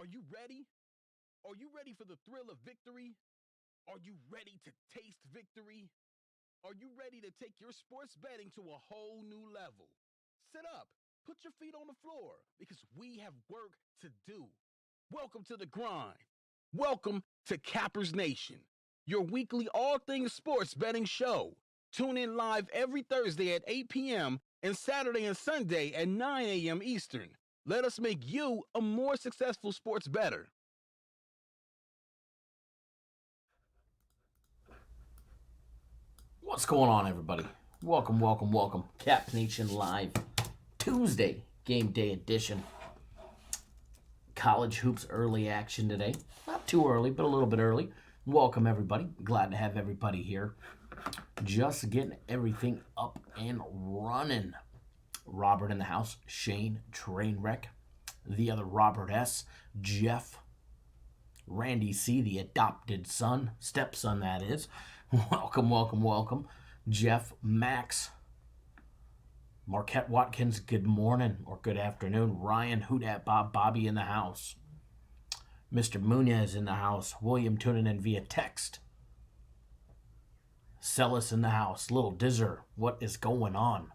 you ready? Are you ready for the thrill of victory? Are you ready to taste victory? Are you ready to take your sports betting to a whole new level? Sit up, put your feet on the floor, because we have work to do. Welcome to the grind. Welcome to Cappers Nation, your weekly all things sports betting show. Tune in live every Thursday at 8 p.m. and Saturday and Sunday at 9 a.m. Eastern. Let us make you a more successful sports bettor. What's going on, everybody? Welcome, welcome, welcome. Cap Nation Live Tuesday game day edition. College hoops early action today. Not too early, but a little bit early. Welcome, everybody. Glad to have everybody here. Just getting everything up and running. Robert in the house. Shane Trainwreck. The other Robert S. Jeff. Randy C., the adopted son. Stepson, that is. Welcome, welcome, welcome. Jeff, Max, Marquette Watkins, good morning or good afternoon. Ryan, Who Dat Bob, Bobby in the house. Mr. Munez in the house. William tuning in via text. Celis in the house. Little Dizzer, what is going on?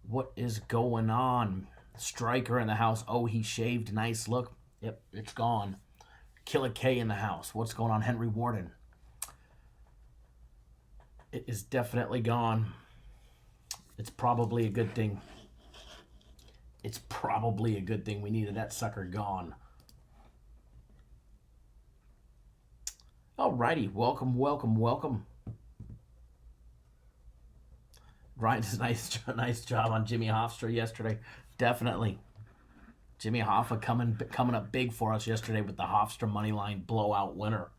What is going on? Striker in the house. Oh, he shaved. Nice look. Yep, it's gone. Killer K in the house. What's going on, Henry Warden? It is definitely gone. It's probably a good thing. It's probably a good thing. We needed that sucker gone. Alrighty. Welcome, welcome, welcome. Ryan did a nice job on Jimmy Hofstra yesterday. Definitely. Jimmy Hoffa coming up big for us yesterday with the Hofstra moneyline blowout winner.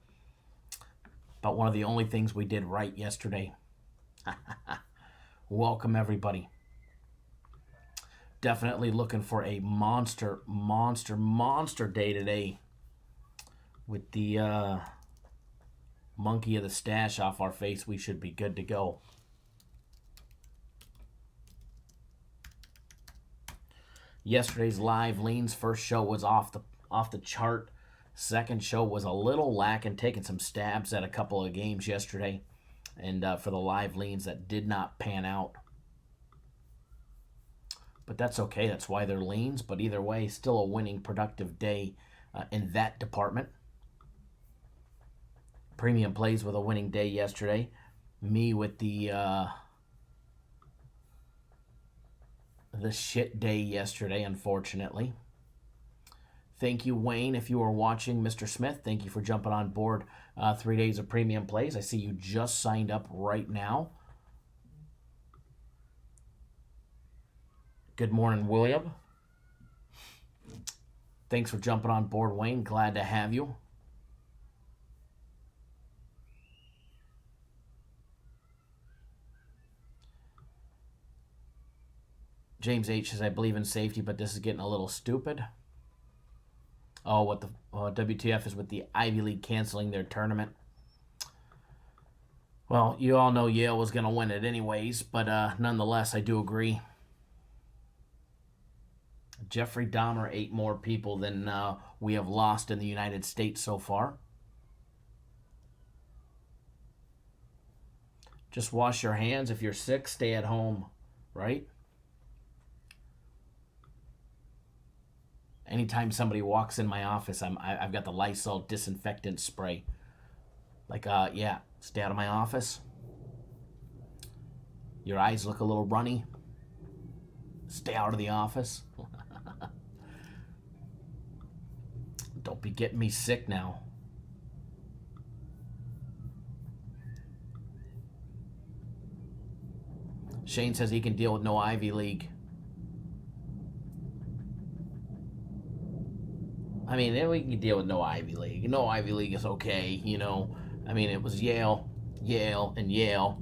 But one of the only things we did right yesterday. Welcome, everybody. Definitely looking for a monster day today with the monkey of the stash off our face. We should be good to go. Yesterday's live leans, first show was off the chart. Second show was a little lacking, taking some stabs at a couple of games yesterday. And for the live leans, that did not pan out. But that's okay. That's why they're leans. But either way, still a winning, productive day in that department. Premium plays with a winning day yesterday. Me with the shit day yesterday, unfortunately. Thank you, Wayne, if you are watching. Mr. Smith, thank you for jumping on board 3 days of premium plays. I see you just signed up right now. Good morning, William. Thanks for jumping on board, Wayne. Glad to have you. James H. says, I believe in safety, but this is getting a little stupid. Oh, what the WTF is with the Ivy League canceling their tournament. Well, you all know Yale was going to win it anyways, but nonetheless, I do agree. Jeffrey Dahmer ate more people than we have lost in the United States so far. Just wash your hands. If you're sick, stay at home, right? Anytime somebody walks in my office, I've got the Lysol disinfectant spray. Like, yeah, stay out of my office. Your eyes look a little runny. Stay out of the office. Don't be getting me sick now. Shane says he can deal with no Ivy League. I mean, we can deal with no Ivy League. No Ivy League is okay, you know. I mean, it was Yale, and Yale.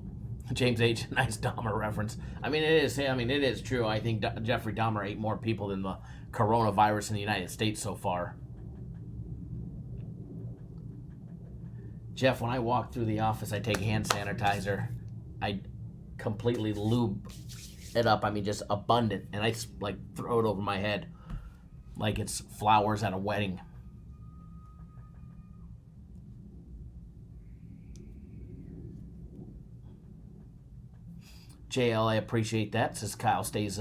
James H., nice Dahmer reference. I mean, it is true. I think Jeffrey Dahmer ate more people than the coronavirus in the United States so far. Jeff, when I walk through the office, I take hand sanitizer. completely lube it up. I mean, just abundant. And I like throw it over my head like it's flowers at a wedding. JL, I appreciate that. Says Kyle stays,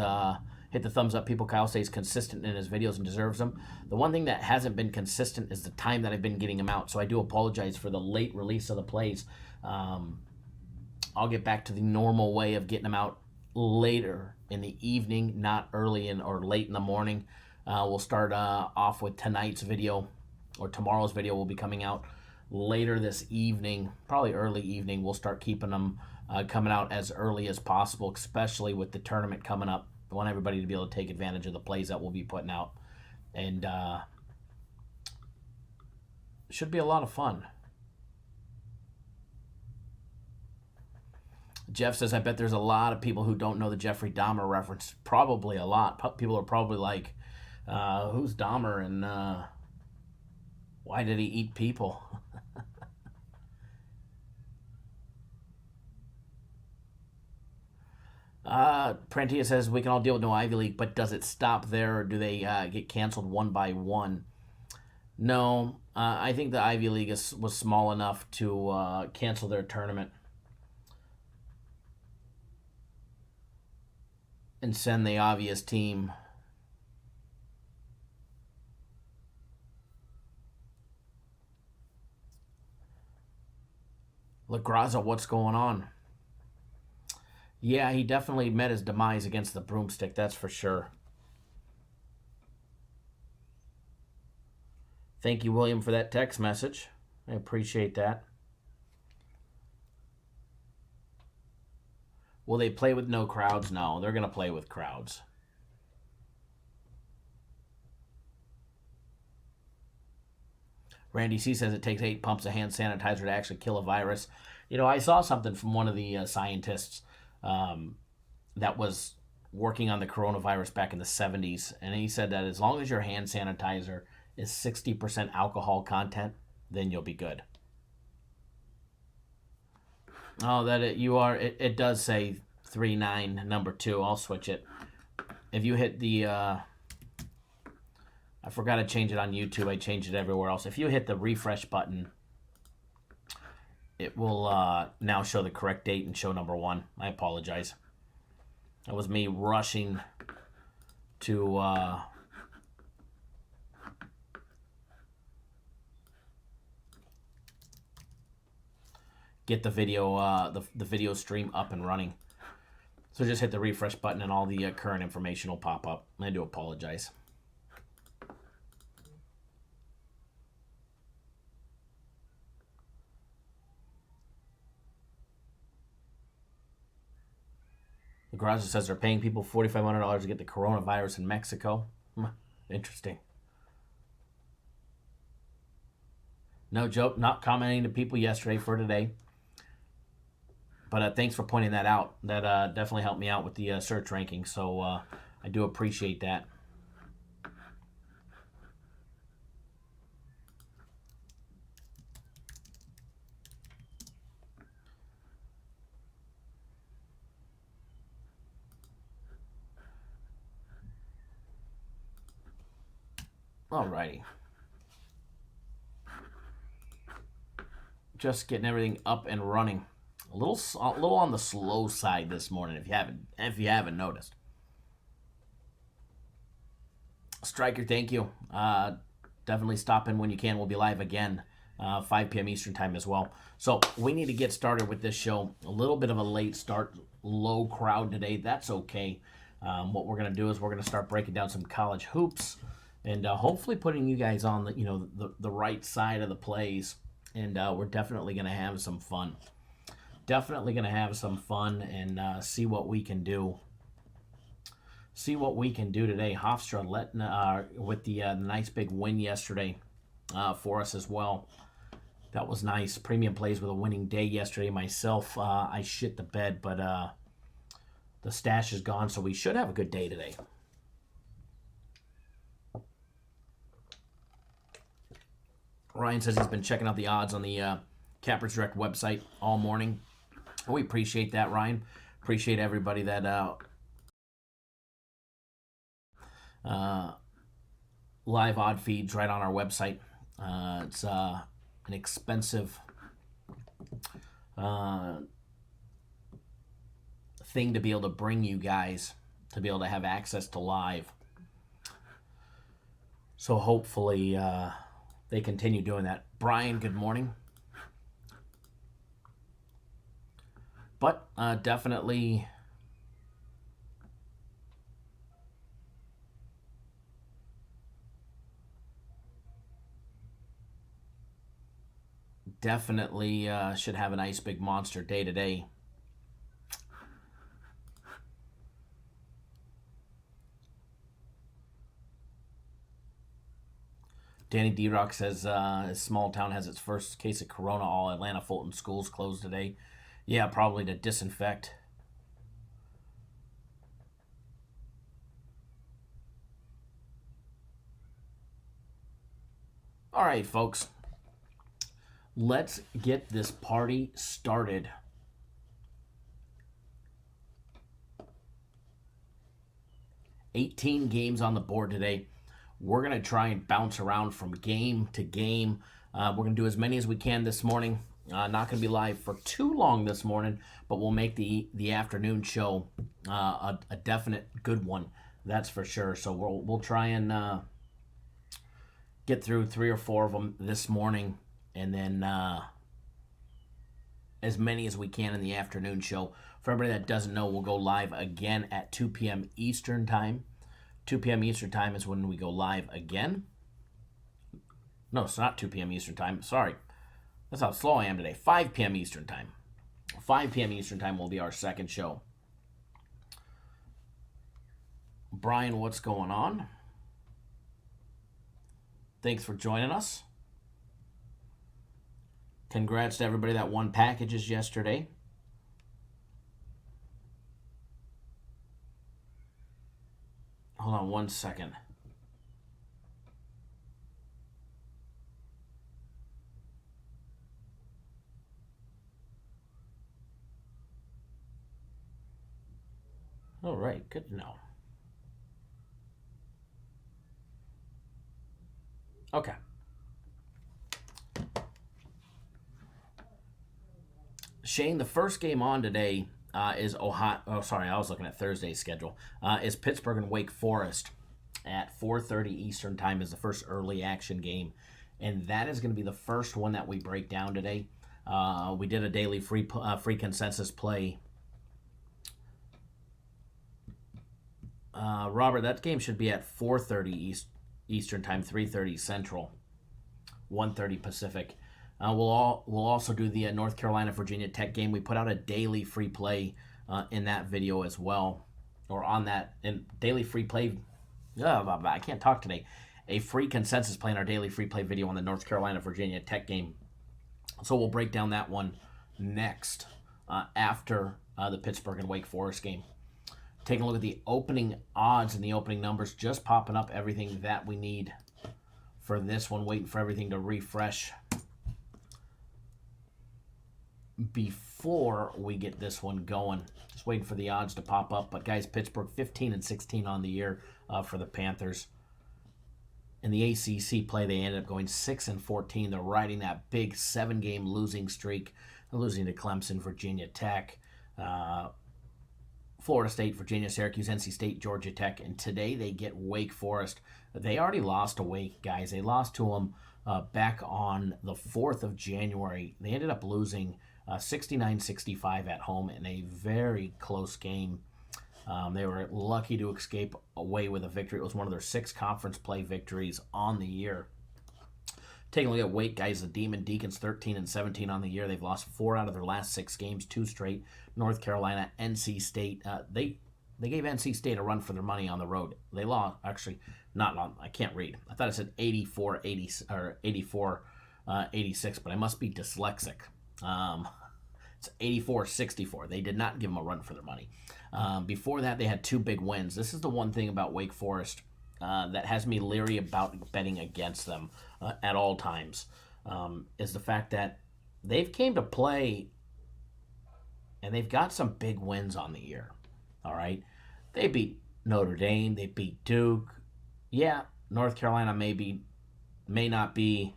hit the thumbs up, people. Kyle stays consistent in his videos and deserves them. The one thing that hasn't been consistent is the time that I've been getting them out. So I do apologize for the late release of the plays. I'll get back to the normal way of getting them out later in the evening, not early or late in the morning. We'll start off with tonight's video, or tomorrow's video will be coming out later this evening, probably early evening. We'll start keeping them coming out as early as possible, especially with the tournament coming up. I want everybody to be able to take advantage of the plays that we'll be putting out. And should be a lot of fun. Jeff says, I bet there's a lot of people who don't know the Jeffrey Dahmer reference. Probably a lot. People are probably like, who's Dahmer and why did he eat people? Prantia says, we can all deal with no Ivy League, but does it stop there, or do they get canceled one by one? No, I think the Ivy League was small enough to cancel their tournament and send the obvious team. LaGraza, what's going on? Yeah, he definitely met his demise against the broomstick, that's for sure. Thank you, William, for that text message. I appreciate that. Will they play with no crowds? No, they're going to play with crowds. Randy C. says it takes 8 pumps of hand sanitizer to actually kill a virus. You know, I saw something from one of the scientists that was working on the coronavirus back in the 70s, and he said that as long as your hand sanitizer is 60% alcohol content, then you'll be good. Oh, it does say 39 number 2. I'll switch it. If you hit the I forgot to change it on YouTube. I changed it everywhere else. If you hit the refresh button, it will now show the correct date and show number 1. I apologize. That was me rushing to get the video the video stream up and running. So just hit the refresh button and all the current information will pop up. I do apologize. The garage says they're paying people $4,500 to get the coronavirus in Mexico. Interesting. No joke, not commenting to people yesterday for today. But thanks for pointing that out. That definitely helped me out with the search ranking. So I do appreciate that. Alrighty. Just getting everything up and running. A little on the slow side this morning, if you haven't noticed. Striker, thank you. Definitely stop in when you can. We'll be live again, 5 p.m. Eastern time as well. So we need to get started with this show. A little bit of a late start, low crowd today. That's okay. What we're gonna do is we're gonna start breaking down some college hoops, and hopefully putting you guys on the right side of the plays. And we're definitely gonna have some fun. Definitely gonna have some fun and see what we can do. See what we can do today. Hofstra with the nice big win yesterday for us as well. That was nice. Premium plays with a winning day yesterday. Myself, I shit the bed, but the stash is gone, so we should have a good day today. Ryan says he's been checking out the odds on the Cappers Direct website all morning. We appreciate that, Ryan. Appreciate everybody that live odd feeds right on our website. It's an expensive thing to be able to bring you guys, to be able to have access to live. So hopefully they continue doing that. Brian, good morning. But definitely should have a nice big monster day today. Danny D-Rock says his small town has its first case of corona. All Atlanta Fulton schools closed today. Yeah, probably to disinfect. All right, folks. Let's get this party started. $18 games on the board today. We're going to try and bounce around from game to game. We're going to do as many as we can this morning. Not going to be live for too long this morning, but we'll make the afternoon show a definite good one. That's for sure. So we'll try and get through 3 or 4 of them this morning, and then as many as we can in the afternoon show. For everybody that doesn't know, we'll go live again at 2 p.m. Eastern Time. 2 p.m. Eastern Time is when we go live again. No, it's not 2 p.m. Eastern Time. Sorry. That's how slow I am today. 5 p.m. Eastern Time. 5 p.m. Eastern Time will be our second show. Brian, what's going on? Thanks for joining us. Congrats to everybody that won packages yesterday. Hold on one second. All right, good to know. Okay. Shane, the first game on today is Ohio. Oh, sorry, I was looking at Thursday's schedule. Is Pittsburgh and Wake Forest at 4:30 Eastern Time is the first early action game, and that is going to be the first one that we break down today. We did a daily free consensus play. Robert, that game should be at 4:30 Eastern Time, 3:30 Central, 1:30 Pacific. We'll also do the North Carolina Virginia Tech game. We put out a daily free play in that video as well, or on that daily free play. I can't talk today. A free consensus play in our daily free play video on the North Carolina Virginia Tech game. So we'll break down that one next after the Pittsburgh and Wake Forest game. Taking a look at the opening odds and the opening numbers, just popping up everything that we need for this one. Waiting for everything to refresh before we get this one going. Just waiting for the odds to pop up. But guys, Pittsburgh 15-16 on the year for the Panthers. In the ACC play, they ended up going 6-14. They're riding that big 7-game losing streak, losing to Clemson, Virginia Tech, Florida State, Virginia, Syracuse, NC State, Georgia Tech, and today they get Wake Forest. They already lost to Wake, guys. They lost to them back on the 4th of January. They ended up losing 69-65 at home in a very close game. They were lucky to escape away with a victory. It was one of their 6 conference play victories on the year. Taking a look at Wake, guys, the Demon Deacons 13-17 on the year. They've lost 4 out of their last 6 games, 2 straight. North Carolina, NC State. They gave NC State a run for their money on the road. They lost, actually, not on. I can't read. I thought it said 84-86, but I must be dyslexic. It's 84-64. They did not give them a run for their money. Before that, they had 2 big wins. This is the one thing about Wake Forest that has me leery about betting against them at all times, is the fact that they've came to play and they've got some big wins on the year. All right, they beat Notre Dame, they beat Duke. Yeah, North Carolina may not be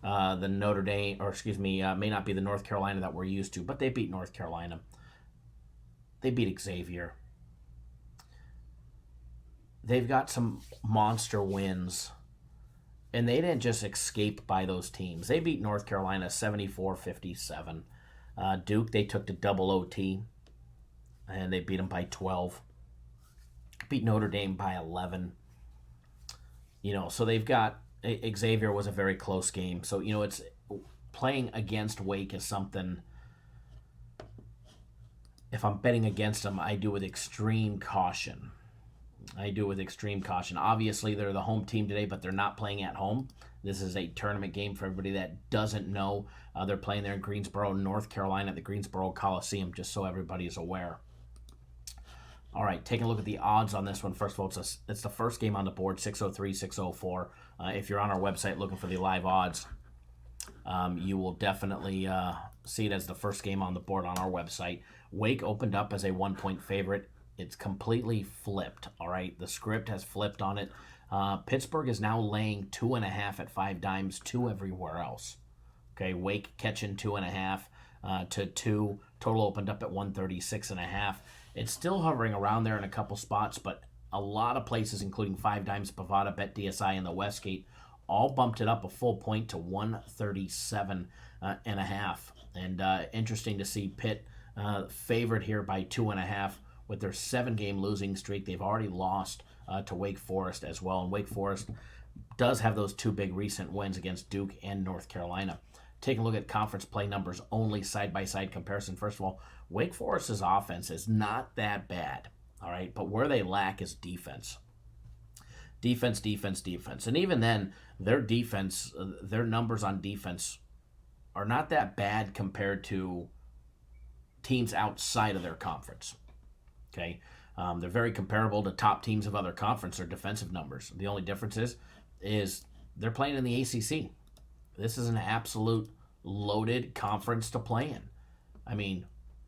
the Notre Dame, or excuse me, may not be the North Carolina that we're used to, but they beat North Carolina. They beat Xavier. They've got some monster wins, and they didn't just escape by those teams. They beat North Carolina 74-57. Duke, they took to double OT, and they beat them by 12. Beat Notre Dame by 11. So they've got Xavier was a very close game. So, it's playing against Wake is something. If I'm betting against them, I do with extreme caution. Obviously, they're the home team today, but they're not playing at home. This is a tournament game for everybody that doesn't know. They're playing there in Greensboro, North Carolina, at the Greensboro Coliseum, just so everybody is aware. All right, taking a look at the odds on this one. First of all, it's the first game on the board, 603, 604. If you're on our website looking for the live odds, you will definitely see it as the first game on the board on our website. Wake opened up as a 1-point favorite. It's completely flipped, all right? The script has flipped on it. Pittsburgh is now laying 2.5 at 5 dimes, 2 everywhere else. Okay, Wake catching 2.5 to 2. Total opened up at 136.5. It's still hovering around there in a couple spots, but a lot of places, including 5 dimes, Bovada, BetDSI, and the Westgate, all bumped it up a full point to 137.5. And interesting to see Pitt favored here by 2.5 with their 7-game losing streak. They've already lost to Wake Forest as well, and Wake Forest does have those 2 big recent wins against Duke and North Carolina. Taking a look at conference play numbers only, side-by-side comparison. First of all, Wake Forest's offense is not that bad, all right? But where they lack is defense. Defense. And even then, their defense, their numbers on defense are not that bad compared to teams outside of their conference, okay? They're very comparable to top teams of other conference or defensive numbers. The only difference is they're playing in the ACC. This is an absolute loaded conference to play in. I mean,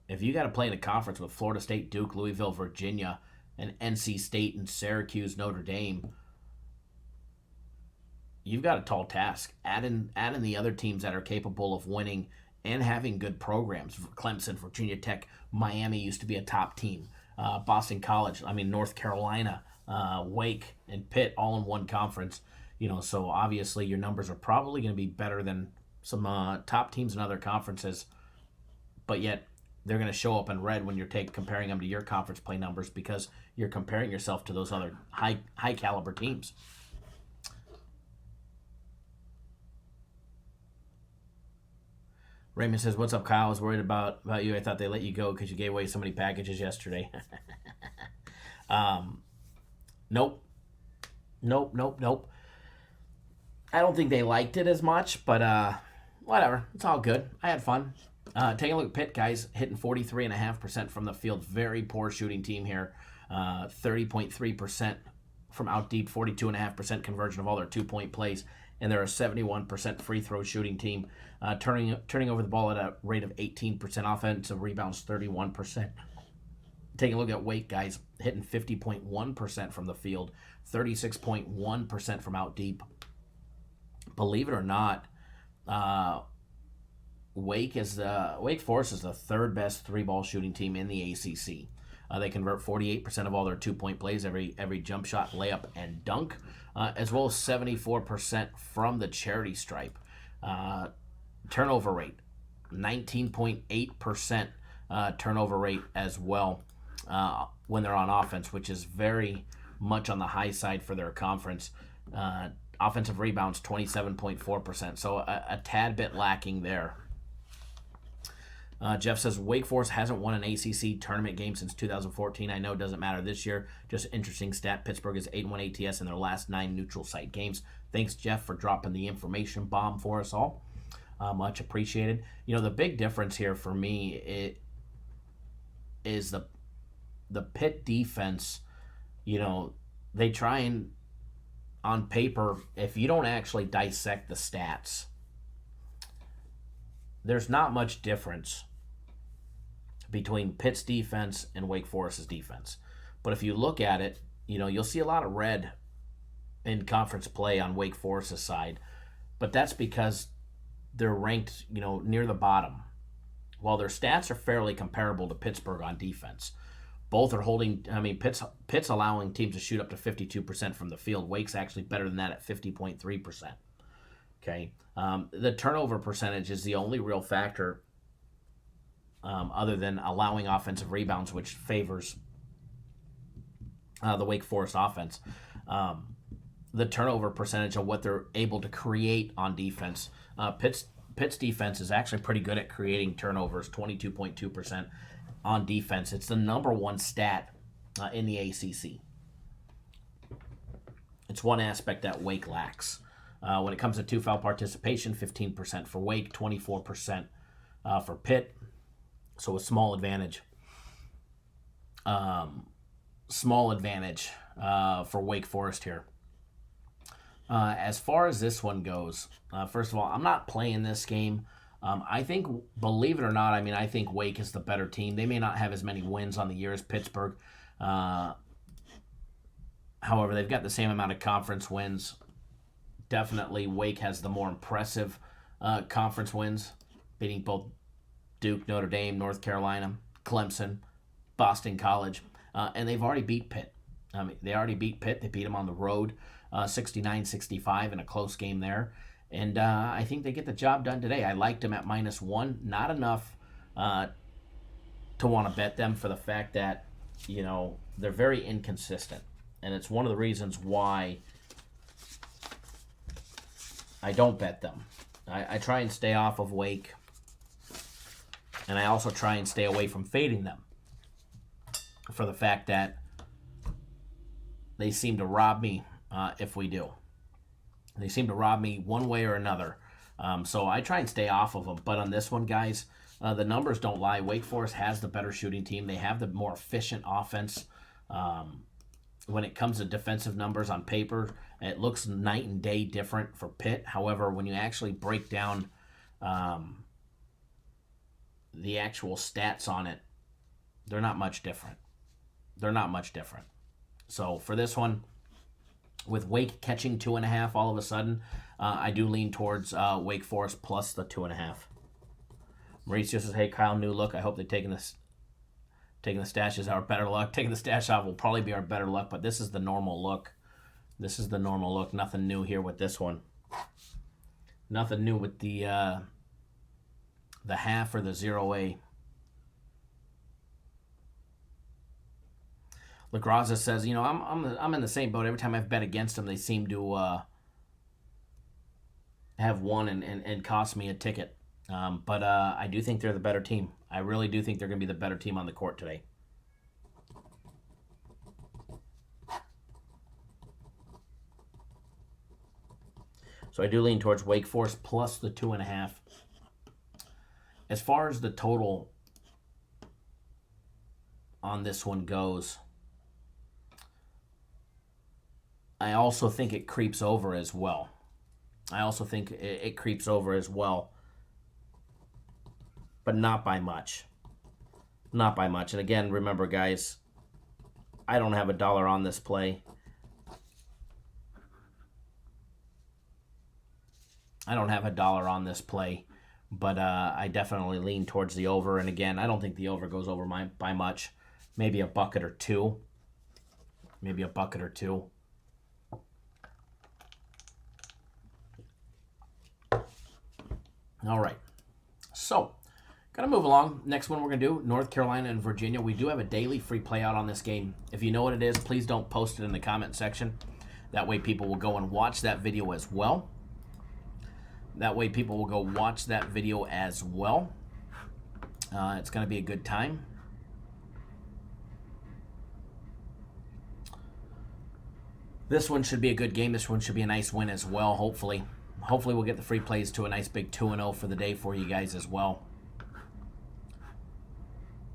if you got to play in a conference with Florida State, Duke, Louisville, Virginia, and NC State and Syracuse, Notre Dame, you've got a tall task. Add in the other teams that are capable of winning and having good programs. Clemson, Virginia Tech, Miami used to be a top team. Boston College, North Carolina, Wake, and Pitt all in one conference. So obviously your numbers are probably going to be better than some top teams in other conferences, but yet they're going to show up in red when you're comparing them to your conference play numbers because you're comparing yourself to those other high caliber teams. Raymond says, "What's up, Kyle? I was worried about you. I thought they let you go because you gave away so many packages yesterday." Nope. I don't think they liked it as much, but whatever. It's all good. I had fun. Taking a look at Pitt, guys, hitting 43.5% from the field. Very poor shooting team here. 30.3% from out deep, 42.5% conversion of all their 2-point plays, and they're a 71% free throw shooting team. Turning over the ball at a rate of 18%, offensive rebounds 31%. Taking a look at Wake, guys, hitting 50.1% from the field, 36.1% from out deep. Believe it or not, Wake Forest is the 3rd best 3-ball shooting team in the ACC. They convert 48% of all their 2-point plays, every jump shot, layup, and dunk, as well as 74% from the charity stripe. Turnover rate, 19.8% turnover rate as well when they're on offense, which is very much on the high side for their conference. Offensive rebounds, 27.4%, so a tad bit lacking there. Jeff says, Wake Forest hasn't won an ACC tournament game since 2014. I know it doesn't matter this year. Just interesting stat. Pittsburgh is 8-1 ATS in their last 9 neutral site games. Thanks, Jeff, for dropping the information bomb for us all. Much appreciated. The big difference here for me is the Pitt defense. They try and, on paper, if you don't actually dissect the stats, there's not much difference between Pitt's defense and Wake Forest's defense. But if you look at it, you'll see a lot of red in conference play on Wake Forest's side. But that's because they're ranked, near the bottom. While their stats are fairly comparable to Pittsburgh on defense. Both are holding, Pitt's allowing teams to shoot up to 52% from the field. Wake's actually better than that at 50.3%. Okay. The turnover percentage is the only real factor other than allowing offensive rebounds, which favors the Wake Forest offense. The turnover percentage of what they're able to create on defense. Pitt's defense is actually pretty good at creating turnovers, 22.2% on defense. It's the number one stat in the ACC. It's one aspect that Wake lacks. When it comes to two-foul participation, 15% for Wake, 24% for Pitt. So a small advantage. Small advantage for Wake Forest here. As far as this one goes, first of all, I'm not playing this game. I think, believe it or not, I think Wake is the better team. They may not have as many wins on the year as Pittsburgh. However, they've got the same amount of conference wins. Definitely, Wake has the more impressive conference wins, beating both Duke, Notre Dame, North Carolina, Clemson, Boston College, and they've already beat Pitt. They already beat Pitt. They beat them on the road, 69-65 in a close game there. And I think they get the job done today. I liked them at -1. Not enough to want to bet them for the fact that, they're very inconsistent. And it's one of the reasons why I don't bet them. I try and stay off of Wake. And I also try and stay away from fading them for the fact that they seem to rob me if we do. They seem to rob me one way or another. So I try and stay off of them. But on this one, guys, the numbers don't lie. Wake Forest has the better shooting team. They have the more efficient offense. When it comes to defensive numbers on paper, it looks night and day different for Pitt. However, when you actually break down the actual stats on it, they're not much different. So for this one, with Wake catching 2.5 all of a sudden, I do lean towards Wake Forest plus the 2.5. Mauricio says, hey, Kyle, new look. I hope they're taking the stash is our better luck. Taking the stash off will probably be our better luck, but this is the normal look. Nothing new here with this one. Nothing new with the half or the 0A. LaGraza says, I'm in the same boat. Every time I've bet against them, they seem to have won and cost me a ticket. But I do think they're the better team. I really do think they're going to be the better team on the court today. So I do lean towards Wake Forest plus the 2.5. As far as the total on this one goes, I also think it creeps over as well. But not by much. And again, remember, guys, I don't have $1 on this play. But I definitely lean towards the over. And again, I don't think the over goes over by much. Maybe a bucket or two. All right. So, going to move along. Next one we're going to do, North Carolina and Virginia. We do have a daily free play out on this game. If you know what it is, please don't post it in the comment section. That way people will go and watch that video as well. It's going to be a good time. This one should be a good game. This one should be a nice win as well, hopefully. Hopefully we'll get the free plays to a nice big 2-0 for the day for you guys as well.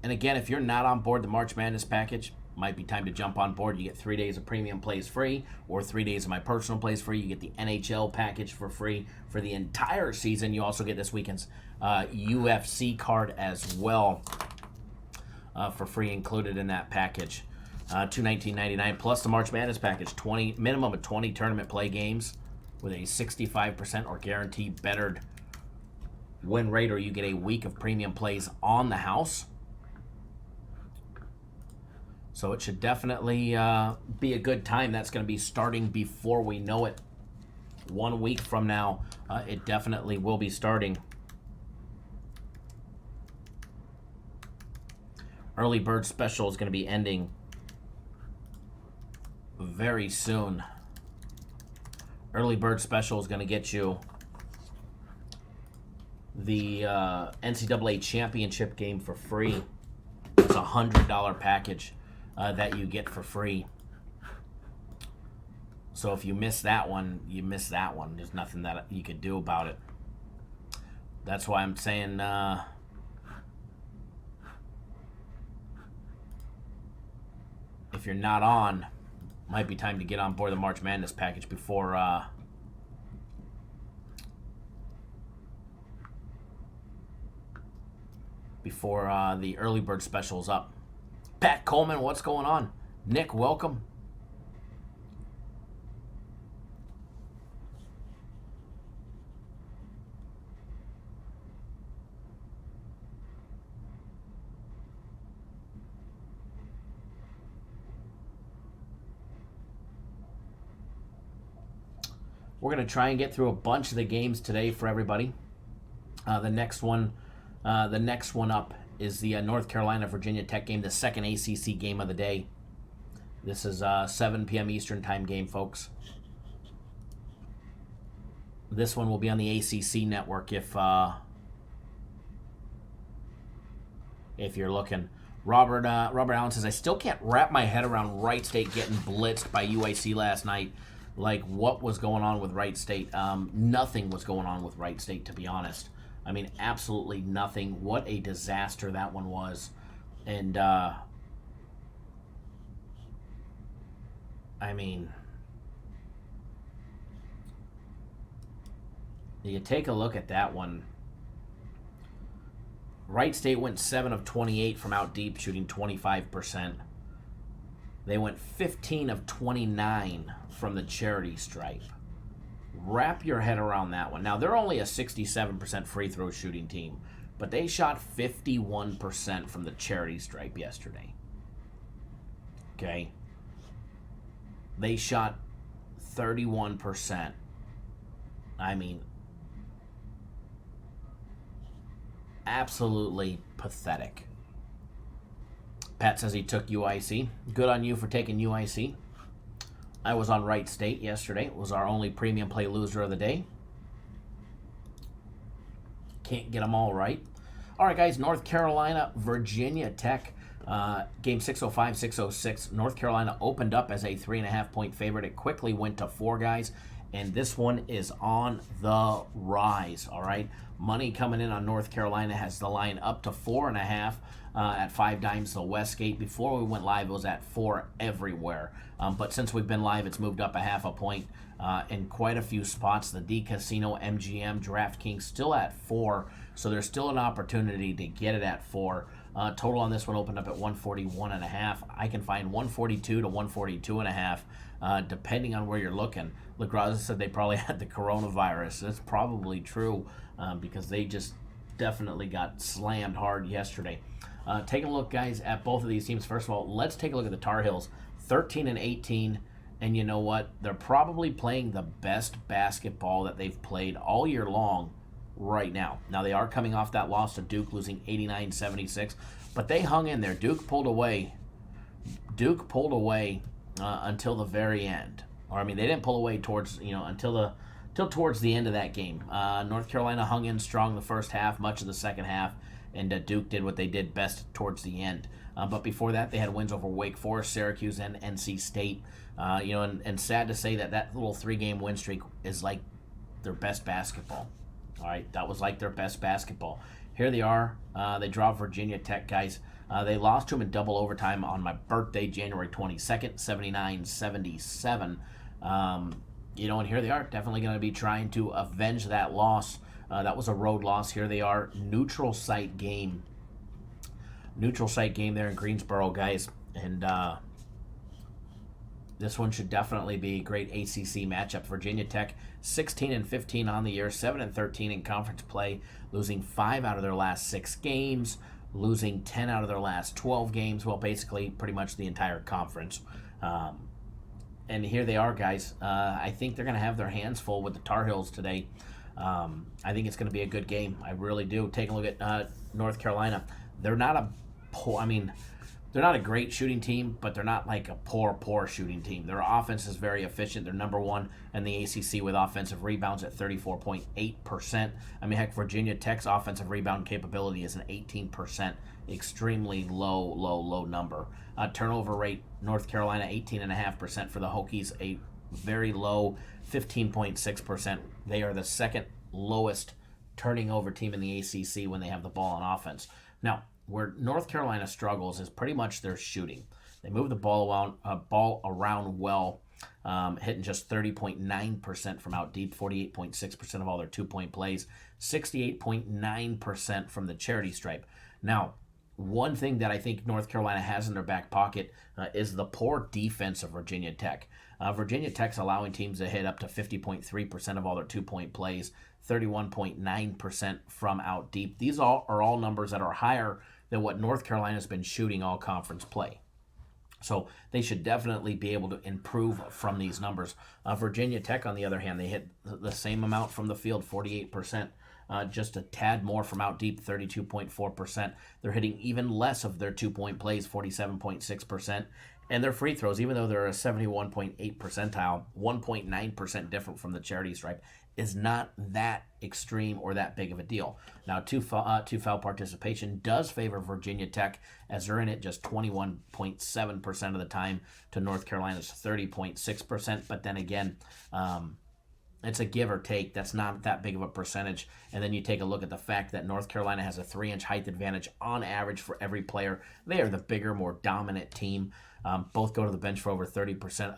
And again, if you're not on board the March Madness package, might be time to jump on board. You get 3 days of premium plays free, or 3 days of my personal plays free. You get the NHL package for free for the entire season. You also get this weekend's UFC card as well. for free included in that package. $219.99 plus the March Madness package. Minimum of 20 tournament play games with a 65% or guaranteed bettered win rate, or you get a week of premium plays on the house. So it should definitely be a good time. That's going to be starting before we know it. 1 week from now, it definitely will be starting. Early bird special is going to be ending very soon. Early bird special is going to get you the NCAA championship game for free. It's a $100 package that you get for free. So if you miss that one, you miss that one. There's nothing that you could do about it. That's why I'm saying if you're not on, might be time to get on board the March Madness package before the early bird special is up. Pat Coleman, what's going on? Nick, welcome. We're going to try and get through a bunch of the games today for everybody. The next one up is the North Carolina-Virginia Tech game, the second ACC game of the day. This is a 7 p.m. Eastern time game, folks. This one will be on the ACC network if you're looking. Robert Allen says, I still can't wrap my head around Wright State getting blitzed by UIC last night. Like, what was going on with Wright State? Nothing was going on with Wright State, to be honest. I mean, absolutely nothing. What a disaster that one was. And, I mean, you take a look at that one. Wright State went 7 of 28 from out deep, shooting 25%. They went 15 of 29 from the charity stripe. Wrap your head around that one. Now, they're only a 67% free throw shooting team, but they shot 51% from the charity stripe yesterday. Okay? They shot 31%. I mean, absolutely pathetic. Pat says he took UIC. Good on you for taking UIC. I was on Wright State yesterday. It was our only premium play loser of the day. Can't get them all right. All right, guys. North Carolina, Virginia Tech. Game 605, 606. North Carolina opened up as a 3.5-point favorite. It quickly went to 4, guys. And this one is on the rise, all right? Money coming in on North Carolina has the line up to 4.5 at 5 dimes the Westgate. Before we went live, it was at 4 everywhere. But since we've been live, it's moved up a 0.5 point in quite a few spots. The D Casino, MGM, DraftKings still at 4, so there's still an opportunity to get it at 4. Total on this one opened up at 141.5. I can find 142 to 142.5, depending on where you're looking. LaGraza said they probably had the coronavirus. That's probably true because they just definitely got slammed hard yesterday. Take a look, guys, at both of these teams. First of all, let's take a look at the Tar Heels, 13 and 18. And you know what? They're probably playing the best basketball that they've played all year long right now. Now, they are coming off that loss to Duke, losing 89-76, but they hung in there. Duke pulled away until the very end. Or, I mean, they didn't pull away towards, until towards the end of that game. North Carolina hung in strong the first half, much of the second half, and Duke did what they did best towards the end. But before that, they had wins over Wake Forest, Syracuse, and NC State. And sad to say that little 3-game win streak is like their best basketball. All right, that was like their best basketball. Here they are. They draw Virginia Tech, guys. They lost to them in double overtime on my birthday, January 22nd, 79-77. And here they are, definitely going to be trying to avenge that loss. That was a road loss. Here they are, neutral site game Neutral site game there in Greensboro, guys. And this one should definitely be a great ACC matchup. Virginia Tech, 16-15 on the year, 7-13 in conference play, losing 5 out of their last 6 games, losing 10 out of their last 12 games. Well, basically, pretty much the entire conference. And here they are, guys. I think they're going to have their hands full with the Tar Heels today. I think it's going to be a good game. I really do. Take a look at North Carolina. They're not a poor, they're not a great shooting team, but they're not like a poor shooting team. Their offense is very efficient. They're number 1 in the ACC with offensive rebounds at 34.8%. Heck, Virginia Tech's offensive rebound capability is an 18%. Extremely low number. Turnover rate, North Carolina, 18.5% for the Hokies, a very low 15.6%. They are the second lowest turning over team in the ACC when they have the ball on offense. Now, where North Carolina struggles is pretty much their shooting. They move the ball around well, hitting just 30.9% from out deep, 48.6% of all their 2-point plays, 68.9% from the charity stripe. Now, one thing that I think North Carolina has in their back pocket is the poor defense of Virginia Tech. Virginia Tech's allowing teams to hit up to 50.3% of all their 2-point plays, 31.9% from out deep. These are all numbers that are higher than what North Carolina's been shooting all conference play. So they should definitely be able to improve from these numbers. Virginia Tech, on the other hand, they hit the same amount from the field, 48%. Just a tad more from out deep, 32.4%. They're hitting even less of their 2-point plays, 47.6%. And their free throws, even though they're a 71.8 percentile, 1.9% different from the charity stripe, is not that extreme or that big of a deal. Now, two foul participation does favor Virginia Tech, as they're in it just 21.7% of the time to North Carolina's 30.6%. But then again, it's a give or take. That's not that big of a percentage. And then you take a look at the fact that North Carolina has a 3-inch height advantage on average for every player. They are the bigger, more dominant team. Both go to the bench for over 30%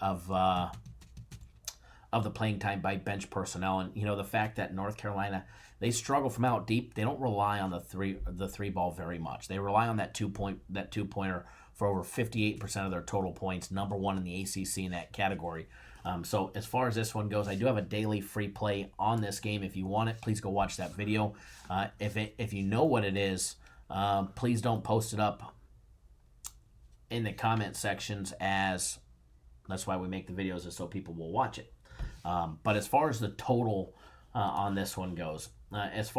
of the playing time by bench personnel. And the fact that North Carolina, they struggle from out deep. They don't rely on the three ball very much. They rely on that two-pointer for over 58% of their total points. Number 1 in the ACC in that category. So as far as this one goes, I do have a daily free play on this game. If you want it, please go watch that video. If you know what it is, please don't post it up in the comment sections, as that's why we make the videos, is so people will watch it. But as far as the total on this one goes, I've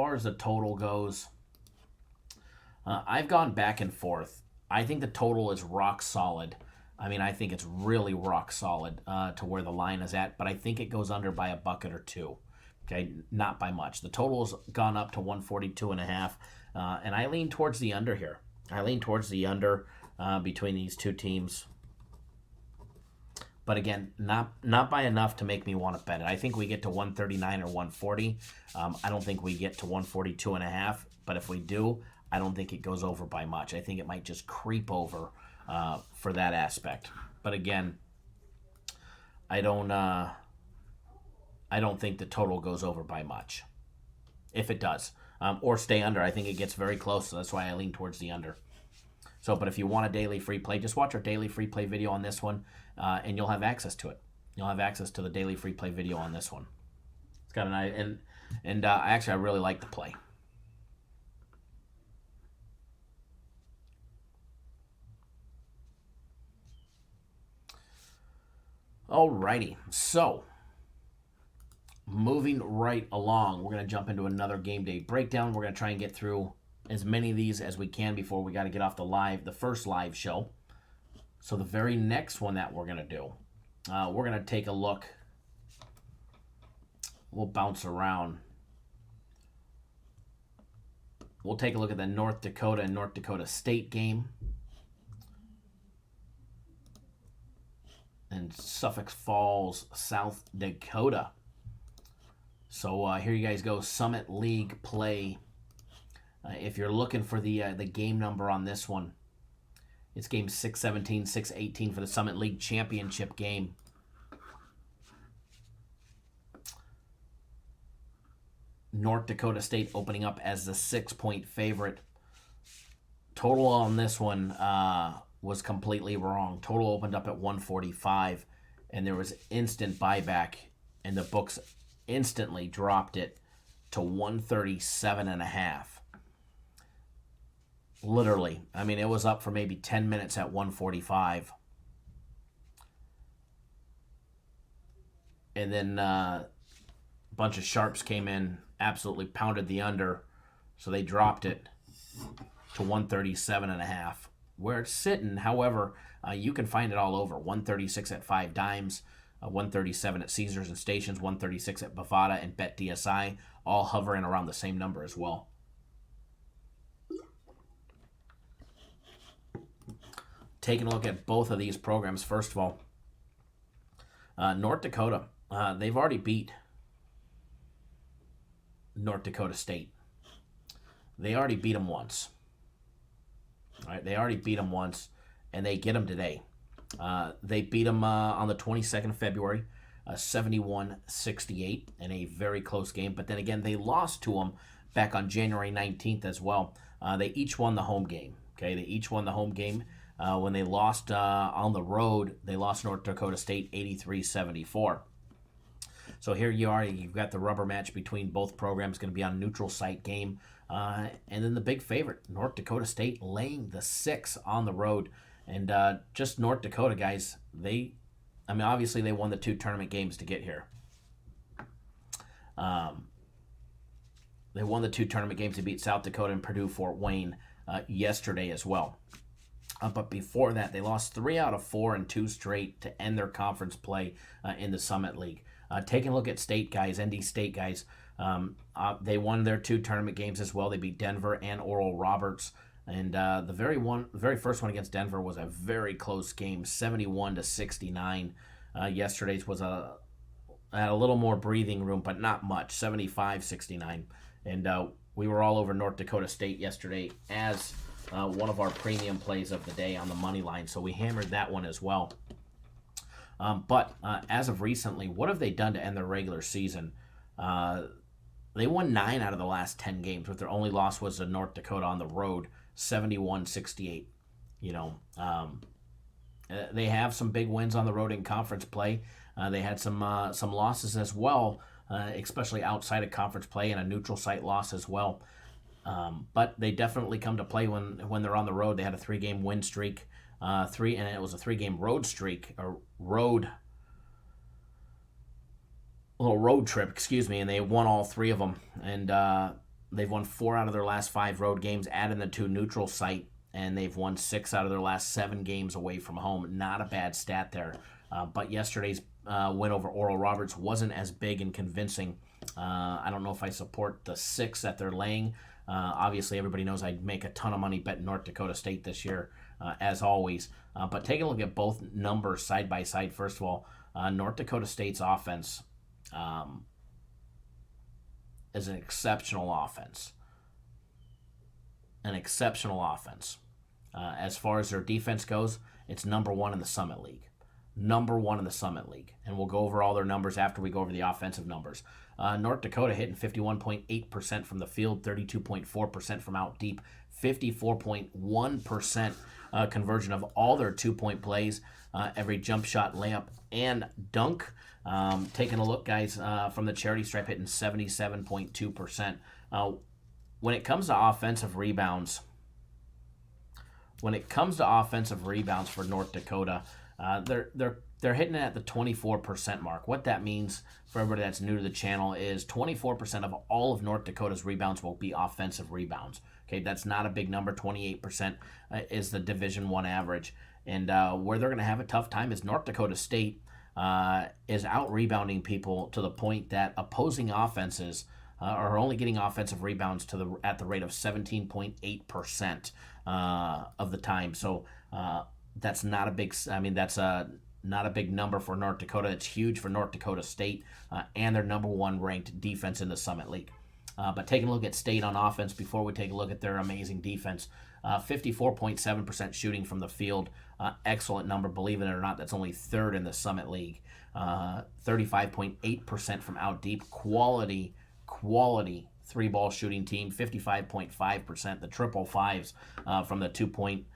gone back and forth. I think the total is rock solid. I think it's really rock solid to where the line is at, but I think it goes under by a bucket or 2. Okay, not by much. The total's gone up to 142.5, and I lean towards the under here. I lean towards the under between these two teams. But again, not by enough to make me want to bet it. I think we get to 139 or 140. I don't think we get to 142.5, but if we do, I don't think it goes over by much. I think it might just creep over for that aspect. But again, I don't think the total goes over by much. If it does, or stay under, I think it gets very close. So that's why I lean towards the under. So, but if you want a daily free play, just watch our daily free play video on this one, and you'll have access to it. You'll have access to the daily free play video on this one. It's got an eye, and actually, I really like the play. Alrighty, so moving right along, we're going to jump into another game day breakdown. We're going to try and get through as many of these as we can before we got to get off the first live show. So the very next one that we're going to do, we're going to take a look. We'll bounce around. We'll take a look at the North Dakota and North Dakota State game. And Suffolk Falls, South Dakota. So here you guys go, Summit League play. If you're looking for the game number on this one, it's game 617, 618 for the Summit League championship game. North Dakota State opening up as the 6-point favorite Total on this one was completely wrong. Total opened up at 145, and there was instant buyback, and the books instantly dropped it to 137.5. Literally. I mean, it was up for maybe 10 minutes at 145. And then a bunch of sharps came in, absolutely pounded the under, so they dropped it to 137.5. Where it's sitting, however, you can find it all over. 136 at 5 Dimes, 137 at Caesars and Stations, 136 at Bovada and BetDSI, all hovering around the same number as well. Taking a look at both of these programs, first of all, North Dakota, they've already beat North Dakota State. They already beat them once. All right, they already beat them once, and they get them today. They beat them on the 22nd of February, 71-68 in a very close game. But then again, they lost to them back on January 19th as well. They each won the home game. Okay, they each won the home game. When they lost on the road, they lost North Dakota State 83-74. So here you are. You've got the rubber match between both programs, going to be on a neutral site game. And then the big favorite, North Dakota State, laying the 6 on the road. And just North Dakota, guys, obviously they won the 2 tournament games to get here. They won the 2 tournament games to beat South Dakota and Purdue-Fort Wayne yesterday as well. But before that, they lost 3 out of 4 and 2 straight to end their conference play in the Summit League. Taking a look at State guys, ND State guys, they won their 2 tournament games as well. They beat Denver and Oral Roberts. And the very first one against Denver was a very close game, 71-69. Yesterday's was had a little more breathing room, but not much, 75-69. And we were all over North Dakota State yesterday as one of our premium plays of the day on the money line, so we hammered that one as well. But as of recently, what have they done to end their regular season? They won 9 out of the last 10 games, but their only loss was to North Dakota on the road, 71-68. They have some big wins on the road in conference play. They had some losses as well, especially outside of conference play, and a neutral site loss as well. But they definitely come to play when they're on the road. They had a 3-game win streak, and it was a 3-game road streak, road trip, and they won all 3 of them. And they've won 4 out of their last 5 road games, adding the 2 neutral site, and they've won 6 out of their last 7 games away from home. Not a bad stat there. But yesterday's win over Oral Roberts wasn't as big and convincing. I don't know if I support the 6 that they're laying. Obviously, everybody knows I'd make a ton of money betting North Dakota State this year, as always. But taking a look at both numbers side by side, first of all, North Dakota State's offense is an exceptional offense. As far as their defense goes, it's number 1 in the Summit League. And we'll go over all their numbers after we go over the offensive numbers. North Dakota hitting 51.8% from the field, 32.4% from out deep, 54.1% conversion of all their 2-point plays, every jump shot, layup, and dunk. Taking a look, guys, from the charity stripe, hitting 77.2%. When it comes to offensive rebounds for North Dakota, they're hitting it at the 24% mark. What that means for everybody that's new to the channel is 24% of all of North Dakota's rebounds will be offensive rebounds. Okay, that's not a big number. 28% is the Division I average. And where they're going to have a tough time is North Dakota State is out-rebounding people to the point that opposing offenses are only getting offensive rebounds at the rate of 17.8% of the time. So that's not a big. That's not a big number for North Dakota. It's huge for North Dakota State and their number 1 ranked defense in the Summit League. But taking a look at State on offense before we take a look at their amazing defense, 54.7% shooting from the field. Excellent number, believe it or not. That's only 3rd in the Summit League. 35.8% from out deep. Quality three-ball shooting team, 55.5%. The triple fives from the two-point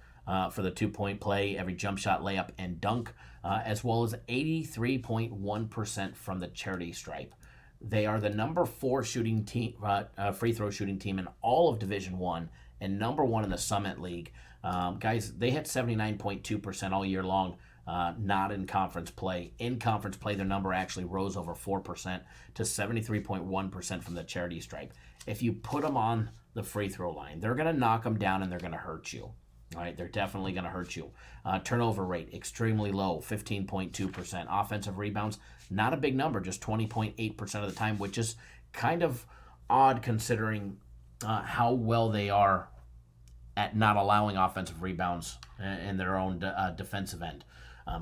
for the two-point play, every jump shot, layup, and dunk, as well as 83.1% from the charity stripe. They are the number 4 shooting team, free throw shooting team in all of Division I, and number 1 in the Summit League. Guys, they hit 79.2% all year long, not in conference play. In conference play, their number actually rose over 4% to 73.1% from the charity stripe. If you put them on the free throw line, they're going to knock them down and they're going to hurt you. All right, they're definitely going to hurt you. Turnover rate, extremely low, 15.2%. Offensive rebounds, not a big number, just 20.8% of the time, which is kind of odd considering how well they are at not allowing offensive rebounds in their own defensive end.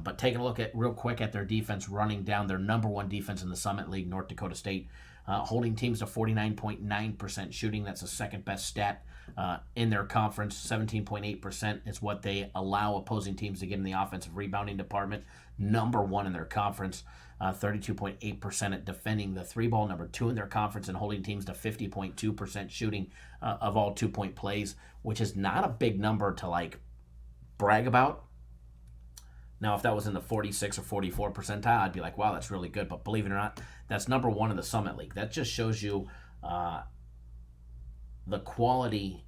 But taking a look at real quick at their defense, running down their number 1 defense in the Summit League, North Dakota State, holding teams to 49.9% shooting. That's the second best stat in their conference. 17.8% is what they allow opposing teams to get in the offensive rebounding department. Number 1 in their conference. 32.8% at defending the three ball. Number 2 in their conference, and holding teams to 50.2% shooting of all 2-point plays, which is not a big number to like brag about. Now, if that was in the 46 or 44 percentile, I'd be like, wow, that's really good. But believe it or not, that's number 1 in the Summit League. That just shows you the quality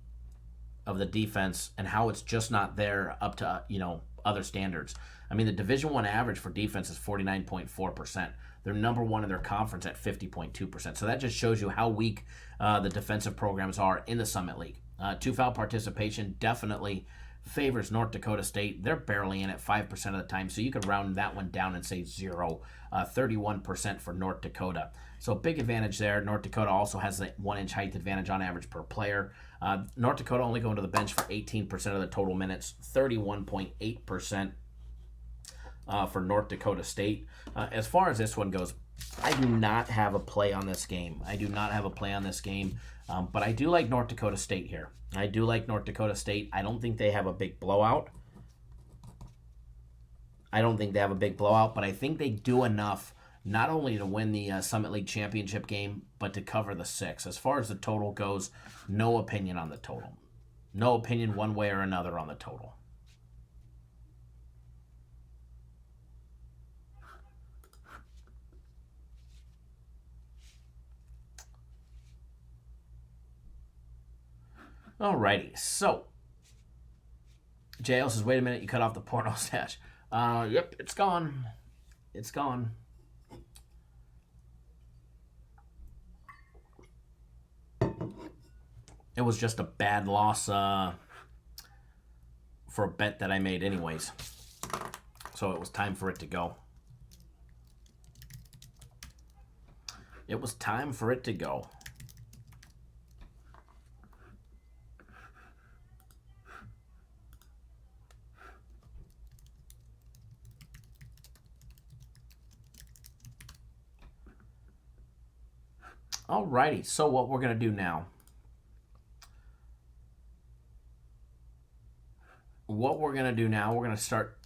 of the defense and how it's just not there up to, other standards. I mean, the Division I average for defense is 49.4%. They're number 1 in their conference at 50.2%. So that just shows you how weak the defensive programs are in the Summit League. 2-foul participation definitely favors North Dakota State. They're barely in it 5% of the time, so you could round that one down and say 0. 31% for North Dakota. So big advantage there. North Dakota also has the 1-inch height advantage on average per player. North Dakota only going to the bench for 18% of the total minutes, 31.8% for North Dakota State. As far as this one goes, I do not have a play on this game. But I do like North Dakota State here. I don't think they have a big blowout. But I think they do enough not only to win the Summit League championship game, but to cover the 6. As far as the total goes, no opinion on the total. No opinion one way or another on the total. Alrighty, so JL says, wait a minute, you cut off the porno stash. Yep, it's gone. It was just a bad loss for a bet that I made anyways. So it was time for it to go. Alrighty, so what we're going to do now. We're going to start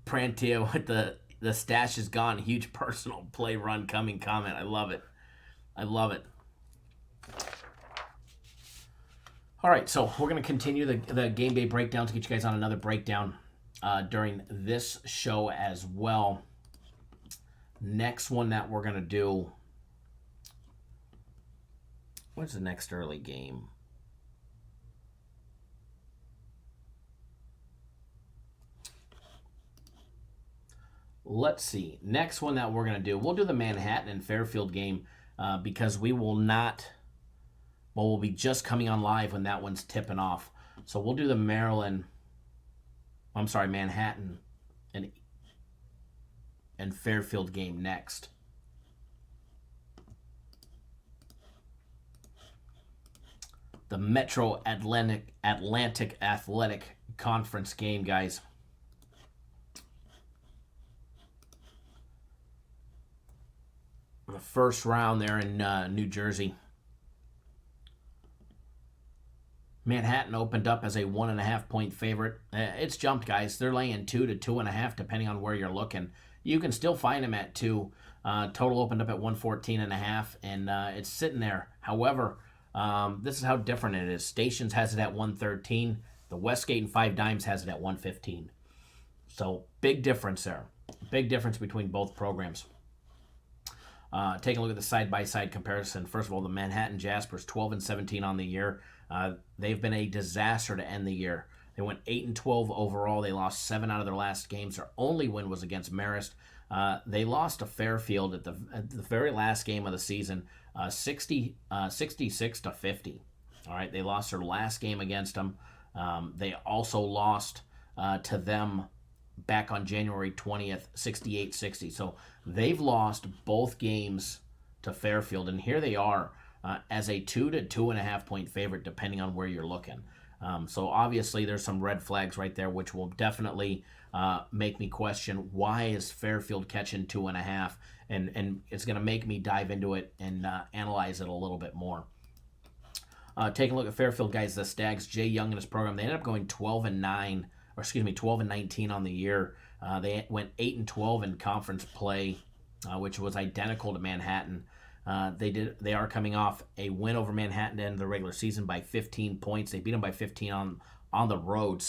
Prantia with the stash is gone. Huge personal play run coming comment. I love it. All right, so we're going to continue the game day breakdown to get you guys on another breakdown during this show as well. Next one that we're going to do, what's the next early game? Let's see. Next one that we're going to do, we'll do the Manhattan and Fairfield game because we will not, we'll be just coming on live when that one's tipping off. So we'll do the Manhattan and Fairfield game next. The Metro Atlantic Athletic Conference game, guys. The first round there in New Jersey. Manhattan opened up as a 1.5-point favorite. It's jumped, guys. They're laying 2 to 2.5, depending on where you're looking. You can still find them at 2. Total opened up at 114.5, and it's sitting there. However, this is how different it is. Stations has it at 113. The Westgate and Five Dimes has it at 115. So big difference there. Big difference between both programs. Take a look at the side-by-side comparison. First of all, the Manhattan Jaspers, 12-17 on the year. They've been a disaster to end the year. They went 8-12 overall. They lost 7 out of their last games. Their only win was against Marist. They lost to Fairfield at the very last game of the season, 66-50. All right, they lost their last game against them. They also lost to them back on January 20th, 68-60. So they've lost both games to Fairfield, and here they are as a 2 to 2.5 point favorite, depending on where you're looking. So obviously there's some red flags right there, which will definitely make me question why is Fairfield catching 2.5, and it's going to make me dive into it and analyze it a little bit more. Taking a look at Fairfield, guys, the Stags, Jay Young and his program, they ended up going 12-19 on the year. They went 8-12 in conference play, which was identical to Manhattan. They are coming off a win over Manhattan to end the regular season by 15 points. They beat them by 15 on the road,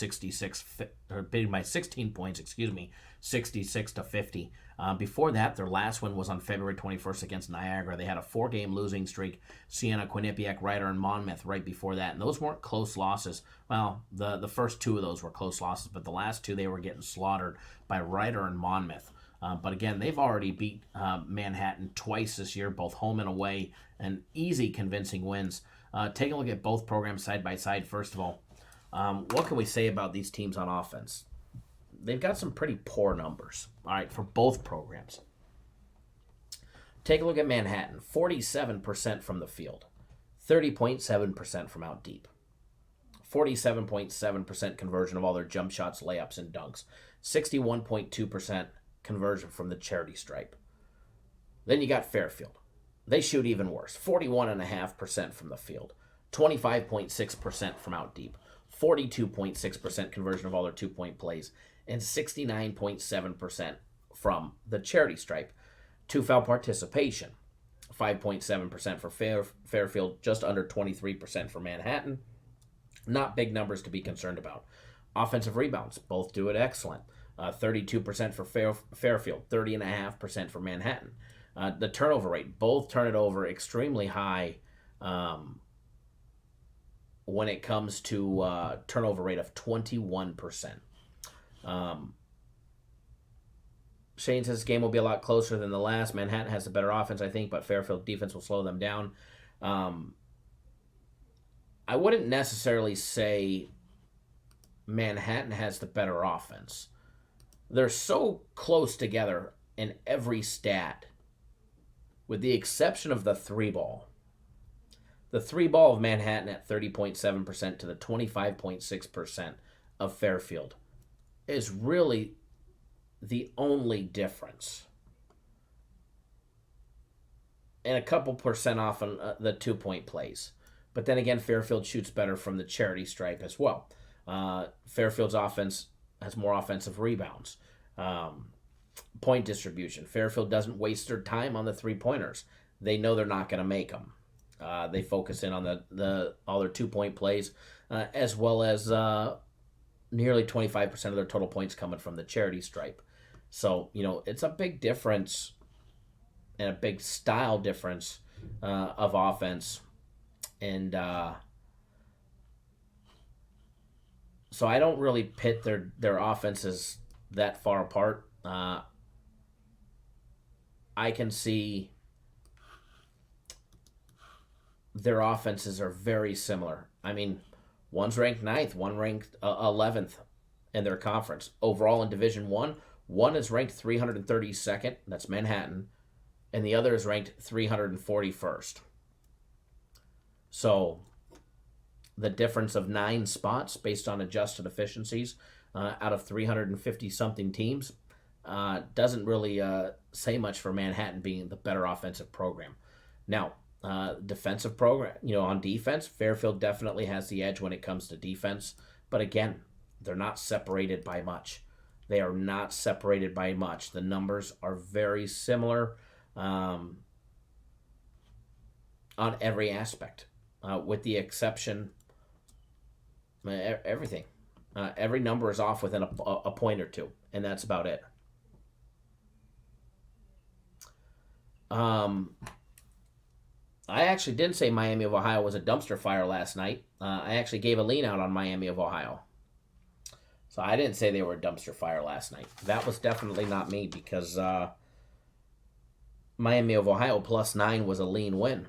beating by 16 points, 66-50. Before that, their last one was on February 21st against Niagara. They had a 4-game losing streak. Siena, Quinnipiac, Ryder, and Monmouth right before that. And those weren't close losses. Well, the first 2 of those were close losses, but the last 2 they were getting slaughtered by Ryder and Monmouth. But again, they've already beat Manhattan twice this year, both home and away, and easy, convincing wins. Taking a look at both programs side by side, first of all, what can we say about these teams on offense? They've got some pretty poor numbers, all right, for both programs. Take a look at Manhattan, 47% from the field, 30.7% from out deep, 47.7% conversion of all their jump shots, layups, and dunks, 61.2% conversion from the charity stripe. Then you got Fairfield. They shoot even worse, 41.5% from the field, 25.6% from out deep, 42.6% conversion of all their 2-point plays, and 69.7% from the charity stripe. 2-foul participation, 5.7% for Fairfield, just under 23% for Manhattan. Not big numbers to be concerned about. Offensive rebounds, both do it excellent. 32% for Fairfield, 30.5% for Manhattan. The turnover rate, both turn it over extremely high when it comes to turnover rate of 21%. Shane says this game will be a lot closer than the last. Manhattan has the better offense, I think, but Fairfield defense will slow them down. I wouldn't necessarily say Manhattan has the better offense. They're so close together in every stat, with the exception of the 3-ball. The 3-ball of Manhattan at 30.7% to the 25.6% of Fairfield is really the only difference. And a couple percent off on the 2-point plays. But then again, Fairfield shoots better from the charity stripe as well. Fairfield's offense has more offensive rebounds. Point distribution. Fairfield doesn't waste their time on the 3-pointers. They know they're not going to make them. They focus in on all their 2-point plays, as well as nearly 25% of their total points coming from the charity stripe. So, it's a big difference and a big style difference of offense. And so I don't really pit their offenses that far apart. I can see their offenses are very similar. I mean, one's ranked 9th, one ranked 11th in their conference. Overall in Division 1, one is ranked 332nd, that's Manhattan, and the other is ranked 341st. So the difference of 9 spots based on adjusted efficiencies out of 350-something teams doesn't really say much for Manhattan being the better offensive program. Now, defensive program, on defense, Fairfield definitely has the edge when it comes to defense. But again, they're not separated by much. They are not separated by much. The numbers are very similar. on every aspect, with the exception, everything. Every number is off within a point or two, and that's about it. I actually didn't say Miami of Ohio was a dumpster fire last night. I actually gave a lean out on Miami of Ohio. So I didn't say they were a dumpster fire last night. That was definitely not me, because Miami of Ohio +9 was a lean win.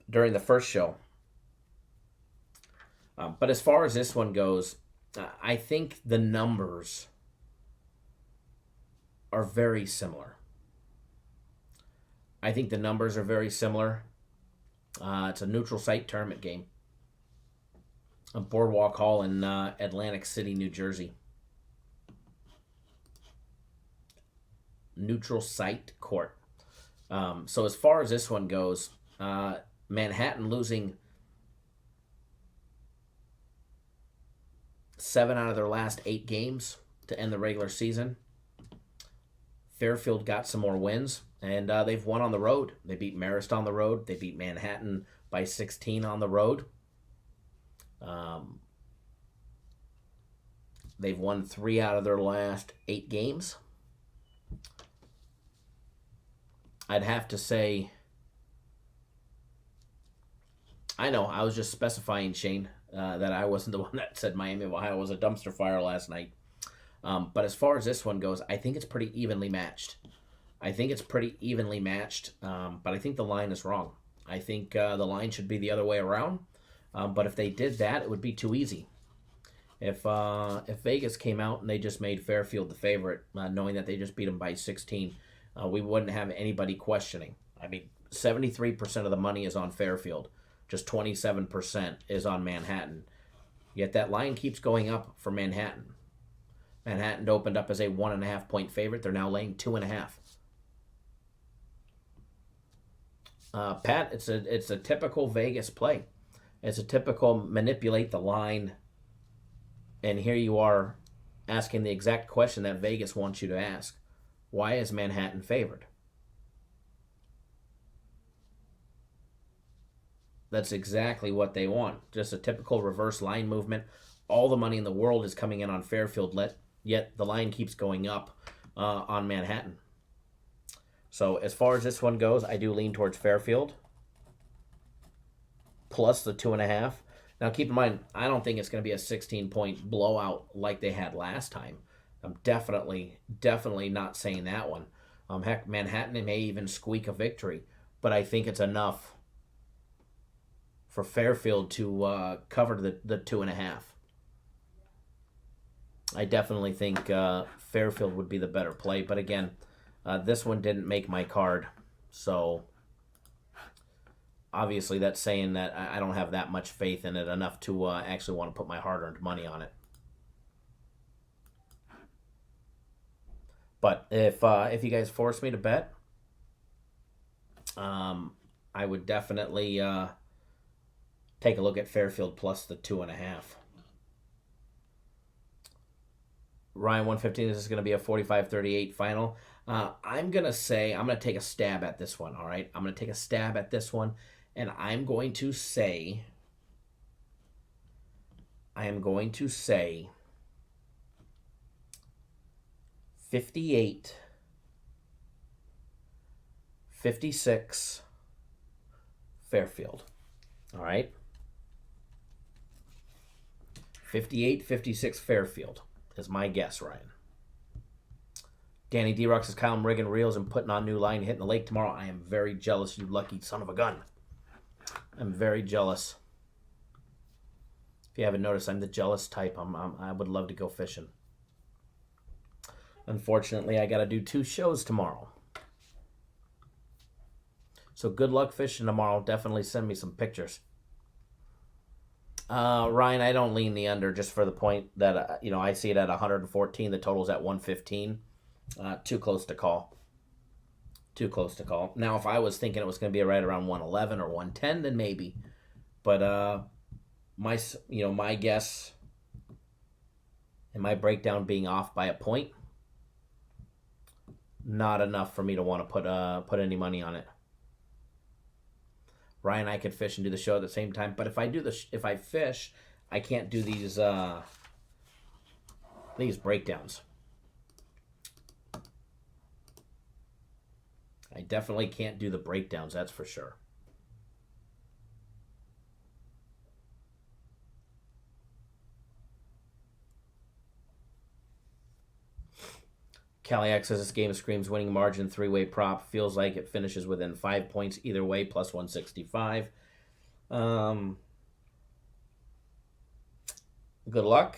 During the first show. But as far as this one goes, I think the numbers are very similar. I think the numbers are very similar. It's a neutral site tournament game. A Boardwalk Hall in Atlantic City, New Jersey. Neutral site court. So as far as this one goes, Manhattan losing 7 out of their last 8 games to end the regular season. Fairfield got some more wins, and they've won on the road. They beat Marist on the road. They beat Manhattan by 16 on the road. They've won 3 out of their last 8 games. I'd have to say, I know, I was just specifying, Shane, that I wasn't the one that said Miami of Ohio was a dumpster fire last night. But as far as this one goes, I think it's pretty evenly matched. But I think the line is wrong. I think the line should be the other way around. But if they did that, it would be too easy. If Vegas came out and they just made Fairfield the favorite, knowing that they just beat them by 16, we wouldn't have anybody questioning. I mean, 73% of the money is on Fairfield. Just 27% is on Manhattan. Yet that line keeps going up for Manhattan. Manhattan opened up as a 1.5 point favorite. They're now laying 2.5. Pat, it's a typical Vegas play. It's a typical manipulate the line, and here you are asking the exact question that Vegas wants you to ask. Why is Manhattan favored? That's exactly what they want. Just a typical reverse line movement. All the money in the world is coming in on Fairfield, yet the line keeps going up on Manhattan. So as far as this one goes, I do lean towards Fairfield plus the 2.5. Now keep in mind, I don't think it's going to be a 16-point blowout like they had last time. I'm definitely not saying that one. Heck, Manhattan may even squeak a victory, but I think it's enough for Fairfield to cover the 2.5. I definitely think Fairfield would be the better play, but again, this one didn't make my card, so obviously that's saying that I don't have that much faith in it enough to actually want to put my hard-earned money on it. But if you guys force me to bet, I would definitely take a look at Fairfield plus the 2.5. Ryan 115, this is going to be a 45-38 final. I'm going to take a stab at this one, all right? I'm going to take a stab at this one, and I'm going to say 58, 56, Fairfield. All right? 58, 56, Fairfield is my guess, Ryan. Danny D-Rock says, Kyle, I'm rigging reels and putting on new line, hitting the lake tomorrow. I am very jealous, you lucky son of a gun. I'm very jealous. If you haven't noticed, I'm the jealous type. I would love to go fishing. Unfortunately, I got to do 2 shows tomorrow. So good luck fishing tomorrow. Definitely send me some pictures. Ryan, I don't lean the under just for the point that, I see it at 114. The total's at 115. Too close to call. Now, if I was thinking it was going to be right around 111 or 110, then maybe. But my guess and my breakdown being off by a point not enough for me to want to put any money on it. Ryan and I could fish and do the show at the same time, but if I fish, I can't do these breakdowns. I definitely can't do the breakdowns, that's for sure. Cali X says this game screams winning margin, 3-way prop. Feels like it finishes within 5 points either way, plus 165. Good luck.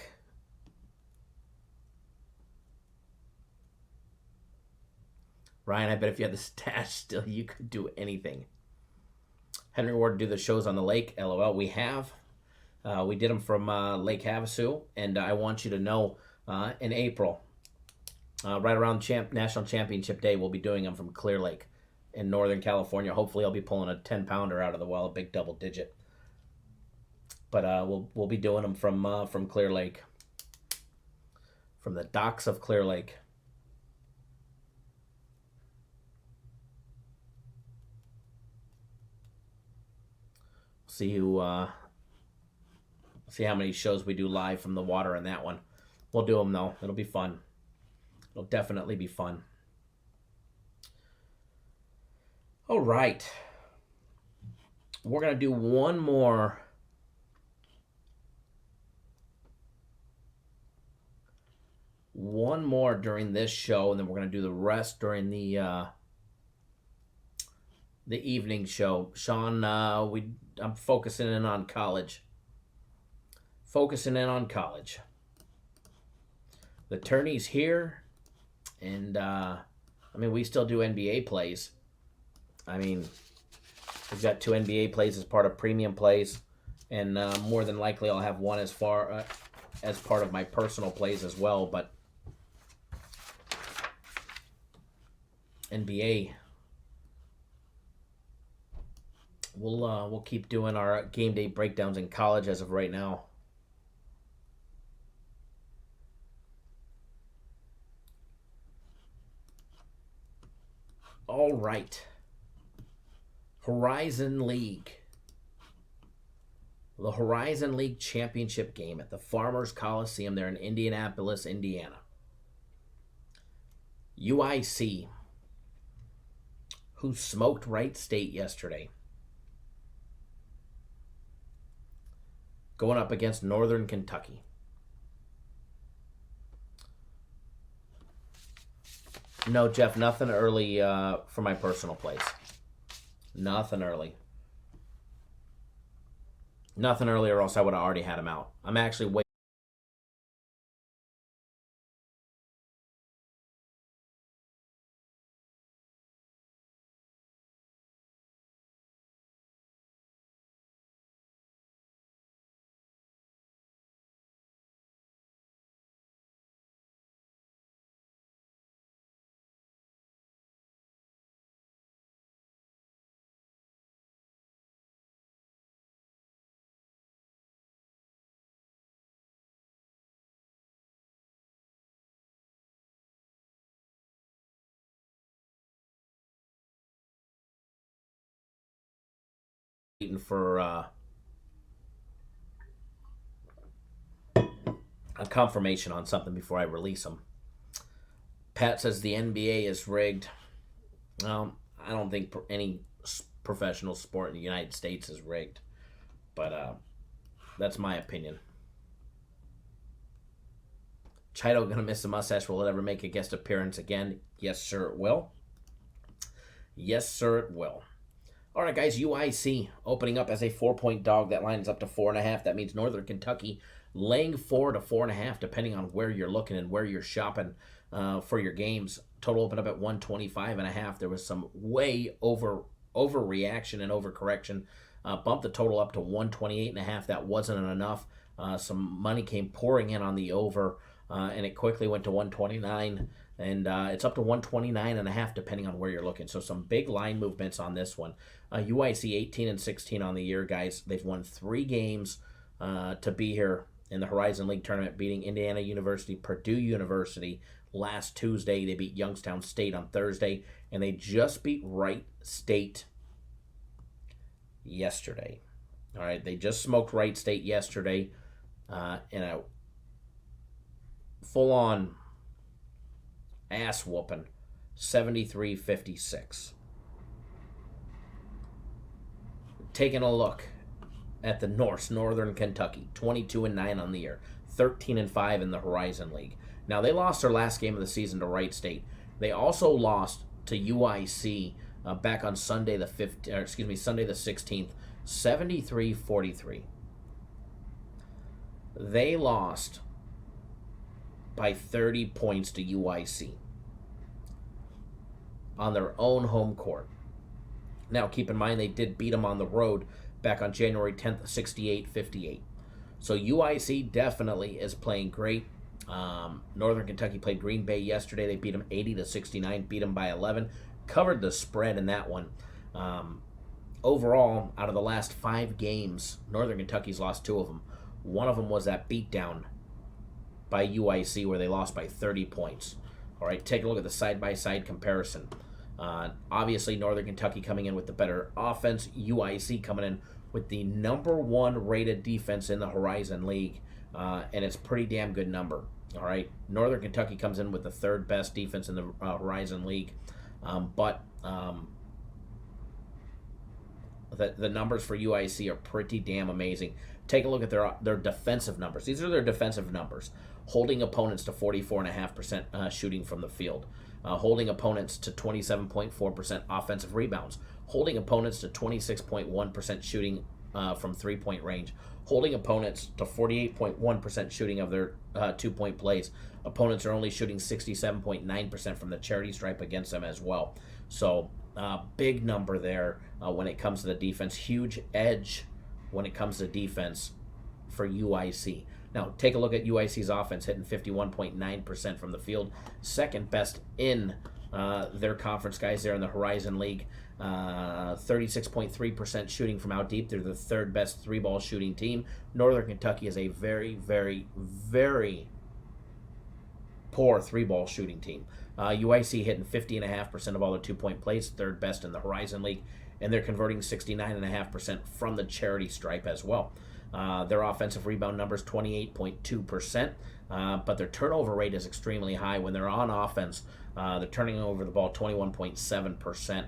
Ryan, I bet if you had the stash still, you could do anything. Henry Ward do the shows on the lake. LOL, we have. We did them from Lake Havasu, and I want you to know in April, right around National Championship Day, we'll be doing them from Clear Lake in Northern California. Hopefully, I'll be pulling a 10-pounder out of the well, a big double digit. But we'll be doing them from Clear Lake, from the docks of Clear Lake. See how many shows we do live from the water in that one. We'll do them though. It'll be fun. It'll definitely be fun. All right. We're going to do one more during this show, and then we're going to do the rest during the evening show. Sean, I'm focusing in on college. The tourney's here, and we still do NBA plays. We've got 2 NBA plays as part of premium plays, and more than likely I'll have one as part of my personal plays as well. But NBA, we'll keep doing our game day breakdowns in college as of right now. All right. Horizon League. The Horizon League championship game at the Farmers Coliseum there in Indianapolis, Indiana. UIC, who smoked Wright State yesterday, going up against Northern Kentucky. No, Jeff, nothing early for my personal plays. Nothing early. Nothing early, or else I would have already had him out. I'm actually waiting. For a confirmation on something before I release them. Pat says the NBA is rigged. I don't think any professional sport in the United States is rigged, but that's my opinion. Chido gonna miss a mustache. Will it ever make a guest appearance again? Yes, sir, it will. Yes, sir, it will. All right, guys, UIC opening up as a 4-point dog. That line is up to 4.5. That means Northern Kentucky laying 4 to 4.5, depending on where you're looking and where you're shopping for your games. Total opened up at 125.5. There was some way overreaction and overcorrection. Bumped the total up to 128.5. That wasn't enough. Some money came pouring in on the over, and it quickly went to 129. And it's up to 129.5 depending on where you're looking. So some big line movements on this one. UIC 18-16 on the year, guys. They've won 3 games to be here in the Horizon League tournament, beating Indiana University, Purdue University, last Tuesday. They beat Youngstown State on Thursday, and they just beat Wright State yesterday. All right, they just smoked Wright State yesterday in a full-on ass whooping, 73-56. Taking a look at the Northern Kentucky, 22-9 on the year, 13-5 in the Horizon League. Now they lost their last game of the season to Wright State. They also lost to UIC back on Sunday the 16th, 73-43. They lost by 30 points to UIC on their own home court. Now, keep in mind, they did beat them on the road back on January 10th, 68-58. So UIC definitely is playing great. Northern Kentucky played Green Bay yesterday. They beat them 80-69, beat them by 11. Covered the spread in that one. Overall, out of the last 5 games, Northern Kentucky's lost 2 of them. One of them was that beatdown by UIC where they lost by 30 points. All right, take a look at the side-by-side comparison. Obviously, Northern Kentucky coming in with the better offense. UIC coming in with the number 1 rated defense in the Horizon League, and it's a pretty damn good number. All right, Northern Kentucky comes in with the 3rd best defense in the Horizon League, but the numbers for UIC are pretty damn amazing. Take a look at their defensive numbers. These are their defensive numbers. Holding opponents to 44.5% shooting from the field. Holding opponents to 27.4% offensive rebounds. Holding opponents to 26.1% shooting from three-point range. Holding opponents to 48.1% shooting of their 2-point plays. Opponents are only shooting 67.9% from the charity stripe against them as well. So, big number there when it comes to the defense. Huge edge when it comes to defense for UIC. Now, take a look at UIC's offense, hitting 51.9% from the field. 2nd best in their conference, guys, there in the Horizon League. 36.3% shooting from out deep. They're the 3rd best 3-ball shooting team. Northern Kentucky is a very, very, very poor 3-ball shooting team. UIC hitting 50.5% of all their 2-point plays, 3rd best in the Horizon League, and they're converting 69.5% from the charity stripe as well. Their offensive rebound numbers 28.2%, but their turnover rate is extremely high. When they're on offense, they're turning over the ball 21.7%.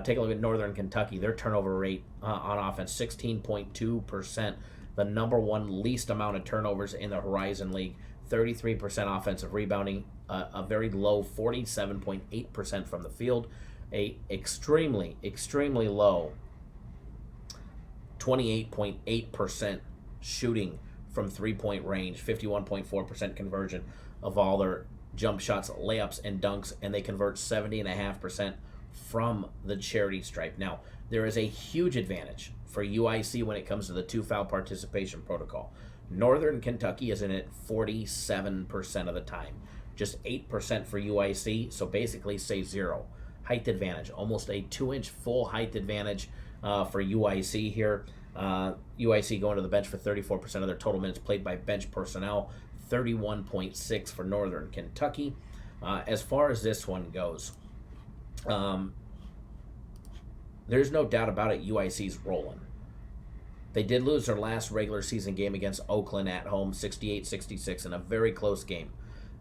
Take a look at Northern Kentucky. Their turnover rate on offense 16.2%, the number 1 least amount of turnovers in the Horizon League. 33% offensive rebounding, a very low 47.8% from the field, a extremely, extremely low 28.8% shooting from 3-point range, 51.4% conversion of all their jump shots, layups, and dunks, and they convert 70.5% from the charity stripe. Now, there is a huge advantage for UIC when it comes to the 2-foul participation protocol. Northern Kentucky is in it 47% of the time. Just 8% for UIC, so basically say 0. Height advantage, almost a 2-inch full height advantage for UIC here. UIC going to the bench for 34% of their total minutes played by bench personnel, 31.6 for Northern Kentucky. As far as this one goes, there's no doubt about it, UIC's rolling. They did lose their last regular season game against Oakland at home, 68-66, in a very close game.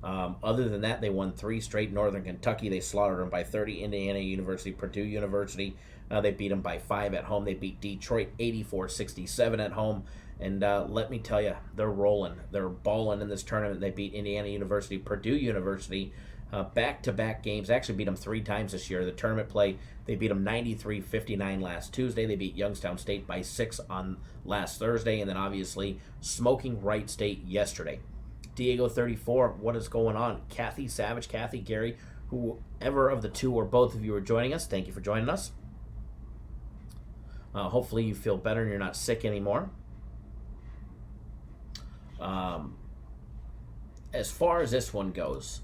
Other than that, they won 3 straight. Northern Kentucky, they slaughtered them by 30. Indiana University, Purdue University, they beat them by 5 at home. They beat Detroit 84-67 at home. And let me tell you, they're rolling. They're balling in this tournament. They beat Indiana University, Purdue University, back-to-back games. They actually beat them 3 times this year. The tournament play, they beat them 93-59 last Tuesday. They beat Youngstown State by 6 on last Thursday. And then obviously smoking Wright State yesterday. Diego 34, what is going on? Kathy Savage, Kathy, Gary, whoever of the two or both of you are joining us, thank you for joining us. Hopefully you feel better and you're not sick anymore. As far as this one goes,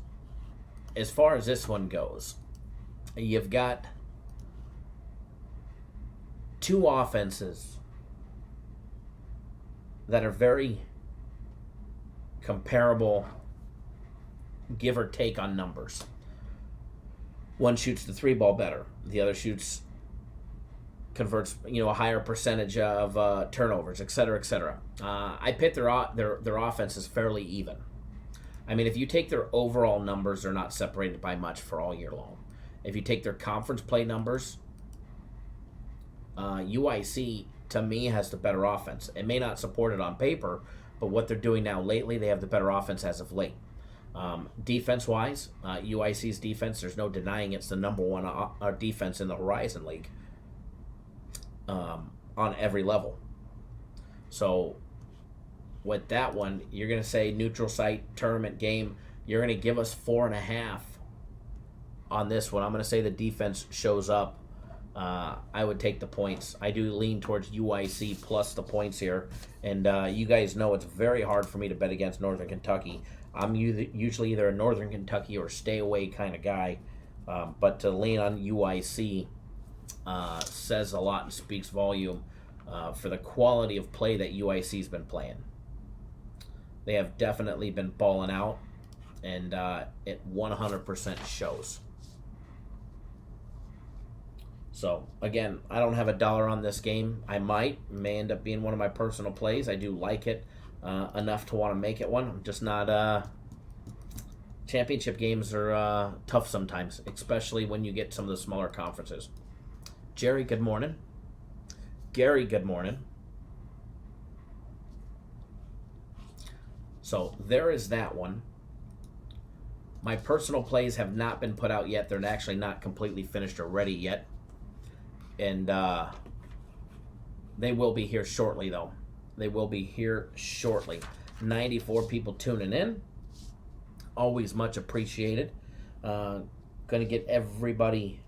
you've got 2 offenses that are very comparable give or take on numbers. One shoots the 3-ball better. The other converts, a higher percentage of turnovers, et cetera, et cetera. I picked their offense is fairly even. I mean, if you take their overall numbers, they're not separated by much for all year long. If you take their conference play numbers, UIC, to me, has the better offense. It may not support it on paper, but what they're doing now lately, they have the better offense as of late. Defense-wise, UIC's defense, there's no denying it's the number one defense in the Horizon League on every level. So with that one, you're going to say neutral site tournament game. You're going to give us 4.5 on this one. I'm going to say the defense shows up. I would take the points. I do lean towards UIC plus the points here. And you guys know it's very hard for me to bet against Northern Kentucky. I'm usually either a Northern Kentucky or stay away kind of guy. But to lean on UIC says a lot and speaks volume for the quality of play that UIC's been playing. They have definitely been balling out, and it 100% shows. So, again, I don't have $1 on this game. I may end up being one of my personal plays. I do like it enough to want to make it one. I'm just not... championship games are tough sometimes, especially when you get some of the smaller conferences. Jerry, good morning. Gary, good morning. So, there is that one. My personal plays have not been put out yet. They're actually not completely finished or ready yet. And they will be here shortly, though. They will be here shortly. 94 people tuning in. Always much appreciated. Going to get everybody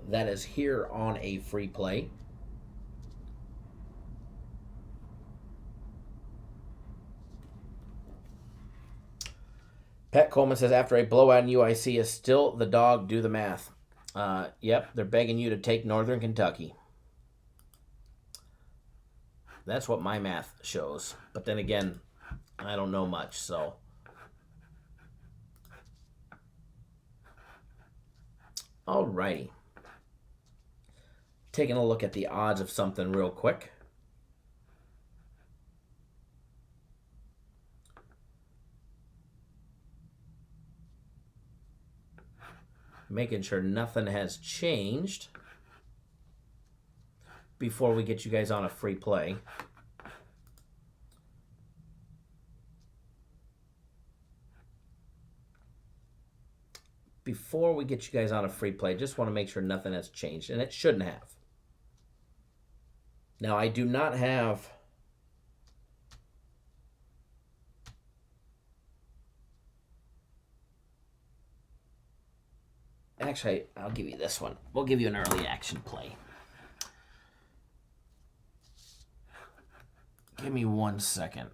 that is here on a free play. Pat Coleman says, after a blowout in UIC, is still the dog, do the math. Yep, they're begging you to take Northern Kentucky. That's what my math shows. But then again, I don't know much, so. Alrighty. Taking a look at the odds of something real quick. Making sure nothing has changed before we get you guys on a free play. Before we get you guys on a free play, just want to make sure nothing has changed, and it shouldn't have. Now, I do not have... Actually, I'll give you this one. We'll give you an early action play. Give me 1 second.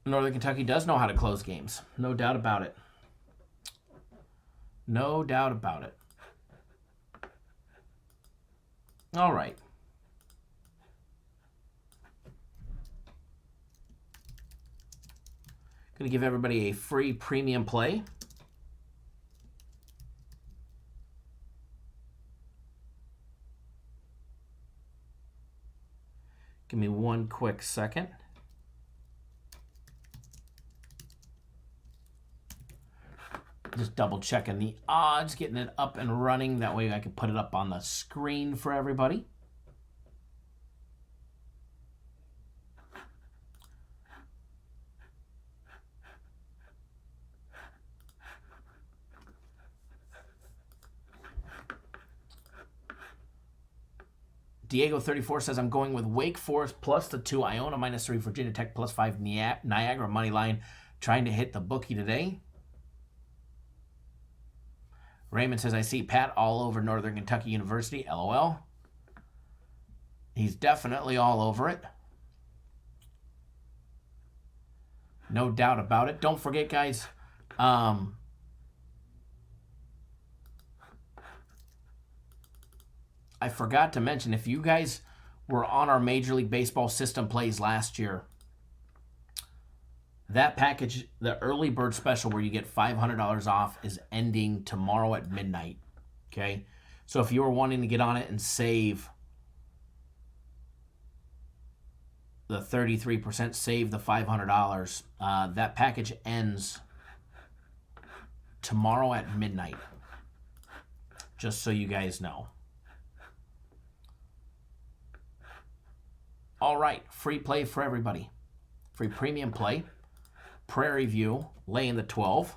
Northern Kentucky does know how to close games. No doubt about it. No doubt about it. All right. Going to give everybody a free premium play. Give me 1 quick second. Just double checking the odds, getting it up and running. That way I can put it up on the screen for everybody. Diego34 says, I'm going with Wake Forest plus the 2, Iona -3, Virginia Tech +5, Niagara money line. Trying to hit the bookie today. Raymond says, I see Pat all over Northern Kentucky University. LOL. He's definitely all over it. No doubt about it. Don't forget, guys, I forgot to mention, if you guys were on our Major League Baseball system plays last year, that package, the early bird special where you get $500 off, is ending tomorrow at midnight. Okay? So if you were wanting to get on it and save the 33%, save the $500, that package ends tomorrow at midnight. Just so you guys know. All right, free play for everybody. Free premium play. Prairie View, laying the 12.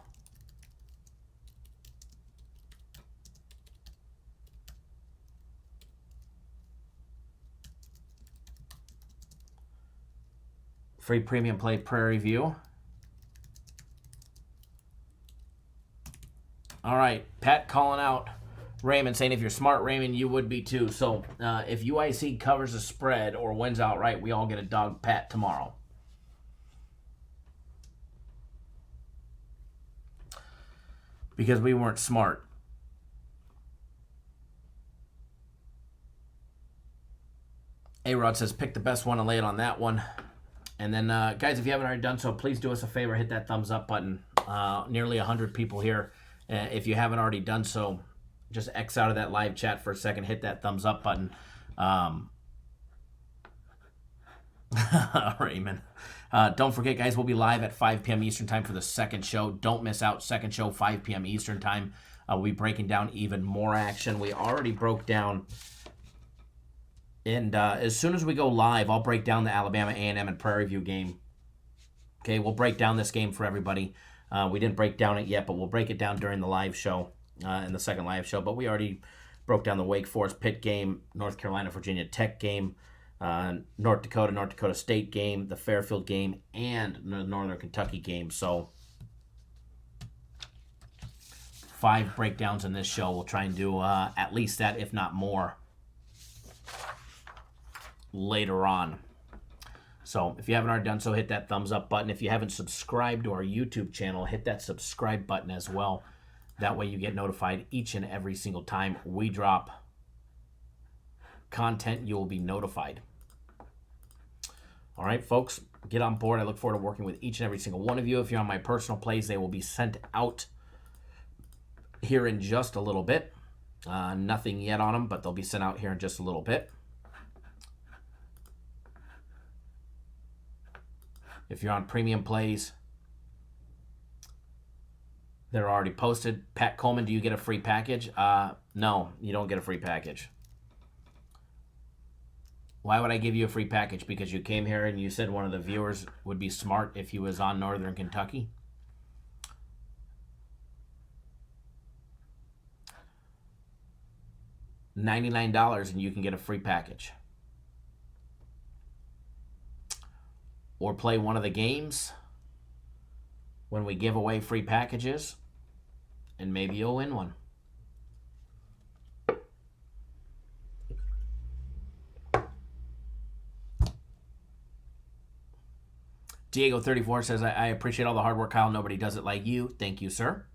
Free premium play, Prairie View. All right, Pat calling out Raymond, saying if you're smart, Raymond, you would be too. So if UIC covers the spread or wins outright, we all get a dog Pat tomorrow. Because we weren't smart. A-Rod says pick the best one and lay it on that one. And then, guys, if you haven't already done so, please do us a favor. Hit that thumbs up button. Nearly 100 people here. If you haven't already done so, just X out of that live chat for a second. Hit that thumbs up button. Raymond. Don't forget, guys, we'll be live at 5 p.m. Eastern Time for the second show. Don't miss out. Second show, 5 p.m. Eastern Time. We'll be breaking down even more action. We already broke down. And as soon as we go live, I'll break down the Alabama A&M and Prairie View game. Okay, we'll break down this game for everybody. We didn't break down it yet, but we'll break it down during the live show, in the second live show. But we already broke down the Wake Forest Pitt game, North Carolina, Virginia Tech game, North Dakota State game, the Fairfield game, and the Northern Kentucky game. So 5 breakdowns in this show. We'll try and do at least that, if not more, later on. So if you haven't already done so, hit that thumbs up button. If you haven't subscribed to our YouTube channel, hit that subscribe button as well. That way you get notified each and every single time we drop content. You will be notified. All right, folks, get on board. I look forward to working with each and every single one of you. If you're on my personal plays, they will be sent out here in just a little bit. Nothing yet on them, but they'll be sent out here in just a little bit. If you're on premium plays, they're already posted. Pat Coleman, do you get a free package? No, you don't get a free package. Why would I give you a free package? Because you came here and you said one of the viewers would be smart if he was on Northern Kentucky? $99 and you can get a free package. Or play one of the games when we give away free packages, and maybe you'll win one. Diego34 says, I appreciate all the hard work, Kyle. Nobody does it like you. Thank you, sir.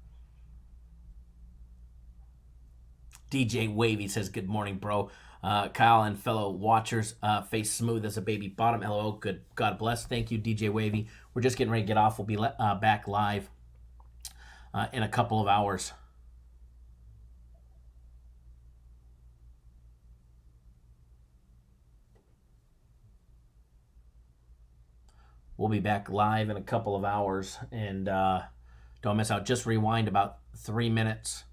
DJ Wavy says, good morning, bro. Kyle and fellow watchers, face smooth as a baby bottom. LOL, good. God bless. Thank you, DJ Wavy. We're just getting ready to get off. We'll be back live in a couple of hours. We'll be back live in a couple of hours. And don't miss out. Just rewind about 3 minutes.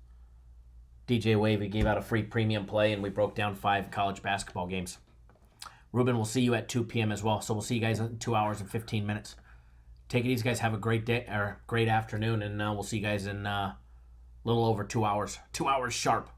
DJ Wavy gave out a free premium play, and we broke down 5 college basketball games. Ruben, we'll see you at 2 p.m. as well. So we'll see you guys in 2 hours and 15 minutes. Take it easy, guys. Have a great day or great afternoon, and we'll see you guys in a little over 2 hours. 2 hours sharp.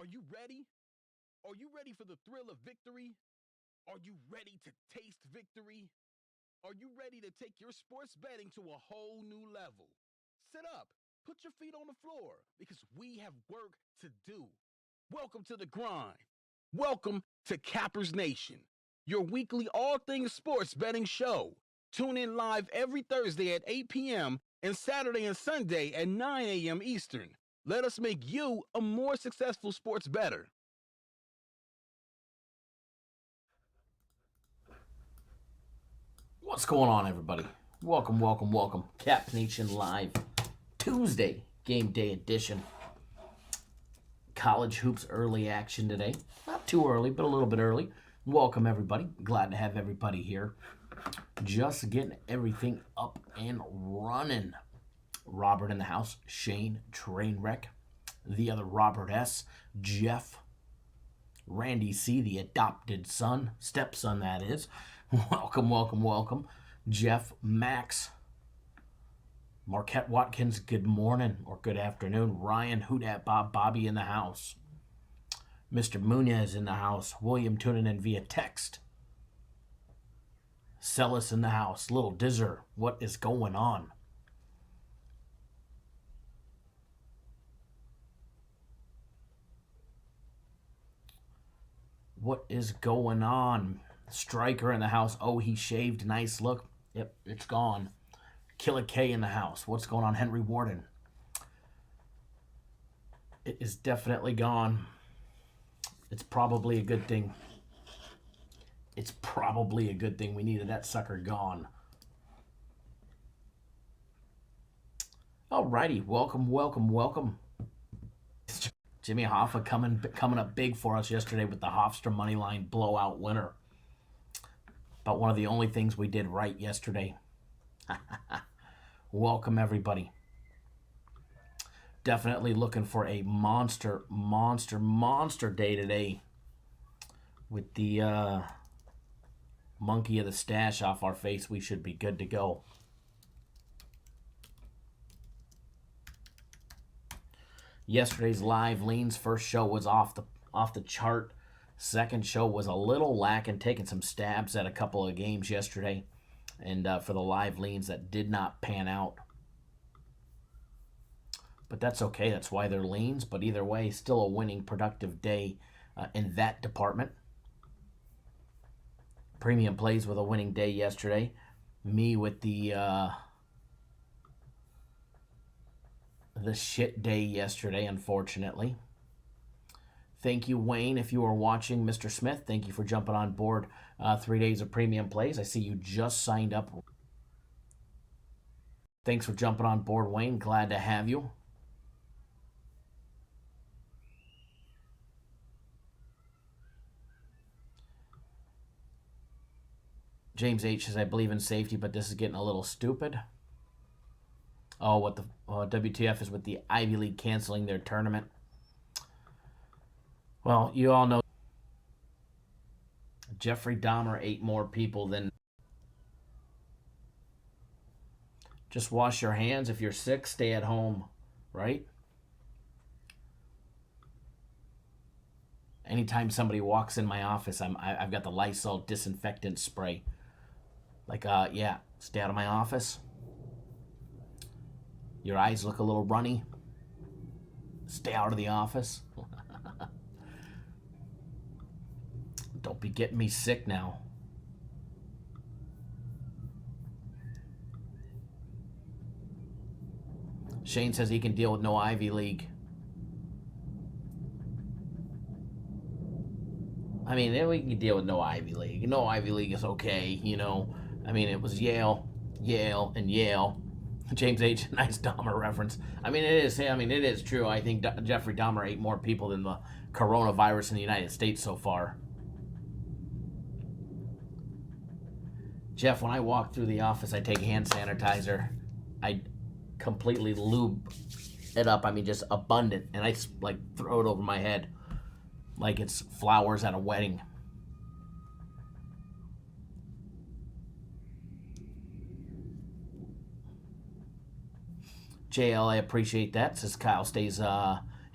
Are you ready? Are you ready for the thrill of victory? Are you ready to taste victory? Are you ready to take your sports betting to a whole new level? Sit up, put your feet on the floor, because we have work to do. Welcome to the grind. Welcome to Cappers Nation, your weekly all things sports betting show. Tune in live every Thursday at 8 p.m. and Saturday and Sunday at 9 a.m. Eastern. Let us make you a more successful sports bettor. What's going on, everybody? Welcome, welcome, welcome. Cap Nation Live, Tuesday, game day edition. College hoops early action today. Not too early, but a little bit early. Welcome, everybody. Glad to have everybody here. Just getting everything up and running. Robert in the house. Shane, Trainwreck. The other Robert S. Jeff. Randy C., the adopted son. Stepson, that is. Welcome, welcome, welcome. Jeff, Max, Marquette Watkins, good morning or good afternoon. Ryan, Who Dat Bob, Bobby in the house. Mr. Munez in the house. William tuning in via text. Celis in the house. Little Dizzer, what is going on? What is going on? Striker in the house. Oh, he shaved. Nice look. Yep, it's gone. Killer K in the house. What's going on, Henry Warden? It is definitely gone. It's probably a good thing. It's probably a good thing. We needed that sucker gone. Alrighty, welcome, welcome, welcome. Jimmy Hoffa coming up big for us yesterday with the Hofstra moneyline blowout winner. About one of the only things we did right yesterday. Welcome, everybody. Definitely looking for a monster day today with the monkey of the stash off our face. We should be good to go. Yesterday's live leans, first show was off the chart. Second show was a little lacking, taking some stabs at a couple of games yesterday. And for the live leans, that did not pan out. But that's okay. That's why they're leans. But either way, still a winning, productive day in that department. Premium plays with a winning day yesterday. Me with the shit day yesterday, unfortunately. Thank you, Wayne, if you are watching. Mr. Smith, thank you for jumping on board 3 days of premium plays. I see you just signed up. Thanks for jumping on board, Wayne. Glad to have you. James H. says, I believe in safety, but this is getting a little stupid. Oh, what the WTF is with the Ivy League canceling their tournament. Well, you all know Jeffrey Dahmer ate more people than... Just wash your hands. If you're sick, stay at home, right? Anytime somebody walks in my office, I've got the Lysol disinfectant spray. Like, yeah, stay out of my office. Your eyes look a little runny. Stay out of the office. Don't be getting me sick now. Shane says he can deal with no Ivy League. I mean, we can deal with no Ivy League. No Ivy League is okay, you know. I mean, it was Yale, and Yale. James H., nice Dahmer reference. I mean, it is true. I think Jeffrey Dahmer ate more people than the coronavirus in the United States so far. Jeff, when I walk through the office, I take hand sanitizer. I completely lube it up. I mean, just abundant. And I just, like, throw it over my head like it's flowers at a wedding. JL, I appreciate that. Says Kyle stays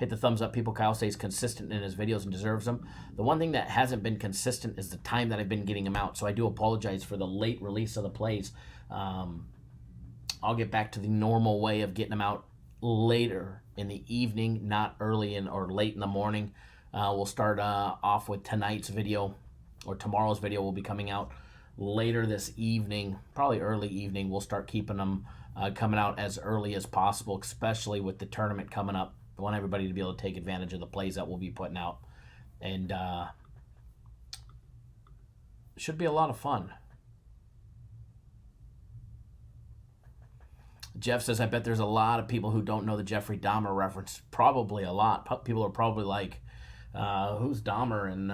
Hit the thumbs up. People, Kyle stays consistent in his videos and deserves them. The one thing that hasn't been consistent is the time that I've been getting them out. So I do apologize for the late release of the plays. I'll get back to the normal way of getting them out later in the evening, not early or late in the morning. We'll start off with tonight's video, or tomorrow's video will be coming out later this evening, probably early evening. We'll start keeping them coming out as early as possible, especially with the tournament coming up. I want everybody to be able to take advantage of the plays that we'll be putting out. And should be a lot of fun. Jeff says, I bet there's a lot of people who don't know the Jeffrey Dahmer reference. Probably a lot. People are probably like, who's Dahmer and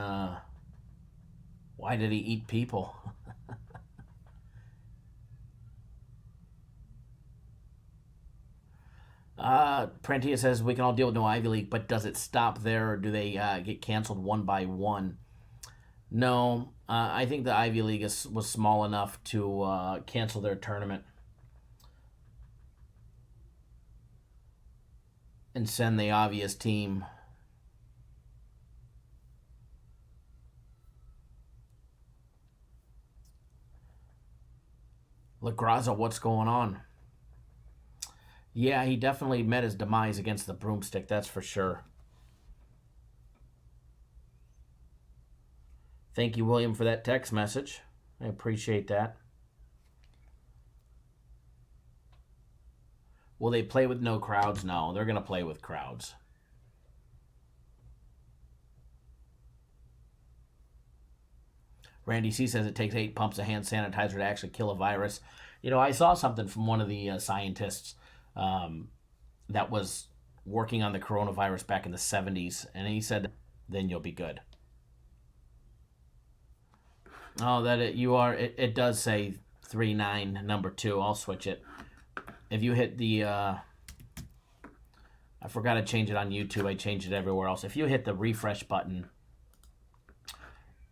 why did he eat people? Prantia says, we can all deal with no Ivy League, but does it stop there, or do they get canceled one by one? No, I think the Ivy League was small enough to cancel their tournament and send the obvious team. LaGraza, what's going on? Yeah, he definitely met his demise against the broomstick, that's for sure. Thank you, William, for that text message. I appreciate that. Will they play with no crowds? No, they're going to play with crowds. Randy C. says it takes 8 pumps of hand sanitizer to actually kill a virus. You know, I saw something from one of the scientists that was working on the coronavirus back in the 70s, and he said, then you'll be good. Oh, it does say 39, number 2. I'll switch it. If you hit the, I forgot to change it on YouTube. I changed it everywhere else. If you hit the refresh button,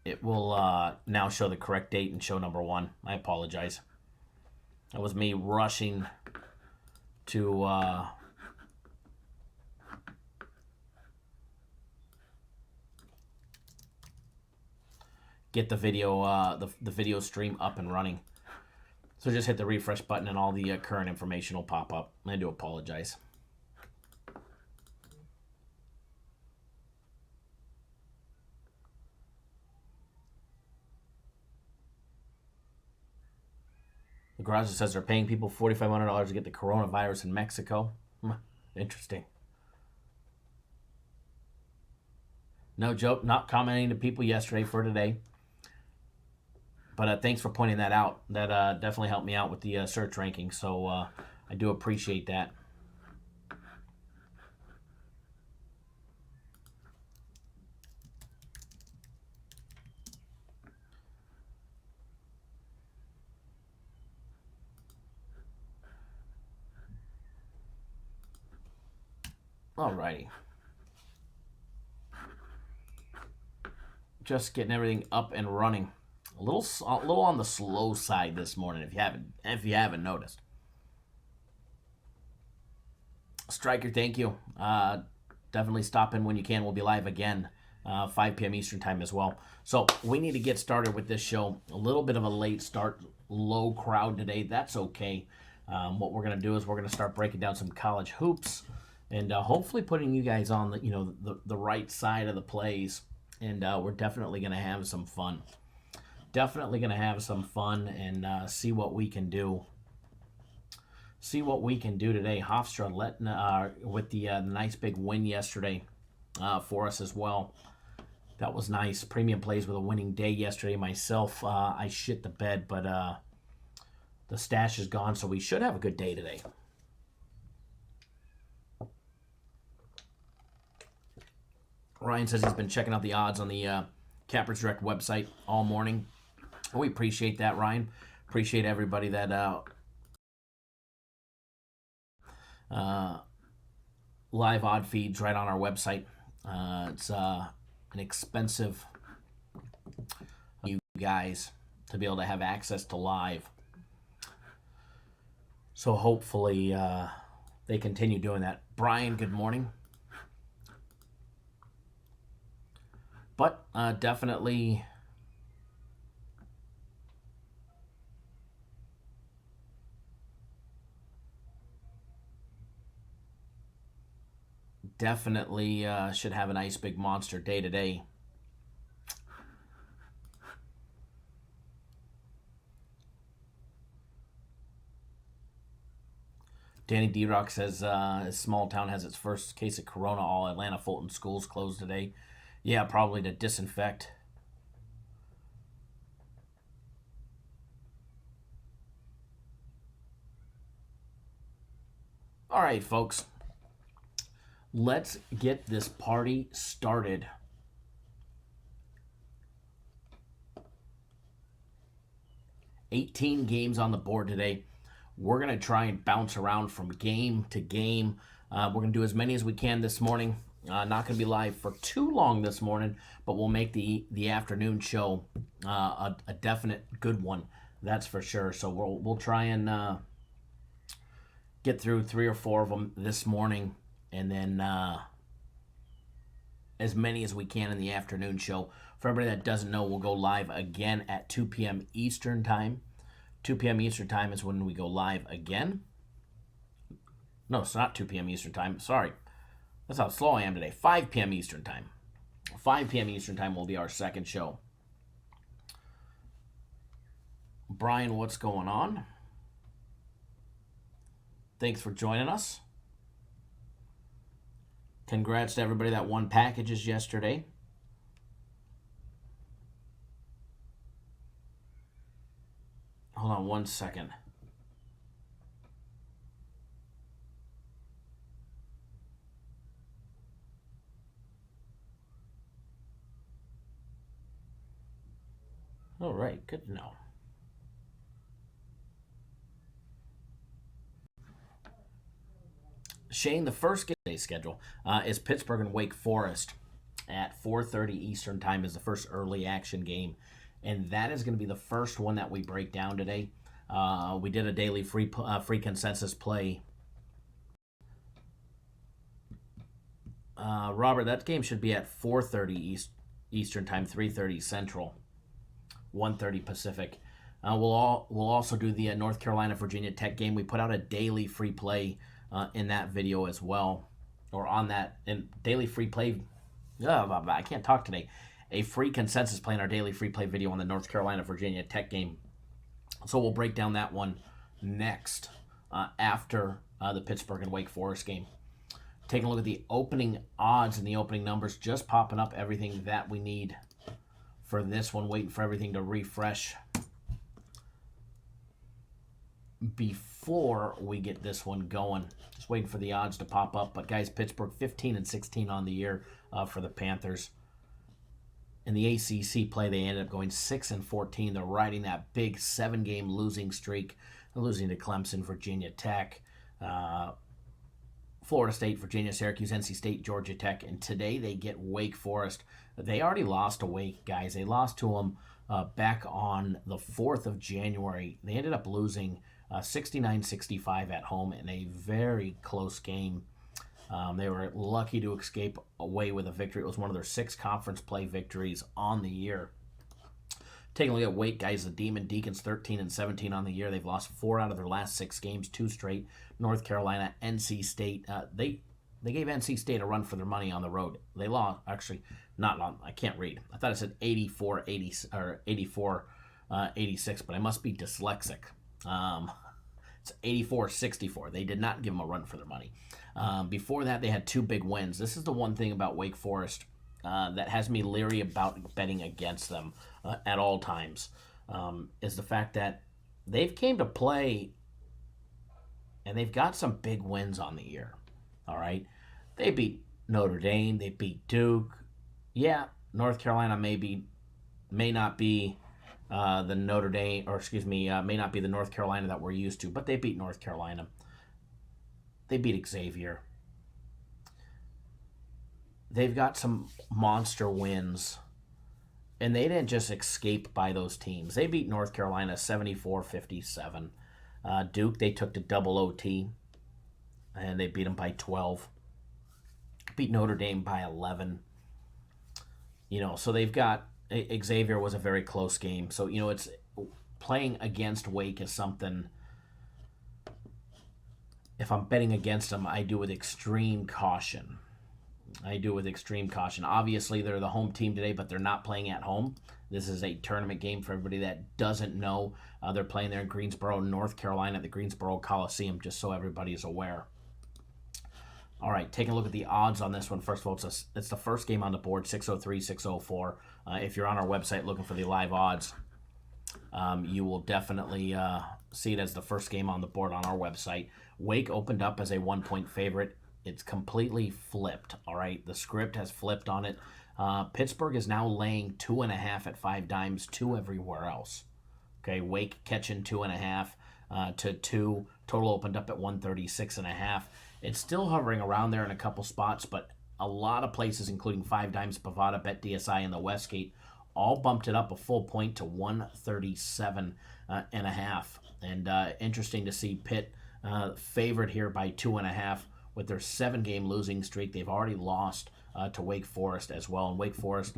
it will now show the correct date and show number 1. I apologize. That was me rushing to get the video the video stream up and running. So just hit the refresh button and all the current information will pop up. I do apologize. The garage says they're paying people $4,500 to get the coronavirus in Mexico. Interesting. No joke, not commenting to people yesterday for today. But thanks for pointing that out. That definitely helped me out with the search ranking. So I do appreciate that. Alrighty. Just getting everything up and running. A little on the slow side this morning, if you haven't noticed. Striker, thank you. Definitely stop in when you can. We'll be live again, 5 p.m. Eastern time as well. So we need to get started with this show. A little bit of a late start, low crowd today. That's okay. What we're gonna do is we're gonna start breaking down some college hoops, and hopefully putting you guys on the right side of the plays. And we're definitely gonna have some fun. Definitely going to have some fun and see what we can do. See what we can do today. Hofstra with the nice big win yesterday for us as well. That was nice. Premium plays with a winning day yesterday. Myself, I shit the bed, but the stash is gone, so we should have a good day today. Ryan says he's been checking out the odds on the Cappers Direct website all morning. We appreciate that, Ryan. Appreciate everybody that live odd feeds right on our website. It's an expensive you guys to be able to have access to live. So hopefully they continue doing that. Brian, good morning. But definitely should have a nice big monster day today. Danny D-Rock says his small town has its first case of corona. All Atlanta Fulton schools closed today. Yeah, probably to disinfect. All right, folks. Let's get this party started. $18 games on the board today. We're going to try and bounce around from game to game. We're going to do as many as we can this morning. Not going to be live for too long this morning, but we'll make the afternoon show a definite good one. That's for sure. So we'll try and get through 3 or 4 of them this morning, and then as many as we can in the afternoon show. For everybody that doesn't know, we'll go live again at 2 p.m. Eastern Time. 2 p.m. Eastern Time is when we go live again. No, it's not 2 p.m. Eastern Time. Sorry. That's how slow I am today. 5 p.m. Eastern Time. 5 p.m. Eastern Time will be our second show. Brian, what's going on? Thanks for joining us. Congrats to everybody that won packages yesterday. Hold on one second. All right, good to know. Shane, the first game day schedule is Pittsburgh and Wake Forest at 4:30 Eastern Time is the first early action game, and that is going to be the first one that we break down today. We did a daily free consensus play. Robert, that game should be at 4:30 Eastern Time, 3:30 Central, 1:30 Pacific. We'll also do the North Carolina Virginia Tech game. We put out a daily free play in that video as well, or on that and daily free play. I can't talk today. A free consensus play in our daily free play video on the North Carolina Virginia Tech game. So we'll break down that one next after the Pittsburgh and Wake Forest game. Taking a look at the opening odds and the opening numbers, just popping up everything that we need for this one. Waiting for everything to refresh before we get this one going. Just waiting for the odds to pop up. But guys, Pittsburgh 15-16 on the year for the Panthers. In the ACC play, they ended up going 6-14. They're riding that big 7-game losing streak, losing to Clemson, Virginia Tech, Florida State, Virginia, Syracuse, NC State, Georgia Tech, and today they get Wake Forest. They already lost to Wake, guys. They lost to them back on the 4th of January. They ended up losing 69-65 at home in a very close game. They were lucky to escape away with a victory. It was one of their 6 conference play victories on the year. Taking a look at Wake, guys, the Demon Deacons 13-17 on the year. They've lost 4 out of their last 6 games, 2 straight. North Carolina, NC State. They gave NC State a run for their money on the road. They lost, actually, not on. I can't read. I thought it said 84-86, but I must be dyslexic. It's 84-64. They did not give them a run for their money. Before that, they had 2 big wins. This is the one thing about Wake Forest that has me leery about betting against them at all times, is the fact that they've came to play and they've got some big wins on the year. All right, they beat Notre Dame, they beat Duke. Yeah, North Carolina may not be the Notre Dame, or excuse me, may not be the North Carolina that we're used to, but they beat North Carolina. They beat Xavier. They've got some monster wins, and they didn't just escape by those teams. They beat North Carolina 74-57. Duke, they took to double OT, and they beat them by 12. Beat Notre Dame by 11. So they've got Xavier was a very close game. So, it's playing against Wake is something. If I'm betting against them, I do with extreme caution. Obviously, they're the home team today, but they're not playing at home. This is a tournament game for everybody that doesn't know. They're playing there in Greensboro, North Carolina, at the Greensboro Coliseum, just so everybody is aware. All right, taking a look at the odds on this one. First of all, it's the first game on the board, 603, 604. If you're on our website looking for the live odds, you will definitely see it as the first game on the board on our website. Wake opened up as a 1-point favorite. It's completely flipped, all right? The script has flipped on it. Pittsburgh is now laying 2.5 at 5 dimes, 2 everywhere else. Okay, Wake catching 2.5 to 2. Total opened up at 136.5. It's still hovering around there in a couple spots, but a lot of places, including 5 dimes, Bovada, BetDSI, and the Westgate, all bumped it up a full point to 137.5. And interesting to see Pitt favored here by 2.5 with their 7-game losing streak. They've already lost to Wake Forest as well, and Wake Forest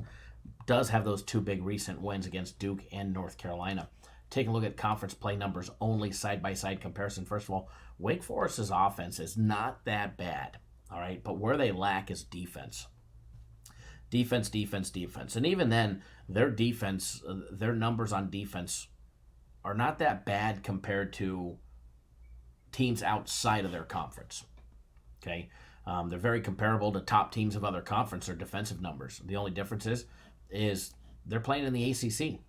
does have those 2 big recent wins against Duke and North Carolina. Taking a look at conference play numbers only, side-by-side comparison. First of all, Wake Forest's offense is not that bad, all right? But where they lack is defense. Defense. And even then, their defense, their numbers on defense are not that bad compared to teams outside of their conference, okay? They're very comparable to top teams of other conference, their defensive numbers. The only difference is they're playing in the ACC.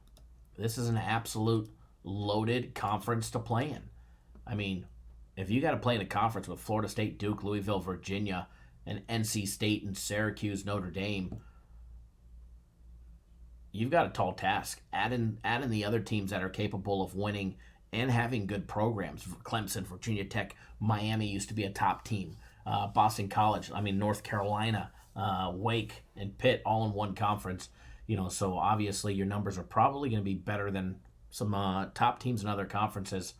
This is an absolute loaded conference to play in. I mean, if you got to play in a conference with Florida State, Duke, Louisville, Virginia, and NC State and Syracuse, Notre Dame, you've got a tall task. Add in the other teams that are capable of winning and having good programs. Clemson, Virginia Tech, Miami used to be a top team. Boston College, North Carolina, Wake, and Pitt all in one conference. So obviously your numbers are probably going to be better than some top teams in other conferences,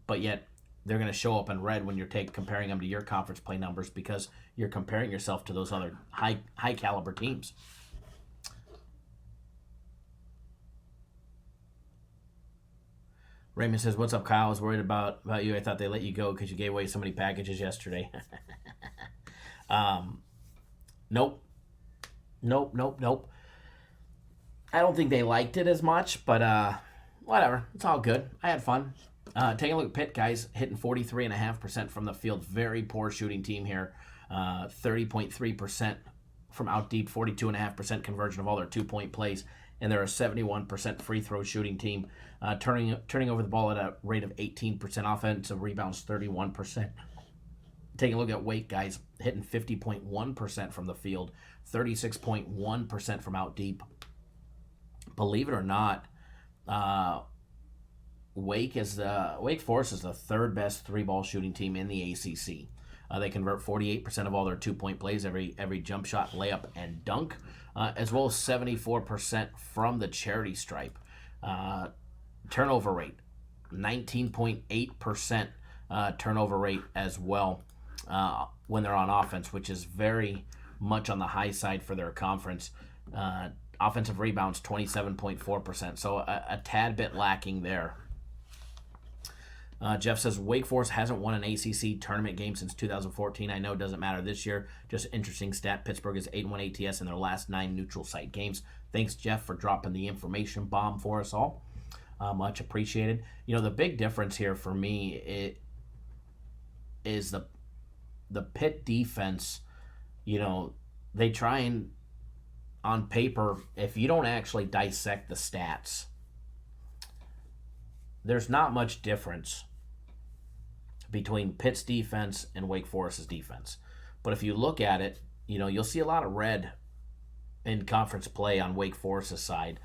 but yet they're going to show up in red when you're comparing them to your conference play numbers because you're comparing yourself to those other high caliber teams. Raymond says, "What's up, Kyle? I was worried about you. I thought they let you go because you gave away so many packages yesterday." Nope. I don't think they liked it as much, but whatever. It's all good. I had fun. Taking a look at Pitt, guys, hitting 43.5% from the field. Very poor shooting team here. 30.3% from out deep, 42.5% conversion of all their 2-point plays, and they're a 71% free throw shooting team. Turning over the ball at a rate of 18%, offensive rebounds 31%. Taking a look at Wake, guys, hitting 50.1% from the field, 36.1% from out deep. Believe it or not, Wake Forest is the 3rd best 3-ball shooting team in the ACC. They convert 48% of all their 2-point plays, every jump shot, layup, and dunk, as well as 74% from the charity stripe. Turnover rate, 19.8% turnover rate as well when they're on offense, which is very much on the high side for their conference. Offensive rebounds, 27.4%, so a tad bit lacking there. Jeff says, Wake Forest hasn't won an ACC tournament game since 2014. I know it doesn't matter this year. Just interesting stat. Pittsburgh is 8-1 ATS in their last 9 neutral site games. Thanks, Jeff, for dropping the information bomb for us all. Much appreciated. The big difference here for me is the Pitt defense. They try and, on paper, if you don't actually dissect the stats, there's not much difference between Pitt's defense and Wake Forest's defense. But if you look at it, you'll see a lot of red in conference play on Wake Forest's side.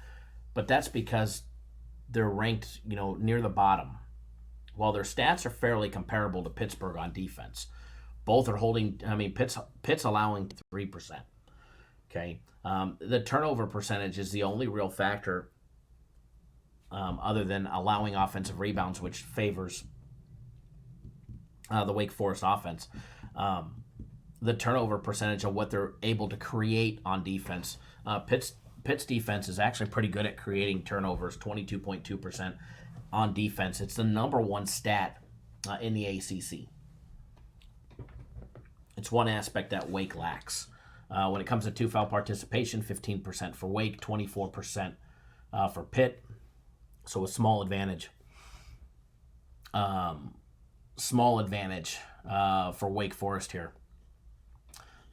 But that's because they're ranked, near the bottom. While their stats are fairly comparable to Pittsburgh on defense. Both are holding, Pitt's allowing 3%. Okay. The turnover percentage is the only real factor other than allowing offensive rebounds, which favors the Wake Forest offense. the turnover percentage of what they're able to create on defense. Pitt's defense is actually pretty good at creating turnovers, 22.2% on defense. It's the number one stat in the ACC. It's one aspect that Wake lacks. When it comes to two-foul participation, 15% for Wake, 24% for Pitt. So a small advantage. Small advantage for Wake Forest here.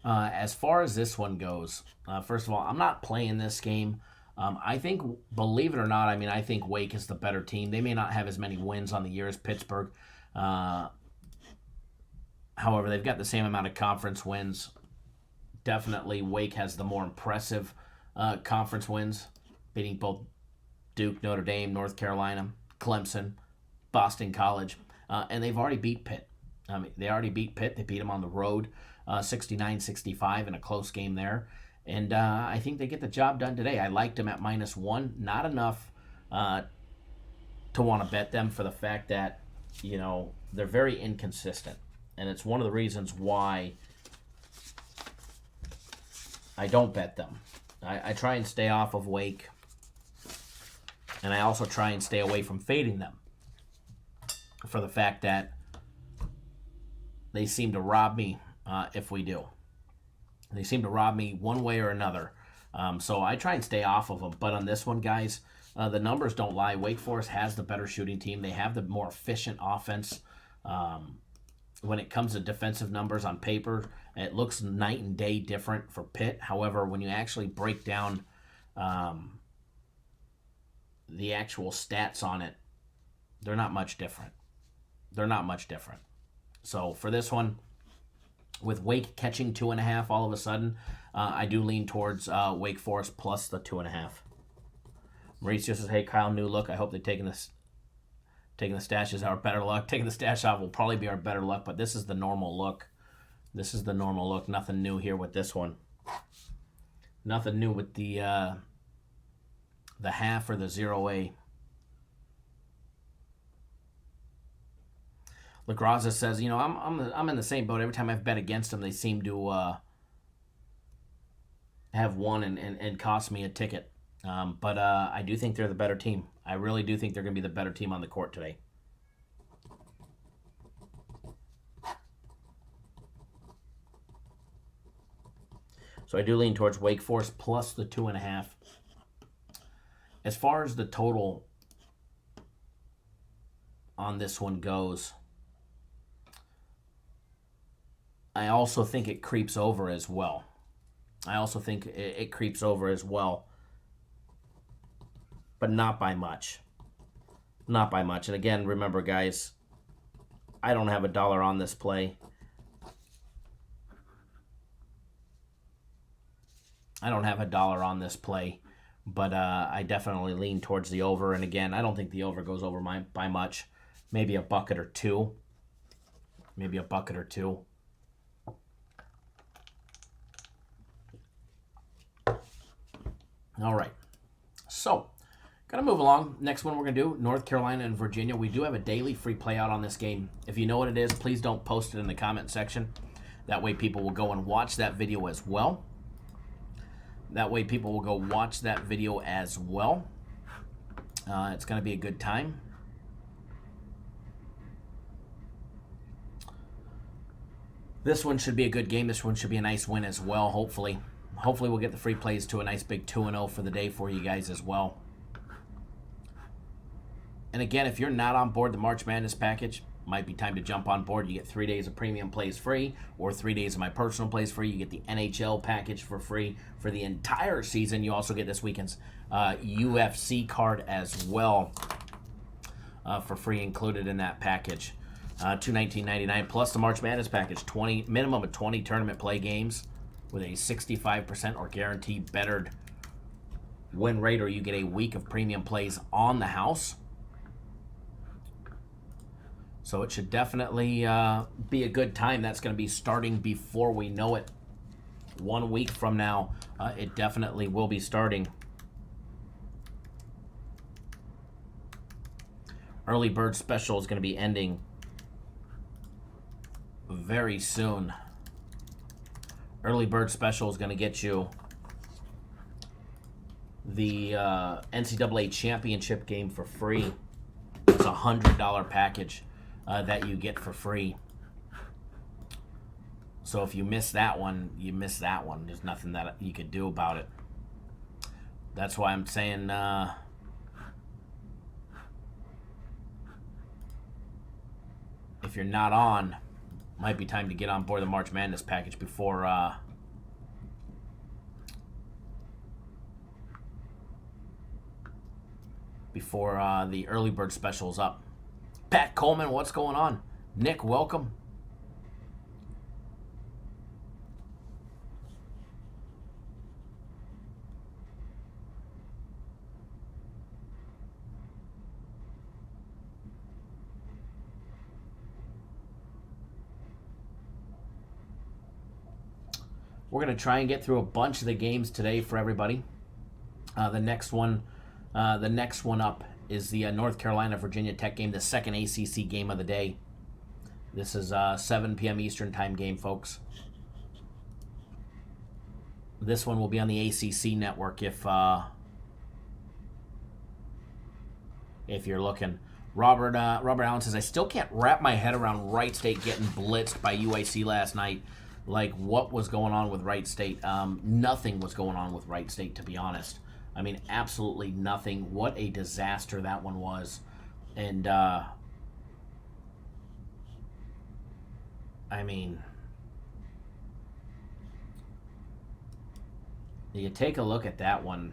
As far as this one goes, first of all, I'm not playing this game. I think, believe it or not, I think Wake is the better team. They may not have as many wins on the year as Pittsburgh. However, they've got the same amount of conference wins. Definitely, Wake has the more impressive conference wins, beating both Duke, Notre Dame, North Carolina, Clemson, Boston College, and they've already beat Pitt. They already beat Pitt. They beat them on the road, 69-65 in a close game there. And I think they get the job done today. I liked them at -1. Not enough to want to bet them for the fact that, they're very inconsistent. And it's one of the reasons why I don't bet them. I try and stay off of Wake. And I also try and stay away from fading them for the fact that they seem to rob me if we do. They seem to rob me one way or another. So I try and stay off of them. But on this one, guys, the numbers don't lie. Wake Forest has the better shooting team. They have the more efficient offense. When it comes to defensive numbers on paper, it looks night and day different for Pitt. However, when you actually break down the actual stats on it, they're not much different. They're not much different. So for this one, with Wake catching 2.5 all of a sudden, I do lean towards Wake Forest plus the 2.5. Mauricio says, hey, Kyle, new look. I hope they're taking the stash is our better luck. Taking the stash off will probably be our better luck, but this is the normal look. This is the normal look. Nothing new here with this one. Nothing new with the half or the 0A. LaGraza says, I'm in the same boat. Every time I've bet against them, they seem to have won and cost me a ticket. But I do think they're the better team. I really do think they're going to be the better team on the court today. So I do lean towards Wake Forest plus the 2.5. As far as the total on this one goes, I also think it creeps over as well. It creeps over as well. But not by much. Not by much. And again, remember, guys, I don't have $1 on this play. But I definitely lean towards the over. And again, I don't think the over goes over by much. Maybe a bucket or two. All right. So, gonna move along. Next one we're gonna do, North Carolina and Virginia. We do have a daily free play out on this game. If you know what it is, please don't post it in the comment section. That way people will go and watch that video as well. It's gonna be a good time. This one should be a good game. This one should be a nice win as well, hopefully. Hopefully we'll get the free plays to a nice big 2-0 for the day for you guys as well. And again, if you're not on board the March Madness package, might be time to jump on board. You get 3 days of premium plays free, or 3 days of my personal plays free. You get the NHL package for free for the entire season. You also get this weekend's UFC card as well for free included in that package. $219.99 plus the March Madness package. Minimum of 20 tournament play games with a 65% or guaranteed bettered win rate, or you get a week of premium plays on the house. So it should definitely be a good time. That's going to be starting before we know it. 1 week from now, it definitely will be starting. Early bird special is going to be ending very soon. Early bird special is going to get you the NCAA championship game for free. It's a $100 package that you get for free. So if you miss that one, you miss that one. There's nothing that you could do about it. That's why I'm saying if you're not on, might be time to get on board the March Madness package before the early bird special is up. Pat Coleman, what's going on? Nick, welcome. We're going to try and get through a bunch of the games today for everybody. The next one up is the North Carolina-Virginia Tech game, the second ACC game of the day. This is a 7 p.m. Eastern time game, folks. This one will be on the ACC network if you're looking. Robert Allen says, I still can't wrap my head around Wright State getting blitzed by UIC last night. Like, what was going on with Wright State? Nothing was going on with Wright State, to be honest. I mean, absolutely nothing. What a disaster that one was. And, I mean, you take a look at that one.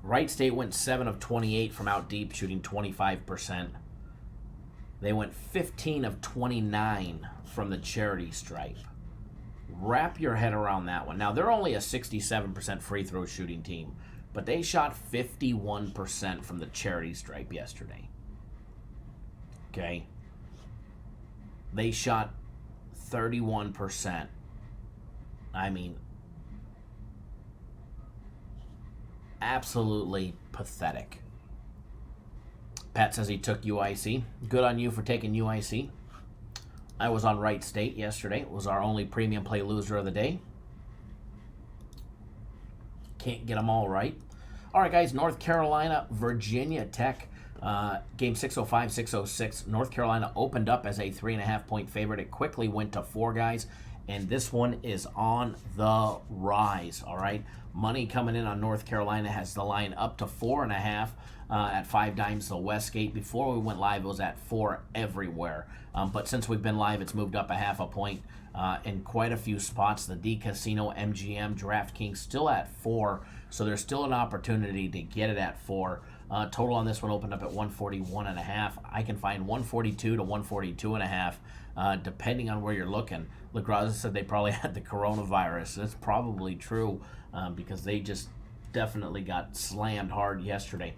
Wright State went 7 of 28 from out deep, shooting 25%. They went 15 of 29 from the charity stripe. Wrap your head around that one. Now, they're only a 67% free throw shooting team, but they shot 51% from the charity stripe yesterday. Okay? They shot 31%. I mean, absolutely pathetic. Pat says he took UIC. Good on you for taking UIC. I was on Wright State yesterday. It was our only premium play loser of the day. Can't get them all right. All right, guys. North Carolina, Virginia Tech. Game 605, 606. North Carolina opened up as a 3.5-point favorite. It quickly went to 4 guys. And this one is on the rise, all right? Money coming in on North Carolina has the line up to 4.5 at 5 dimes the Westgate. Before we went live, it was at 4 everywhere. But since we've been live, it's moved up 0.5 point in quite a few spots. The D Casino, MGM, DraftKings still at 4, so there's still an opportunity to get it at 4. Total on this one opened up at 141.5. I can find 142 to 142.5, depending on where you're looking. LaGraza said they probably had the coronavirus. That's probably true because they just definitely got slammed hard yesterday.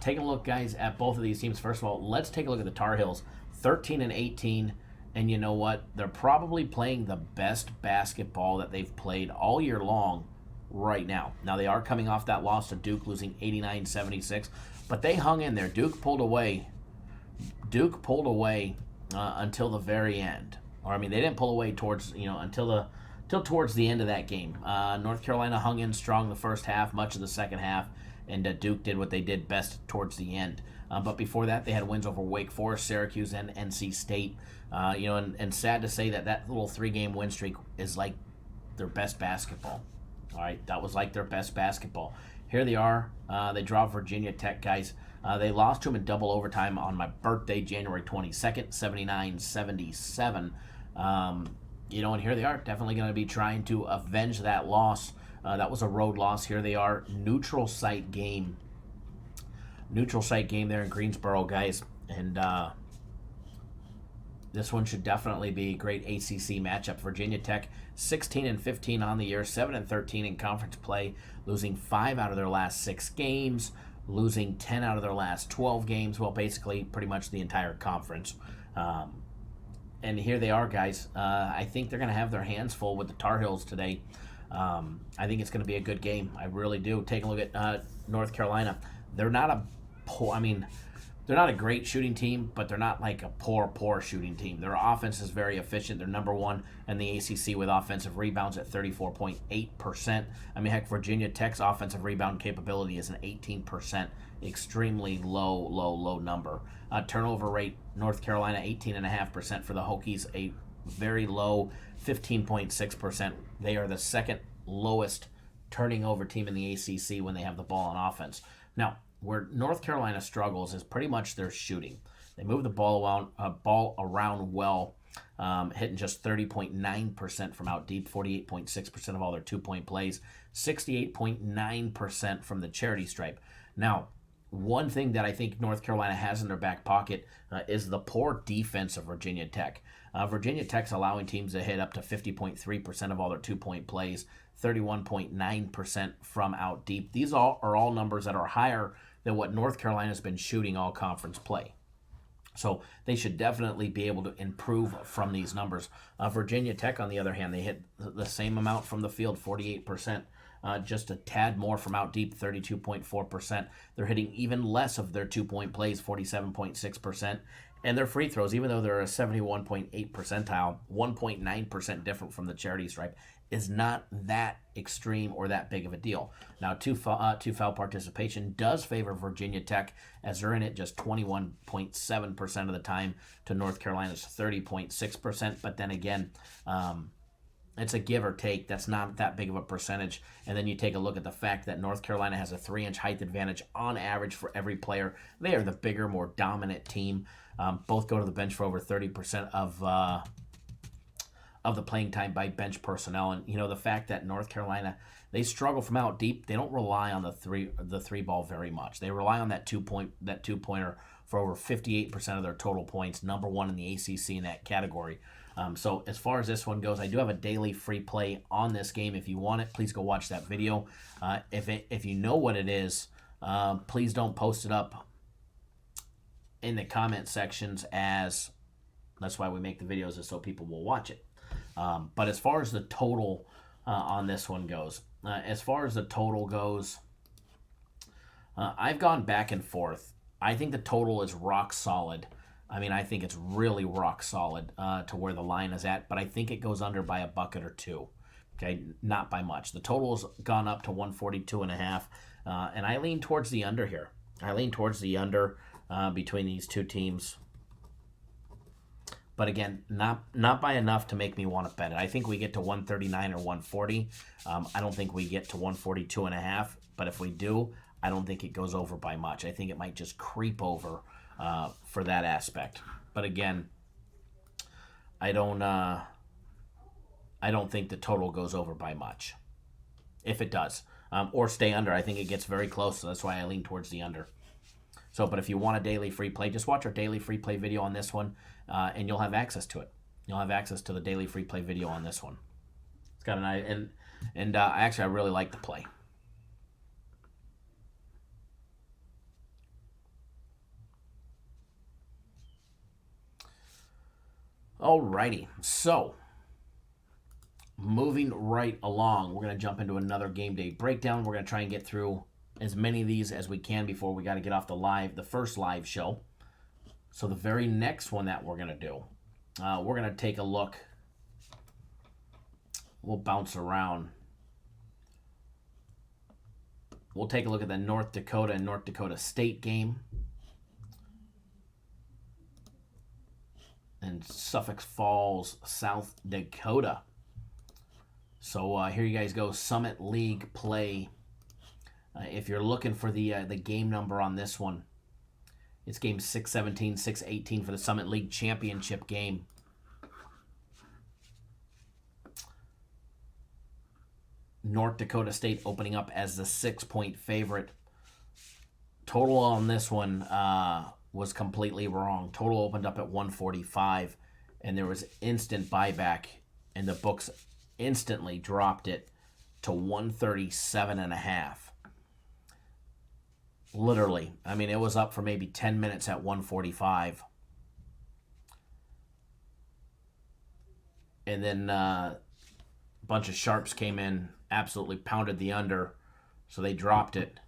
Take a look, guys, at both of these teams. First of all, let's take a look at the Tar Heels, 13-18. And you know what? They're probably playing the best basketball that they've played all year long right now. Now, they are coming off that loss to Duke, losing 89-76. But they hung in there. Duke pulled away until the very end. Or, I mean, they didn't pull away towards, until towards the end of that game. North Carolina hung in strong the first half, much of the second half, and Duke did what they did best towards the end. But before that, they had wins over Wake Forest, Syracuse, and NC State. And sad to say that little 3-game win streak is like their best basketball. All right, that was like their best basketball. Here they are. They draw Virginia Tech, guys. They lost to them in double overtime on my birthday, January 22nd, 79-77. And here they are, definitely going to be trying to avenge that loss. That was a road loss. Here they are, neutral site game there in Greensboro, guys. And this one should definitely be a great ACC matchup. Virginia Tech, 16-15 on the year, 7-13 in conference play, losing 5 out of their last 6 games, losing 10 out of their last 12 games. Well, basically, pretty much the entire conference. And here they are, guys. I think they're going to have their hands full with the Tar Heels today. I think it's going to be a good game. I really do. Take a look at North Carolina. They're not they're not a great shooting team, but they're not like a poor shooting team. Their offense is very efficient. They're number one in the ACC with offensive rebounds at 34.8%. I mean, heck, Virginia Tech's offensive rebound capability is an 18%. Extremely low number. Turnover rate, North Carolina 18.5% for the Hokies, a very low 15.6%. They are the second lowest turning over team in the ACC when they have the ball on offense. Now, where North Carolina struggles is pretty much their shooting. They move the ball around well, hitting just 30.9% from out deep, 48.6% of all their two-point plays, 68.9% from the charity stripe. Now, one thing that I think North Carolina has in their back pocket is the poor defense of Virginia Tech. Virginia Tech's allowing teams to hit up to 50.3% of all their two-point plays, 31.9% from out deep. These are all numbers that are higher than what North Carolina's been shooting all conference play. So they should definitely be able to improve from these numbers. Virginia Tech, on the other hand, they hit the same amount from the field, 48%. Just a tad more from out deep, 32.4%. They're hitting even less of their two-point plays, 47.6%. And their free throws, even though they're a 71.8 percentile, 1.9% different from the charity stripe, is not that extreme or that big of a deal. Now, two foul participation does favor Virginia Tech, as they're in it just 21.7% of the time to North Carolina's 30.6%. But then again, it's a give or take. That's not that big of a percentage. And then you take a look at the fact that North Carolina has a 3-inch height advantage on average for every player. They are the bigger, more dominant team. Both go to the bench for over 30% of the playing time by bench personnel. And, you know, the fact that North Carolina, they struggle from out deep. They don't rely on the three ball very much. They rely on that two-pointer for over 58% of their total points, number one in the ACC in that category. So as far as this one goes, I do have a daily free play on this game. If you want it, please go watch that video. If you know what it is, please don't post it up in the comment sections, as that's why we make the videos, is so people will watch it. But as far as the total on this one goes, I've gone back and forth. I think the total is rock solid. I mean, I think it's really rock solid to where the line is at, but I think it goes under by a bucket or two. Okay, not by much. The total's gone up to 142.5, and I lean towards the under here. I lean towards the under between these two teams. But again, not by enough to make me want to bet it. I think we get to 139 or 140. I don't think we get to 142.5. But if we do, I don't think it goes over by much. I think it might just creep over for that aspect. But again, I don't think the total goes over by much. If it does, or stay under, I think it gets very close. So that's why I lean towards the under. So, but if you want a daily free play, just watch our daily free play video on this one, and you'll have access to it. You'll have access to the daily free play video on this one. It's got an eye, and actually, I really like the play. Alrighty, so moving right along, we're going to jump into another game day breakdown. We're going to try and get through as many of these as we can before we got to get off the first live show. So the very next one that we're going to do, we're going to take a look. We'll bounce around. We'll take a look at the North Dakota and North Dakota State game. And Suffolk Falls, South Dakota. So here you guys go, Summit League play. If you're looking for the game number on this one, it's game 617, 618 for the Summit League Championship game. North Dakota State opening up as the 6-point favorite. Total on this one was completely wrong. Total opened up at 145, and there was instant buyback, and the books instantly dropped it to 137.5. Literally. I mean, it was up for maybe 10 minutes at 145. And then a bunch of sharps came in, absolutely pounded the under, so they dropped it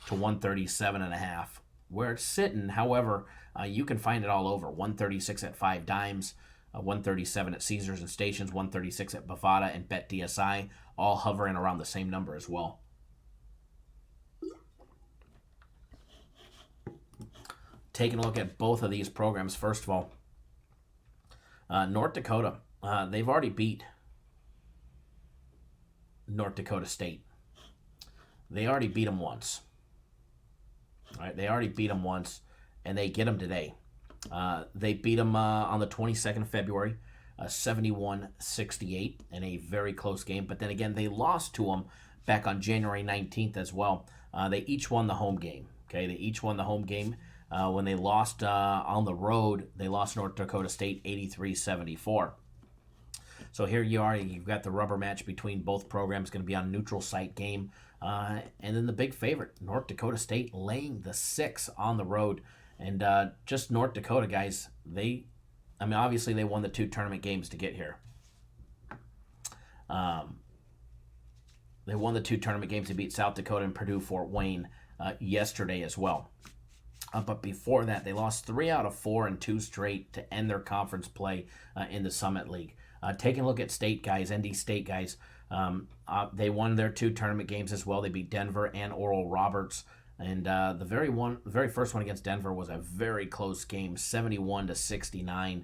to 137.5. where it's sitting. However, you can find it all over. 136 at 5 Dimes, 137 at Caesars and Stations, 136 at Bovada and BetDSI, all hovering around the same number as well. Taking a look at both of these programs, first of all, North Dakota, they've already beat North Dakota State. They already beat them once. All right, they already beat them once, and they get them today. They beat them on the 22nd of February, 71-68, in a very close game. But then again, they lost to them back on January 19th as well. They each won the home game. Okay, they each won the home game. When they lost on the road, they lost North Dakota State 83-74. So here you are. You've got the rubber match between both programs, going to be on a neutral site game. And then the big favorite, North Dakota State, laying the 6 on the road. And just North Dakota, guys, obviously they won the 2 tournament games to get here. They won the 2 tournament games to beat South Dakota and Purdue Fort Wayne yesterday as well. But before that, they lost 3 out of 4 and 2 straight to end their conference play in the Summit League. Taking a look at state guys, ND State guys, they won their 2 tournament games as well. They beat Denver and Oral Roberts. And the very first one against Denver was a very close game, 71-69.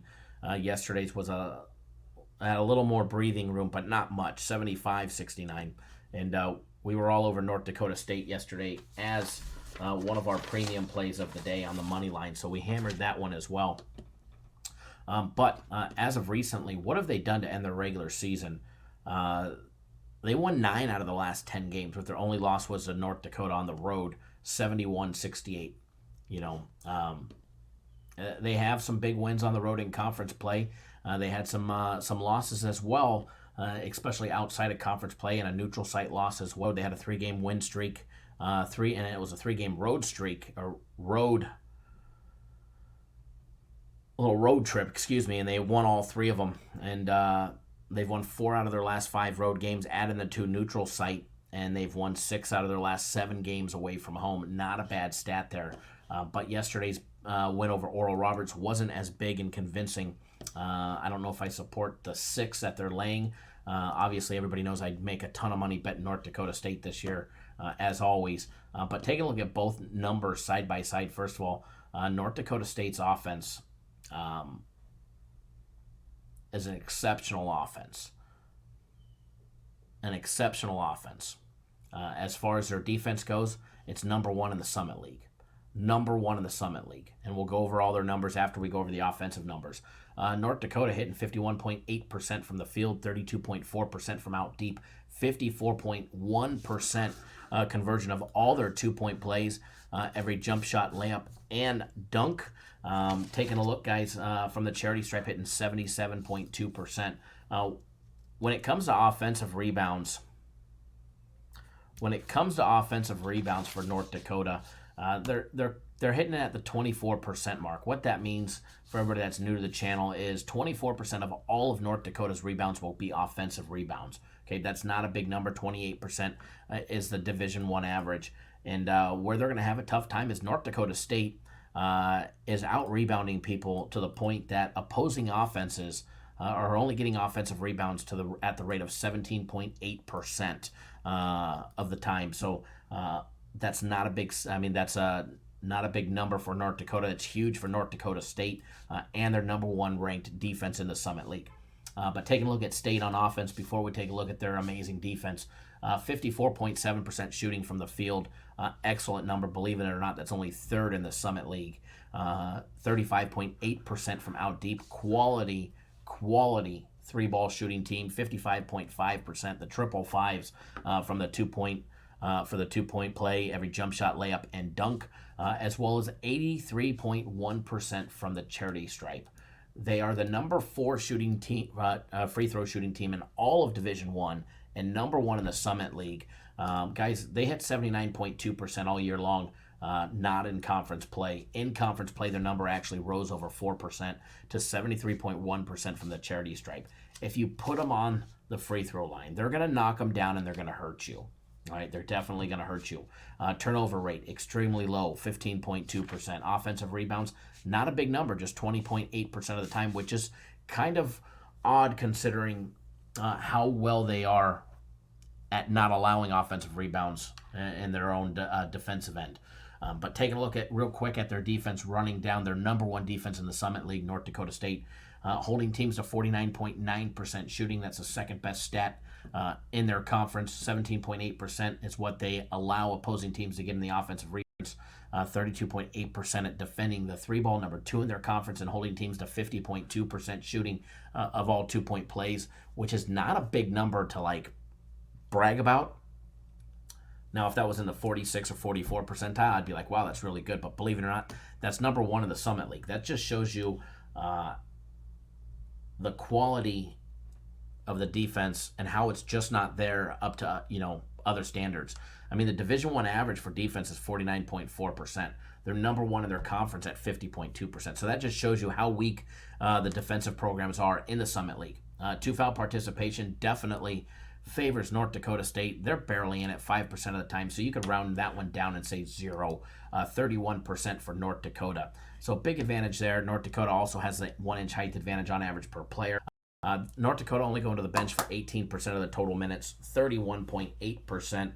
Yesterday's was had a little more breathing room, but not much, 75-69. And we were all over North Dakota State yesterday as one of our premium plays of the day on the money line, so we hammered that one as well. But as of recently, what have they done to end their regular season? They won 9 out of the last 10 games, but their only loss was to North Dakota on the road, 71-68. They have some big wins on the road in conference play. They had some losses as well, especially outside of conference play, and a neutral site loss as well. They had a 3-game win streak, and it was a 3-game road streak, or road trip, and they won all 3 of them. And they've won 4 out of their last 5 road games, adding the 2 neutral site, and they've won 6 out of their last 7 games away from home. Not a bad stat there. But yesterday's win over Oral Roberts wasn't as big and convincing. I don't know if I support the 6 that they're laying. Obviously, everybody knows I'd make a ton of money betting North Dakota State this year, as always. But take a look at both numbers side by side. First of all, North Dakota State's offense is an exceptional offense. An exceptional offense. As far as their defense goes, it's number 1 in the Summit League. Number 1 in the Summit League. And we'll go over all their numbers after we go over the offensive numbers. North Dakota hitting 51.8% from the field, 32.4% from out deep, 54.1% conversion of all their 2-point plays, every jump shot, layup, and dunk. Taking a look, guys, from the charity stripe, hitting 77.2%. When it comes to offensive rebounds, for North Dakota, they're hitting it at the 24% mark. What that means for everybody that's new to the channel is 24% of all of North Dakota's rebounds will be offensive rebounds. Okay, that's not a big number. 28% is the Division I average. And where they're going to have a tough time is North Dakota State is out-rebounding people to the point that opposing offenses are only getting offensive rebounds at the rate of 17.8% of the time. So that's not a big. That's not a big number for North Dakota. It's huge for North Dakota State and their number 1 ranked defense in the Summit League. But taking a look at State on offense before we take a look at their amazing defense, 54.7% shooting from the field. Excellent number, believe it or not. That's only 3rd in the Summit League. 35.8% from out deep. Quality 3-ball shooting team. 55.5%. The triple fives from the 2-point for the 2-point play, every jump shot, layup, and dunk, as well as 83.1% from the charity stripe. They are the number 4 shooting team, free throw shooting team in all of Division I, and number 1 in the Summit League. Guys, they hit 79.2% all year long, not in conference play. In conference play, their number actually rose over 4% to 73.1% from the charity stripe. If you put them on the free throw line, they're going to knock them down and they're going to hurt you. All right, they're definitely going to hurt you. Turnover rate, extremely low, 15.2%. Offensive rebounds, not a big number, just 20.8% of the time, which is kind of odd considering how well they are at not allowing offensive rebounds in their own defensive end. But taking a look at real quick at their defense, running down their number one defense in the Summit League, North Dakota State, holding teams to 49.9% shooting. That's the second best stat in their conference. 17.8% is what they allow opposing teams to get in the offensive rebounds. 32.8% at defending the three ball, number two in their conference, and holding teams to 50.2% shooting of all 2-point plays, which is not a big number to like brag about. Now, if that was in the 46 or 44 percentile, I'd be like, wow, that's really good. But believe it or not, that's number one in the Summit League. That just shows you the quality of the defense and how it's just not there up to other standards. I mean, the Division I average for defense is 49.4%. They're number one in their conference at 50.2%. So that just shows you how weak the defensive programs are in the Summit League. Two-foul participation definitely favors North Dakota State. They're barely in it 5% of the time, so you could round that one down and say 0. 31% for North Dakota. So big advantage there. North Dakota also has a 1-inch height advantage on average per player. North Dakota only going to the bench for 18% of the total minutes, 31.8%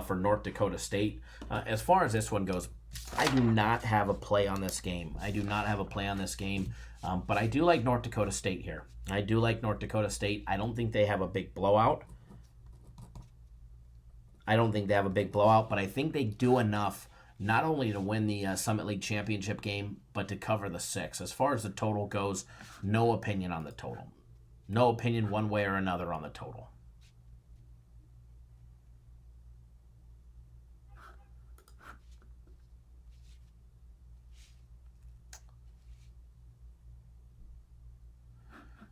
for North Dakota State. As far as this one goes, I do not have a play on this game. But I do like North Dakota State here. I don't think they have a big blowout. But I think they do enough not only to win the Summit League championship game, but to cover the 6. As far as the total goes, no opinion on the total. No opinion one way or another on the total.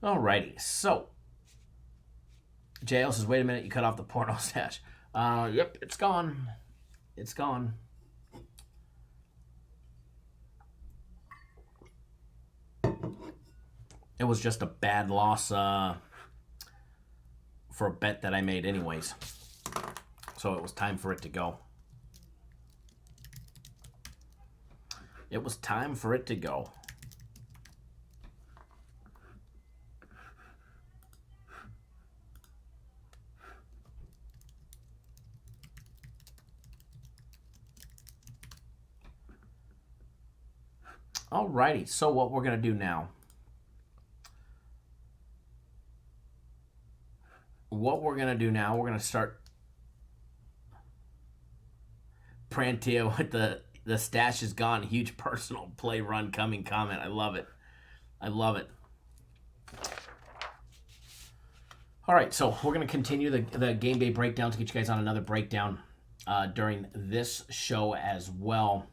Alrighty, so JL says, wait a minute, you cut off the porno stash. Yep, it's gone. It's gone. It was just a bad loss for a bet that I made anyways. So it was time for it to go. Alrighty, so what we're going to do now. We're going to start Prantia with the stash is gone. Huge personal play run coming comment. I love it. All right, so we're going to continue the game day breakdown to get you guys on another breakdown during this show as well.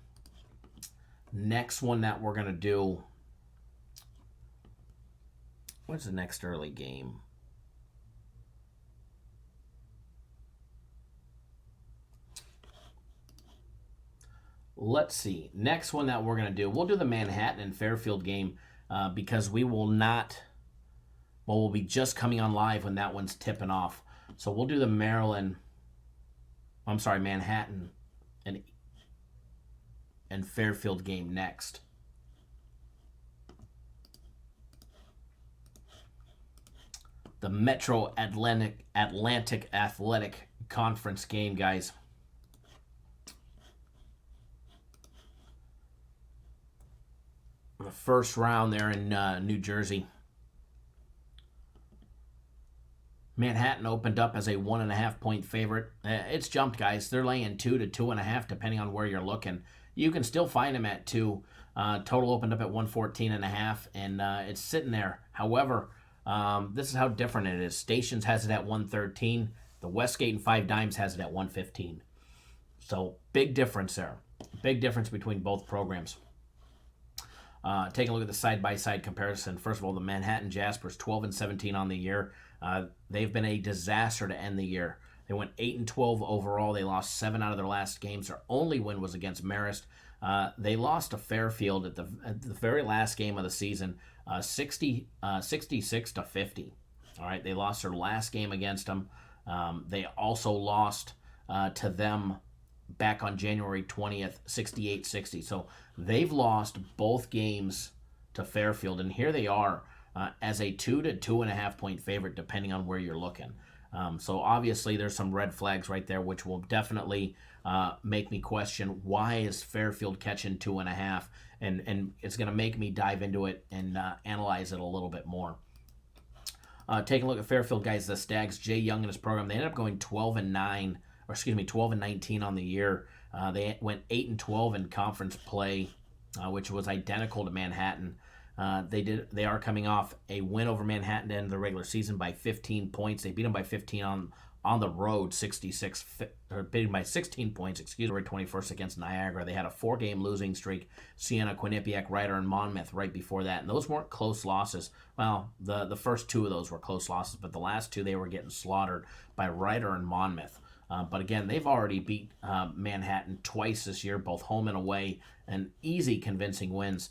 Next one that we're going to do. What's the next early game? Let's see. Next one that we're going to do, we'll do the Manhattan and Fairfield game because we will not, we'll be just coming on live when that one's tipping off. So we'll do the Manhattan and Fairfield game next. The Metro Atlantic Athletic Conference game, guys. The first round there in New Jersey. Manhattan opened up as a 1.5-point favorite. It's jumped, guys. They're laying 2 to 2.5, depending on where you're looking. You can still find them at 2. Total opened up at 114.5, and it's sitting there. However, this is how different it is. Stations has it at 113. The Westgate and 5 Dimes has it at 115. So big difference there. Big difference between both programs. Take a look at the side-by-side comparison. First of all, the Manhattan Jaspers, 12-17 on the year. They've been a disaster to end the year. They went 8-12 overall. They lost 7 out of their last games. Their only win was against Marist. They lost to Fairfield at the very last game of the season, 66-50. All right, they lost their last game against them. They also lost to them back on January 20th, 68-60. So they've lost both games to Fairfield, and here they are as a 2 to 2.5 point favorite, depending on where you're looking. So obviously there's some red flags right there, which will definitely make me question why is Fairfield catching 2.5, and it's going to make me dive into it and analyze it a little bit more. Taking a look at Fairfield, guys, the Stags, Jay Young and his program, they ended up going 12-9, or excuse me, 12-19 on the year. They went 8-12 in conference play, which was identical to Manhattan. They are coming off a win over Manhattan to end the regular season by 15 points. They beat them by 15 on the road, beating by 16 points, February 21st against Niagara. They had a 4-game losing streak, Siena, Quinnipiac, Ryder, and Monmouth right before that. And those weren't close losses. Well, the first 2 of those were close losses, but the last 2 they were getting slaughtered by Ryder and Monmouth. But again, they've already beat Manhattan twice this year, both home and away, and easy, convincing wins.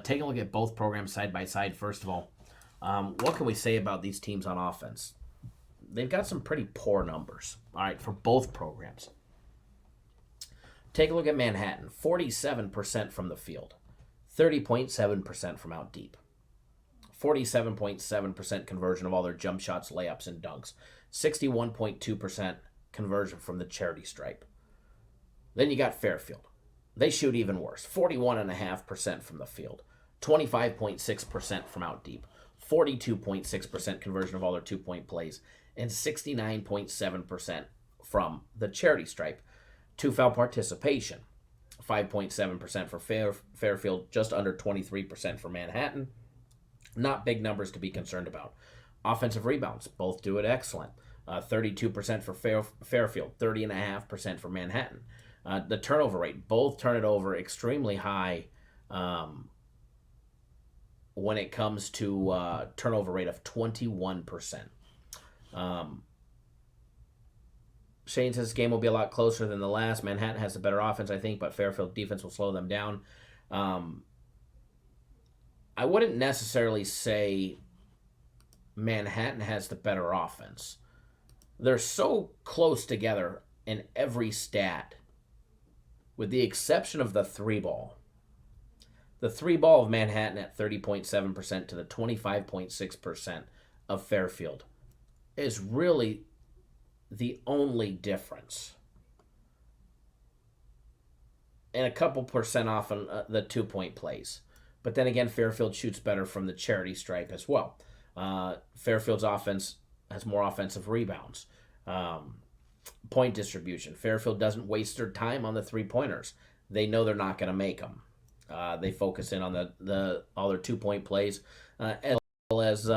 Take a look at both programs side by side. First of all, what can we say about these teams on offense? They've got some pretty poor numbers, all right, for both programs. Take a look at Manhattan, 47% from the field, 30.7% from out deep, 47.7% conversion of all their jump shots, layups, and dunks, 61.2% conversion from the charity stripe. Then you got Fairfield. They shoot even worse, 41.5% from the field, 25.6% from out deep, 42.6% conversion of all their 2-point plays, and 69.7% from the charity stripe. 2-foul participation, 5.7% for Fairfield, just under 23% for Manhattan. Not big numbers to be concerned about. Offensive rebounds, both do it excellent. 32% for Fairfield, 30.5% for Manhattan. The turnover rate, both turn it over extremely high when it comes to turnover rate of 21%. Shane says this game will be a lot closer than the last. Manhattan has the better offense, I think, but Fairfield defense will slow them down. I wouldn't necessarily say Manhattan has the better offense. They're so close together in every stat, with the exception of the 3-ball. The 3-ball of Manhattan at 30.7% to the 25.6% of Fairfield is really the only difference. And a couple percent off on the 2-point plays. But then again, Fairfield shoots better from the charity stripe as well. Fairfield's offense has more offensive rebounds. Point distribution. Fairfield doesn't waste their time on the 3-pointers. They know they're not going to make them. They focus in on all their 2-point plays, as well as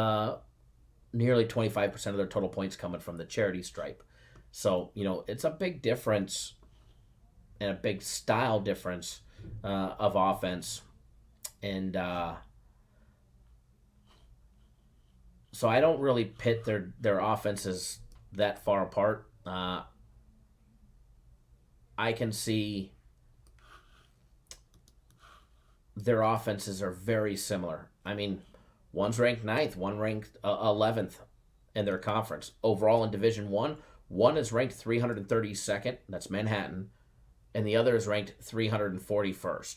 nearly 25% of their total points coming from the charity stripe. So, it's a big difference and a big style difference of offense. And so I don't really pit their offenses that far apart. I can see their offenses are very similar. I mean, one's ranked 9th, one ranked 11th in their conference. Overall in Division 1, one is ranked 332nd, that's Manhattan, and the other is ranked 341st.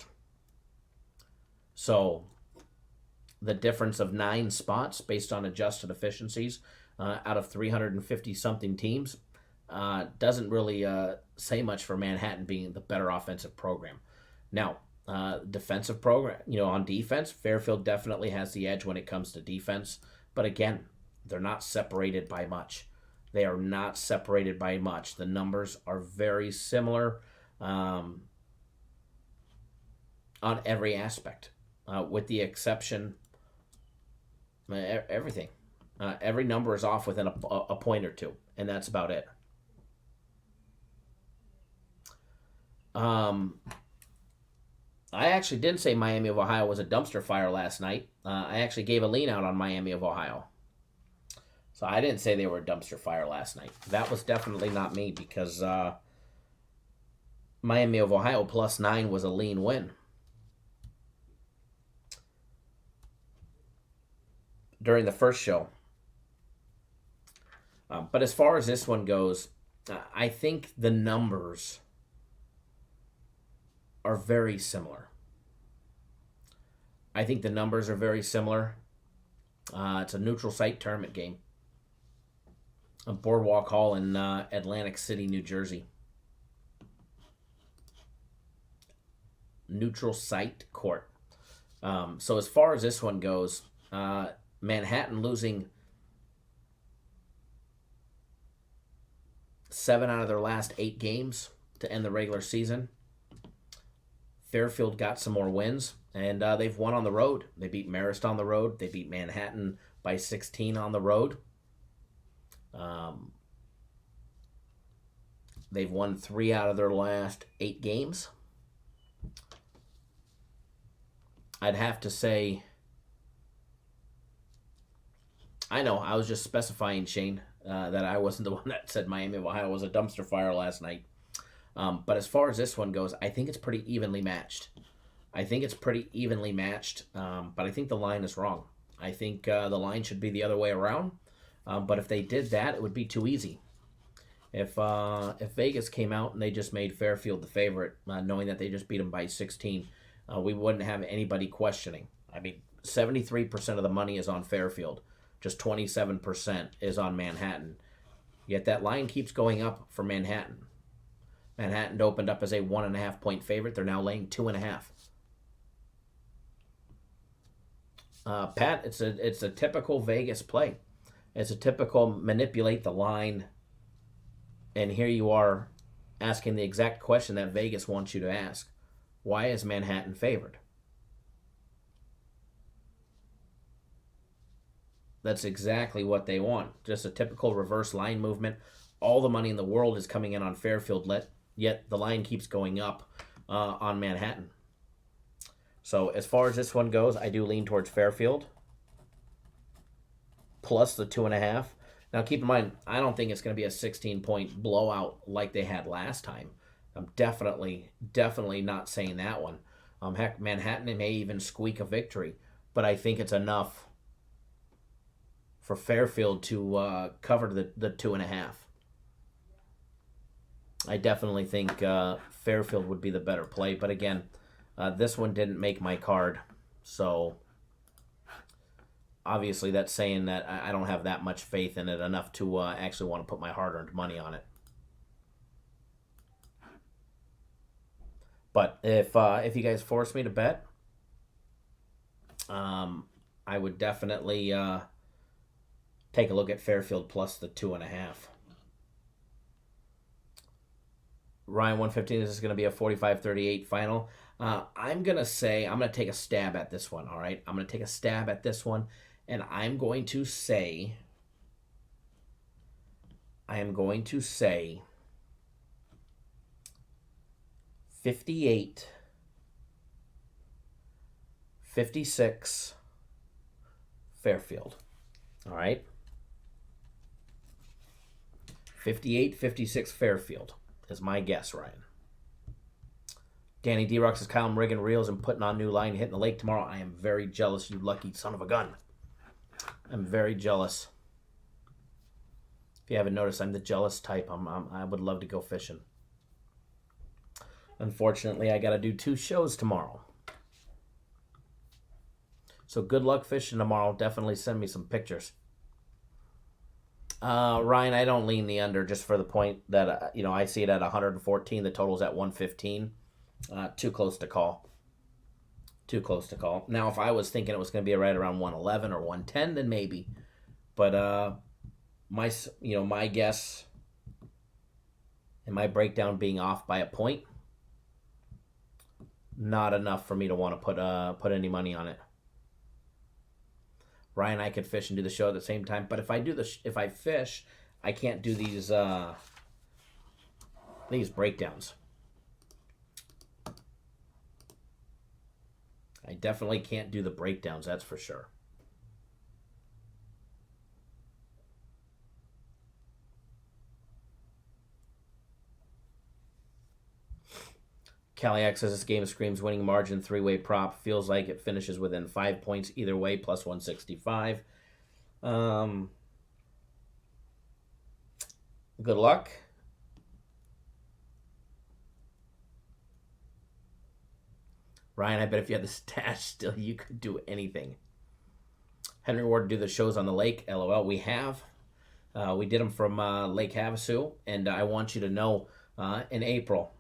So the difference of 9 spots based on adjusted efficiencies out of 350-something teams doesn't really say much for Manhattan being the better offensive program. Now, defensive program, on defense, Fairfield definitely has the edge when it comes to defense. But again, they're not separated by much. They are not separated by much. The numbers are very similar on every aspect, with the exception, everything. Every number is off within a point or two, and that's about it. I actually didn't say Miami of Ohio was a dumpster fire last night. I actually gave a lean out on Miami of Ohio. So I didn't say they were a dumpster fire last night. That was definitely not me, because Miami of Ohio +9 was a lean win. During the first show, But as far as this one goes, I think the numbers are very similar. I think the numbers are very similar. It's a neutral site tournament game. A Boardwalk Hall in Atlantic City, New Jersey. Neutral site court. So as far as this one goes, Manhattan losing 7 out of their last 8 games to end the regular season. Fairfield got some more wins, and they've won on the road. They beat Marist on the road. They beat Manhattan by 16 on the road. They've won 3 out of their last 8 games. I'd have to say, I know, I was just specifying, Shane, that I wasn't the one that said Miami of Ohio was a dumpster fire last night. But as far as this one goes, I think it's pretty evenly matched. But I think the line is wrong. I think the line should be the other way around. But if they did that, it would be too easy. If Vegas came out and they just made Fairfield the favorite, knowing that they just beat them by 16, we wouldn't have anybody questioning. I mean, 73% of the money is on Fairfield. Just 27% is on Manhattan. Yet that line keeps going up for Manhattan. Manhattan opened up as a 1.5 point favorite. They're now laying 2.5. Pat, it's a typical Vegas play. It's a typical manipulate the line. And here you are asking the exact question that Vegas wants you to ask. Why is Manhattan favored? That's exactly what they want. Just a typical reverse line movement. All the money in the world is coming in on Fairfield, yet the line keeps going up on Manhattan. So as far as this one goes, I do lean towards Fairfield. Plus the 2.5. Now keep in mind, I don't think it's going to be a 16-point blowout like they had last time. I'm definitely not saying that one. Heck, Manhattan may even squeak a victory, but I think it's enough for Fairfield to cover the 2.5. I definitely think Fairfield would be the better play, but again, this one didn't make my card, so obviously that's saying that I don't have that much faith in it enough to actually want to put my hard-earned money on it. But if you guys force me to bet, I would definitely take a look at Fairfield plus the 2.5. Ryan 115, this is going to be a 45-38 final. I'm going to take a stab at this one, all right? I'm going to take a stab at this one, and I'm going to say 58-56 Fairfield. All right? 58-56 Fairfield is my guess, Ryan. Danny D-Rock says, Kyle, I'm rigging reels and putting on new line, hitting the lake tomorrow. I am very jealous, you lucky son of a gun. I'm very jealous. If you haven't noticed, I'm the jealous type. I would love to go fishing. Unfortunately, I got to do 2 shows tomorrow. So good luck fishing tomorrow. Definitely send me some pictures. Ryan, I don't lean the under just for the point that, I see it at 114. The total's at 115. Too close to call. Now, if I was thinking it was going to be right around 111 or 110, then maybe. But my guess and my breakdown being off by a point, not enough for me to want to put any money on it. Ryan, I could fish and do the show at the same time, but if I fish, I can't do these breakdowns. I definitely can't do the breakdowns, that's for sure. Caliac says this game screams winning margin, 3-way prop. Feels like it finishes within 5 points either way, plus 165. Good luck. Ryan, I bet if you had the stash still, you could do anything. Henry Ward do the shows on the lake. LOL. We have. We did them from Lake Havasu, and I want you to know in April,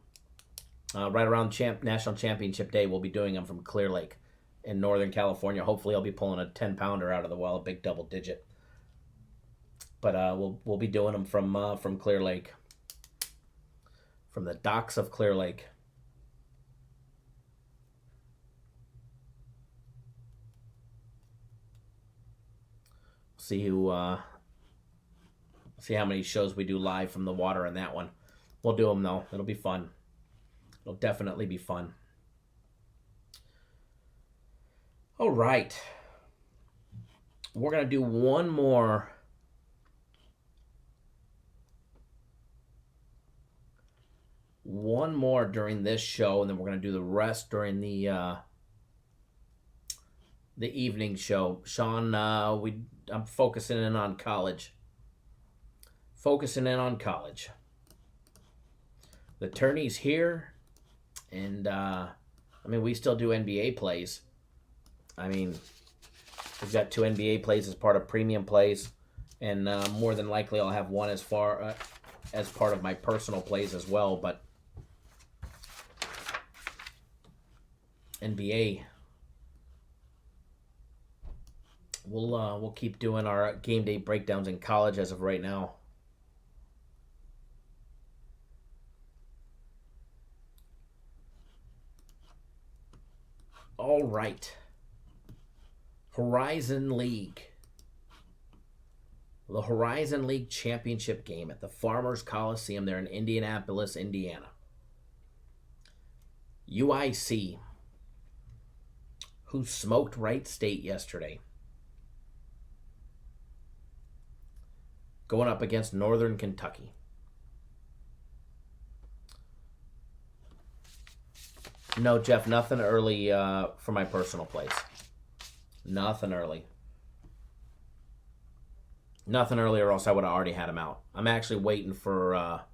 right around National Championship Day, we'll be doing them from Clear Lake in Northern California. Hopefully, I'll be pulling a 10-pounder out of the well, a big double digit. But we'll be doing them from Clear Lake, from the docks of Clear Lake. See how many shows we do live from the water in that one. We'll do them though. It'll be fun. It'll definitely be fun. All right. We're going to do one more during this show, and then we're going to do the rest during the evening show. Sean, I'm focusing in on college. The tourney's here, and we still do NBA plays. We've got 2 NBA plays as part of premium plays, and more than likely I'll have one as part of my personal plays as well. But NBA, we'll keep doing our game day breakdowns in college as of right now. All right. Horizon League. The Horizon League championship game at the Farmers Coliseum there in Indianapolis, Indiana. UIC, who smoked Wright State yesterday, going up against Northern Kentucky. No, Jeff, nothing early for my personal plays. Nothing early. Nothing early, or else I would have already had him out. I'm actually waiting for a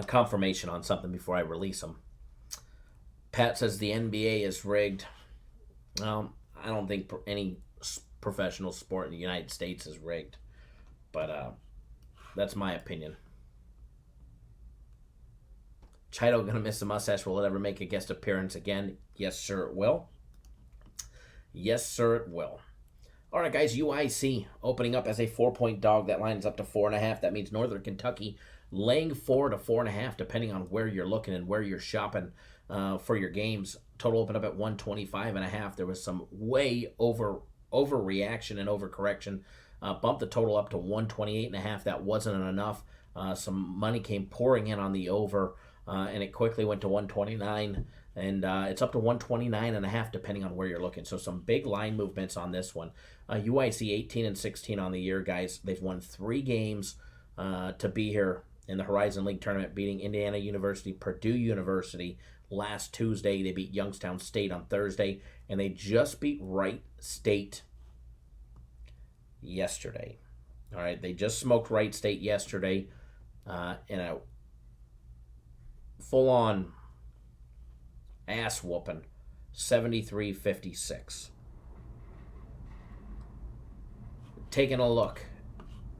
confirmation on something before I release them. Pat says the NBA is rigged. I don't think any professional sport in the United States is rigged. But that's my opinion. Chido going to miss the mustache. Will it ever make a guest appearance again? Yes, sir, it will. Yes, sir, it will. All right, guys, UIC opening up as a 4-point dog. That line is up to 4.5. That means Northern Kentucky laying 4 to 4.5, depending on where you're looking and where you're shopping for your games. Total opened up at 125.5. There was some way overreaction and overcorrection. Bumped the total up to 128.5. That wasn't enough. Some money came pouring in on the over. And it quickly went to 129, and it's up to 129.5 depending on where you're looking. So some big line movements on this one. UIC 18-16 on the year, guys. They've won 3 games to be here in the Horizon League tournament, beating Indiana University, Purdue University last Tuesday. They beat Youngstown State on Thursday, and they just beat Wright State yesterday. All right, they just smoked Wright State yesterday in a full-on ass whooping, 73-56. Taking a look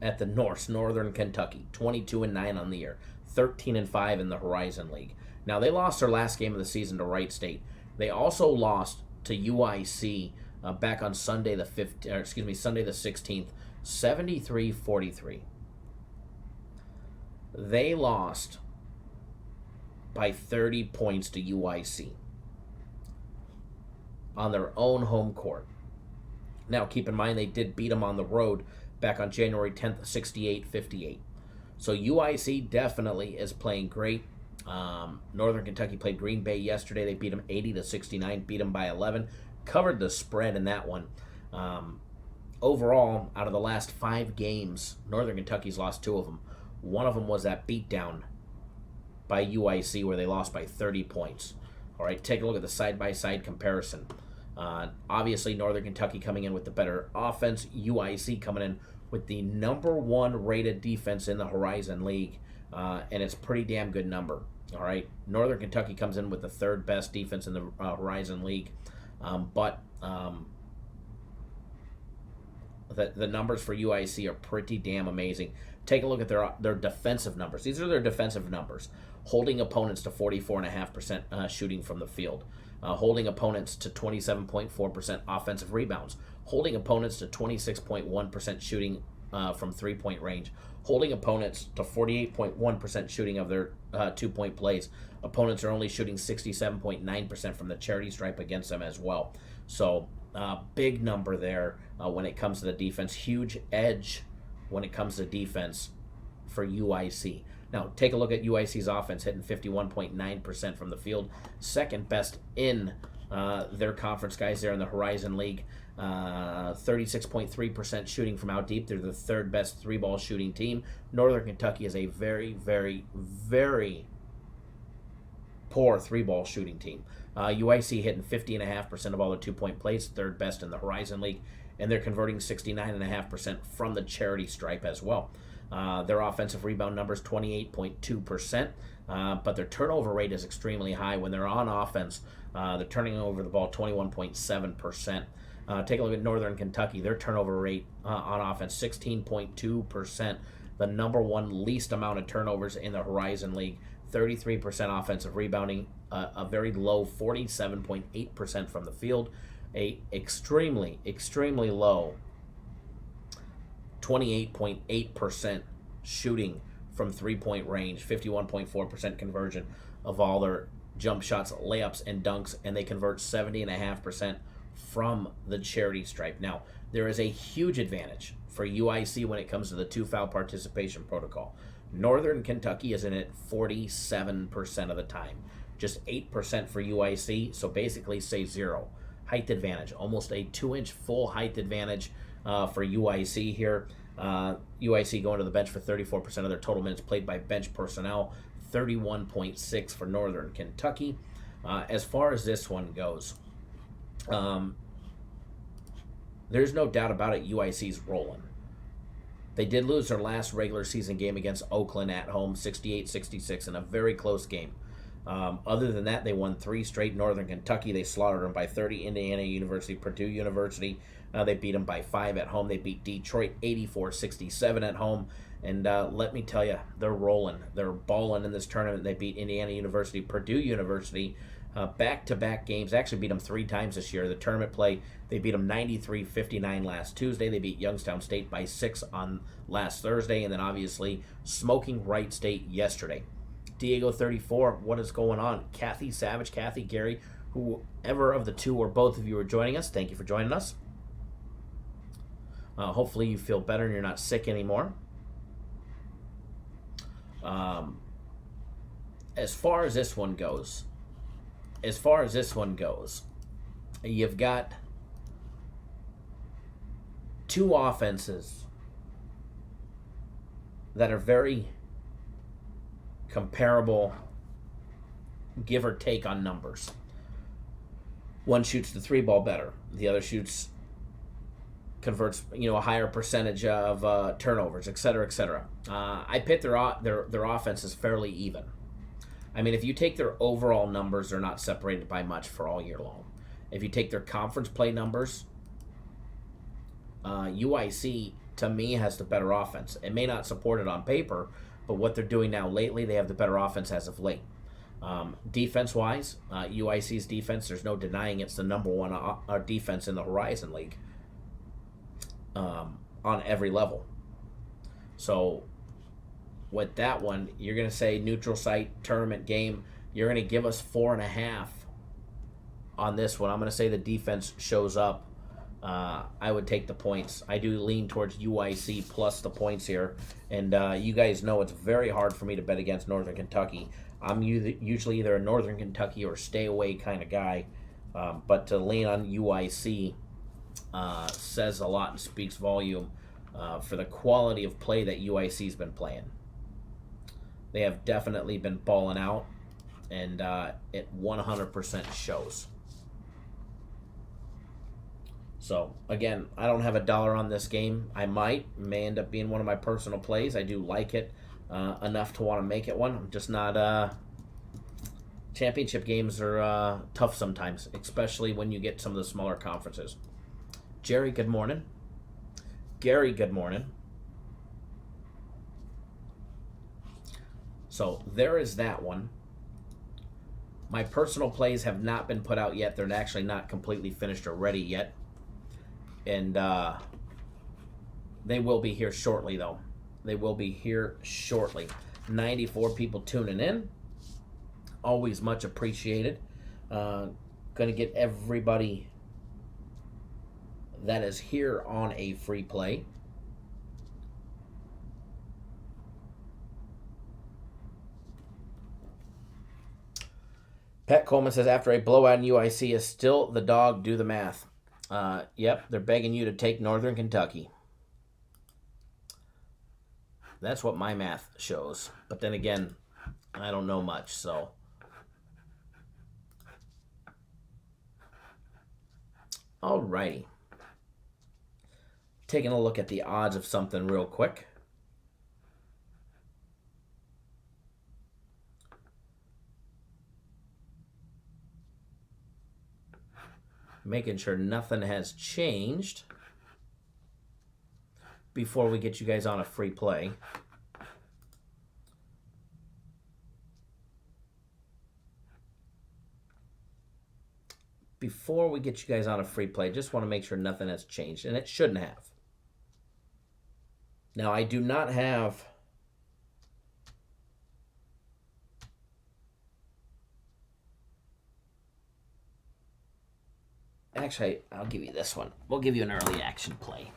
at the Northern Kentucky, 22-9 on the year, 13-5 in the Horizon League. Now they lost their last game of the season to Wright State. They also lost to UIC back on Sunday the 16th, 73-43. They lost by 30 points to UIC on their own home court. Now, keep in mind, they did beat them on the road back on January 10th, 68-58. So UIC definitely is playing great. Northern Kentucky played Green Bay yesterday. They beat them 80-69, beat them by 11. Covered the spread in that one. Overall, out of the last 5 games, Northern Kentucky's lost 2 of them. One of them was that beatdown by UIC where they lost by 30 points. All right, take a look at the side-by-side comparison. Obviously, Northern Kentucky coming in with the better offense. UIC coming in with the number 1 rated defense in the Horizon League, and it's a pretty damn good number. All right, Northern Kentucky comes in with the 3rd best defense in the Horizon League, but the numbers for UIC are pretty damn amazing. Take a look at their defensive numbers. These are their defensive numbers. Holding opponents to 44.5% shooting from the field. Holding opponents to 27.4% offensive rebounds. Holding opponents to 26.1% shooting from 3-point range. Holding opponents to 48.1% shooting of their 2-point plays. Opponents are only shooting 67.9% from the charity stripe against them as well. So big number there when it comes to the defense. Huge edge when it comes to defense for UIC. Now, take a look at UIC's offense, hitting 51.9% from the field. 2nd best in their conference, guys, there in the Horizon League. 36.3% shooting from out deep. They're the 3rd best 3-ball shooting team. Northern Kentucky is a very, very, very poor 3-ball shooting team. UIC hitting 50.5% of all the 2-point plays, 3rd best in the Horizon League, and they're converting 69.5% from the charity stripe as well. Their offensive rebound numbers 28.2%, but their turnover rate is extremely high. When they're on offense, they're turning over the ball 21.7%. Take a look at Northern Kentucky. Their turnover rate on offense 16.2%, the number 1 least amount of turnovers in the Horizon League. 33% offensive rebounding, a very low 47.8% from the field, a extremely low 28.8% shooting from 3-point range, 51.4% conversion of all their jump shots, layups, and dunks, and they convert 70.5% from the charity stripe. Now, there is a huge advantage for UIC when it comes to the 2-foul participation protocol. Northern Kentucky is in it 47% of the time, just 8% for UIC, so basically say 0. Height advantage, almost a 2-inch full height advantage for UIC here. UIC going to the bench for 34% of their total minutes played by bench personnel, 31.6 for Northern Kentucky. As far as this one goes, there's no doubt about it, UIC's rolling. They did lose their last regular season game against Oakland at home, 68-66, in a very close game. Other than that, they won 3 straight. Northern Kentucky, they slaughtered them by 30. Indiana University, Purdue University, they beat them by 5 at home. They beat Detroit 84-67 at home. And let me tell you, they're rolling. They're balling in this tournament. They beat Indiana University, Purdue University, back-to-back games. They actually beat them 3 times this year. The tournament play, they beat them 93-59 last Tuesday. They beat Youngstown State by 6 on last Thursday. And then obviously smoking Wright State yesterday. Diego 34, what is going on? Kathy Savage, Kathy, Gary, whoever of the two or both of you are joining us, thank you for joining us. Hopefully you feel better and you're not sick anymore. As far as this one goes, you've got 2 offenses that are very comparable, give or take on numbers. One shoots the 3-ball better. The other converts, a higher percentage of turnovers, etc., etc. I picked their offense is fairly even. I mean, if you take their overall numbers, they're not separated by much for all year long. If you take their conference play numbers, UIC, to me, has the better offense. It may not support it on paper, but what they're doing now lately, they have the better offense as of late. Defense-wise, UIC's defense, there's no denying it's the number 1 defense in the Horizon League on every level. So with that one, you're going to say neutral site tournament game. You're going to give us 4.5 on this one. I'm going to say the defense shows up. I would take the points. I do lean towards UIC plus the points here. And you guys know it's very hard for me to bet against Northern Kentucky. I'm usually either a Northern Kentucky or stay away kind of guy. But to lean on UIC says a lot and speaks volume for the quality of play that UIC's been playing. They have definitely been balling out, and it 100% shows. So, again, I don't have a dollar on this game. I may end up being one of my personal plays. I do like it enough to want to make it one. I'm just not... championship games are tough sometimes, especially when you get some of the smaller conferences. Jerry, good morning. Gary, good morning. So, there is that one. My personal plays have not been put out yet. They're actually not completely finished or ready yet. And they will be here shortly, though. They will be here shortly. 94 people tuning in. Always much appreciated. Going to get everybody that is here on a free play. Pat Coleman says, after a blowout in UIC, is still the dog, do the math. Yep, they're begging you to take Northern Kentucky. That's what my math shows. But then again, I don't know much, so. Alrighty. Taking a look at the odds of something real quick. Making sure nothing has changed before we get you guys on a free play. Before we get you guys on a free play, just want to make sure nothing has changed, and it shouldn't have. Now, I do not have actually, I'll give you this one. We'll give you an early action play.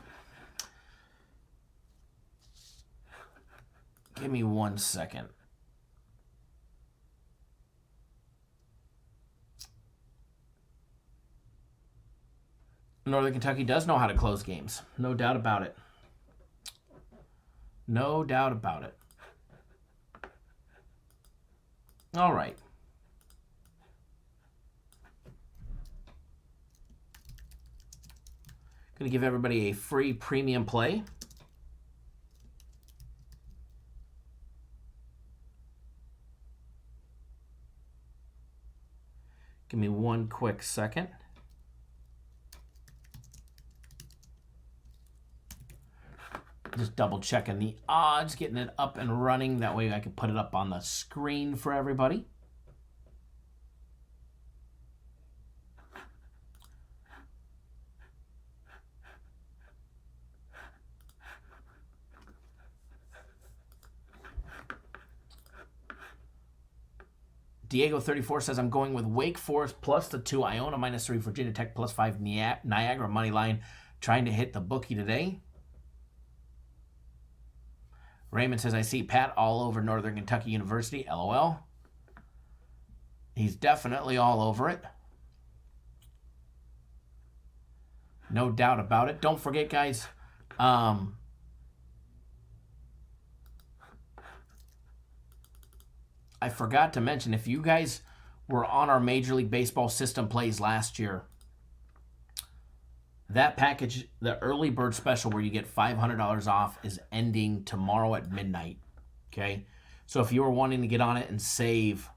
Give me 1 second. Northern Kentucky does know how to close games. No doubt about it. No doubt about it. All right. Going to give everybody a free premium play. Give me 1 quick second. Just double checking the odds, getting it up and running. That way I can put it up on the screen for everybody. Diego34 says, I'm going with Wake Forest plus the 2, Iona -3, Virginia Tech +5, Niagara money line. Trying to hit the bookie today. Raymond says, I see Pat all over Northern Kentucky University. LOL. He's definitely all over it. No doubt about it. Don't forget, guys, I forgot to mention, if you guys were on our Major League Baseball system plays last year, that package, the early bird special where you get $500 off, is ending tomorrow at midnight. Okay? So if you were wanting to get on it and save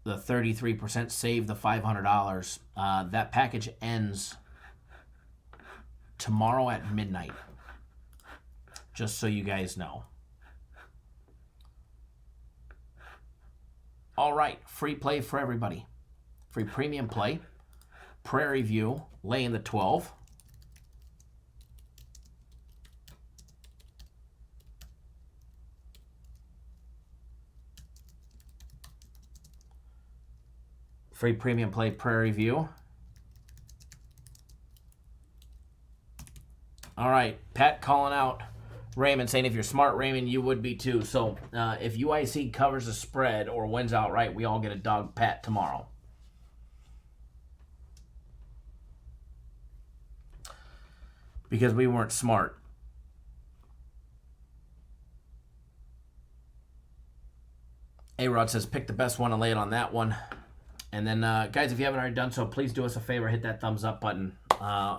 the 33%, save the $500, that package ends tomorrow at midnight. Just so you guys know. All right, free play for everybody. Free premium play. Prairie View, laying the 12. Free premium play, Prairie View. All right, Pat calling out Raymond, saying if you're smart, Raymond, you would be too. So if UIC covers the spread or wins outright, we all get a dog Pat tomorrow. Because we weren't smart. A-Rod says, pick the best one and lay it on that one. And then, guys, if you haven't already done so, please do us a favor. Hit that thumbs up button.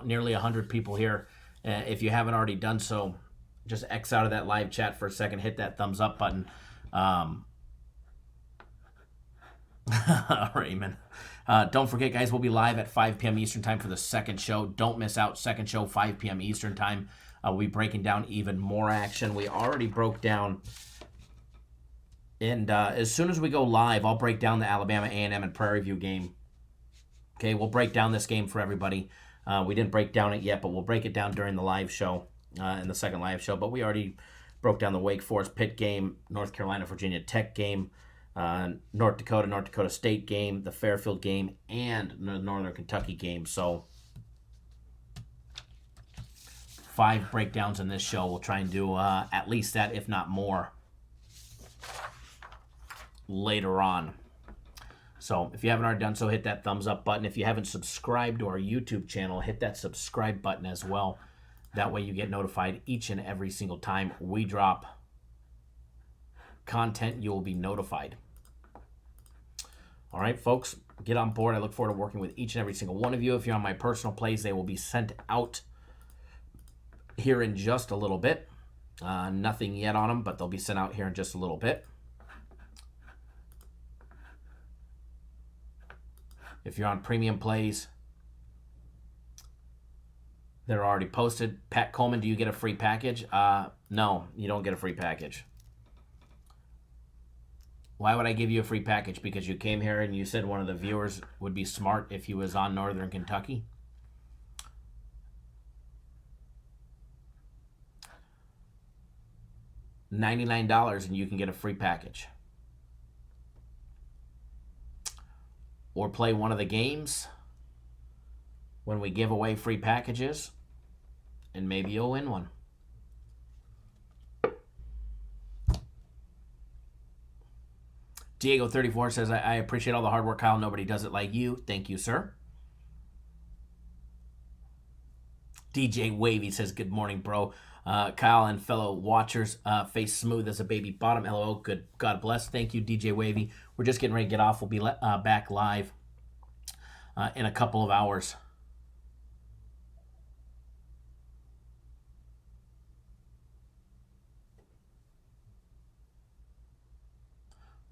Nearly 100 people here. If you haven't already done so, just X out of that live chat for a second. Hit that thumbs up button. Raymond. Don't forget, guys, we'll be live at 5 p.m. Eastern time for the second show. Don't miss out. Second show, 5 p.m. Eastern time. We'll be breaking down even more action. We already broke down. And as soon as we go live, I'll break down the Alabama A&M and Prairie View game. Okay, we'll break down this game for everybody. We didn't break down it yet, but we'll break it down during the live show, in the second live show. But we already broke down the Wake Forest Pitt game, North Carolina Virginia Tech game, North Dakota State game, the Fairfield game, and the Northern Kentucky game. So 5 breakdowns in this show. We'll try and do at least that, if not more, later on. So if you haven't already done so, hit that thumbs up button. If you haven't subscribed to our YouTube channel, hit that subscribe button as well. That way you get notified each and every single time we drop content. You will be notified. All right, folks, get on board. I look forward to working with each and every single one of you. If you're on my personal plays, they will be sent out here in just a little bit. Nothing yet on them, but they'll be sent out here in just a little bit. If you're on premium plays, they're already posted. Pat Coleman, do you get a free package? No, you don't get a free package. Why would I give you a free package? Because you came here and you said one of the viewers would be smart if he was on Northern Kentucky? $99 and you can get a free package. Or play one of the games when we give away free packages, and maybe you'll win one. Diego34 says, I appreciate all the hard work, Kyle. Nobody does it like you. Thank you, sir. DJ Wavy says, good morning, bro. Kyle and fellow watchers, face smooth as a baby bottom. LOL, good. God bless. Thank you, DJ Wavy. We're just getting ready to get off. We'll be back live in a couple of hours.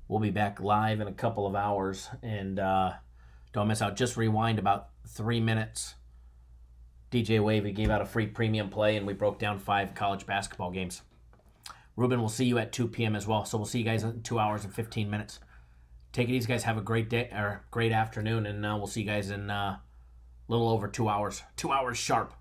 We'll be back live in a couple of hours. And don't miss out. Just rewind about 3 minutes. DJ Wavy gave out a free premium play, and we broke down 5 college basketball games. Ruben, we'll see you at 2 p.m. as well. So we'll see you guys in 2 hours and 15 minutes. Take it easy, guys. Have a great day or great afternoon, and we'll see you guys in a little over 2 hours. 2 hours sharp.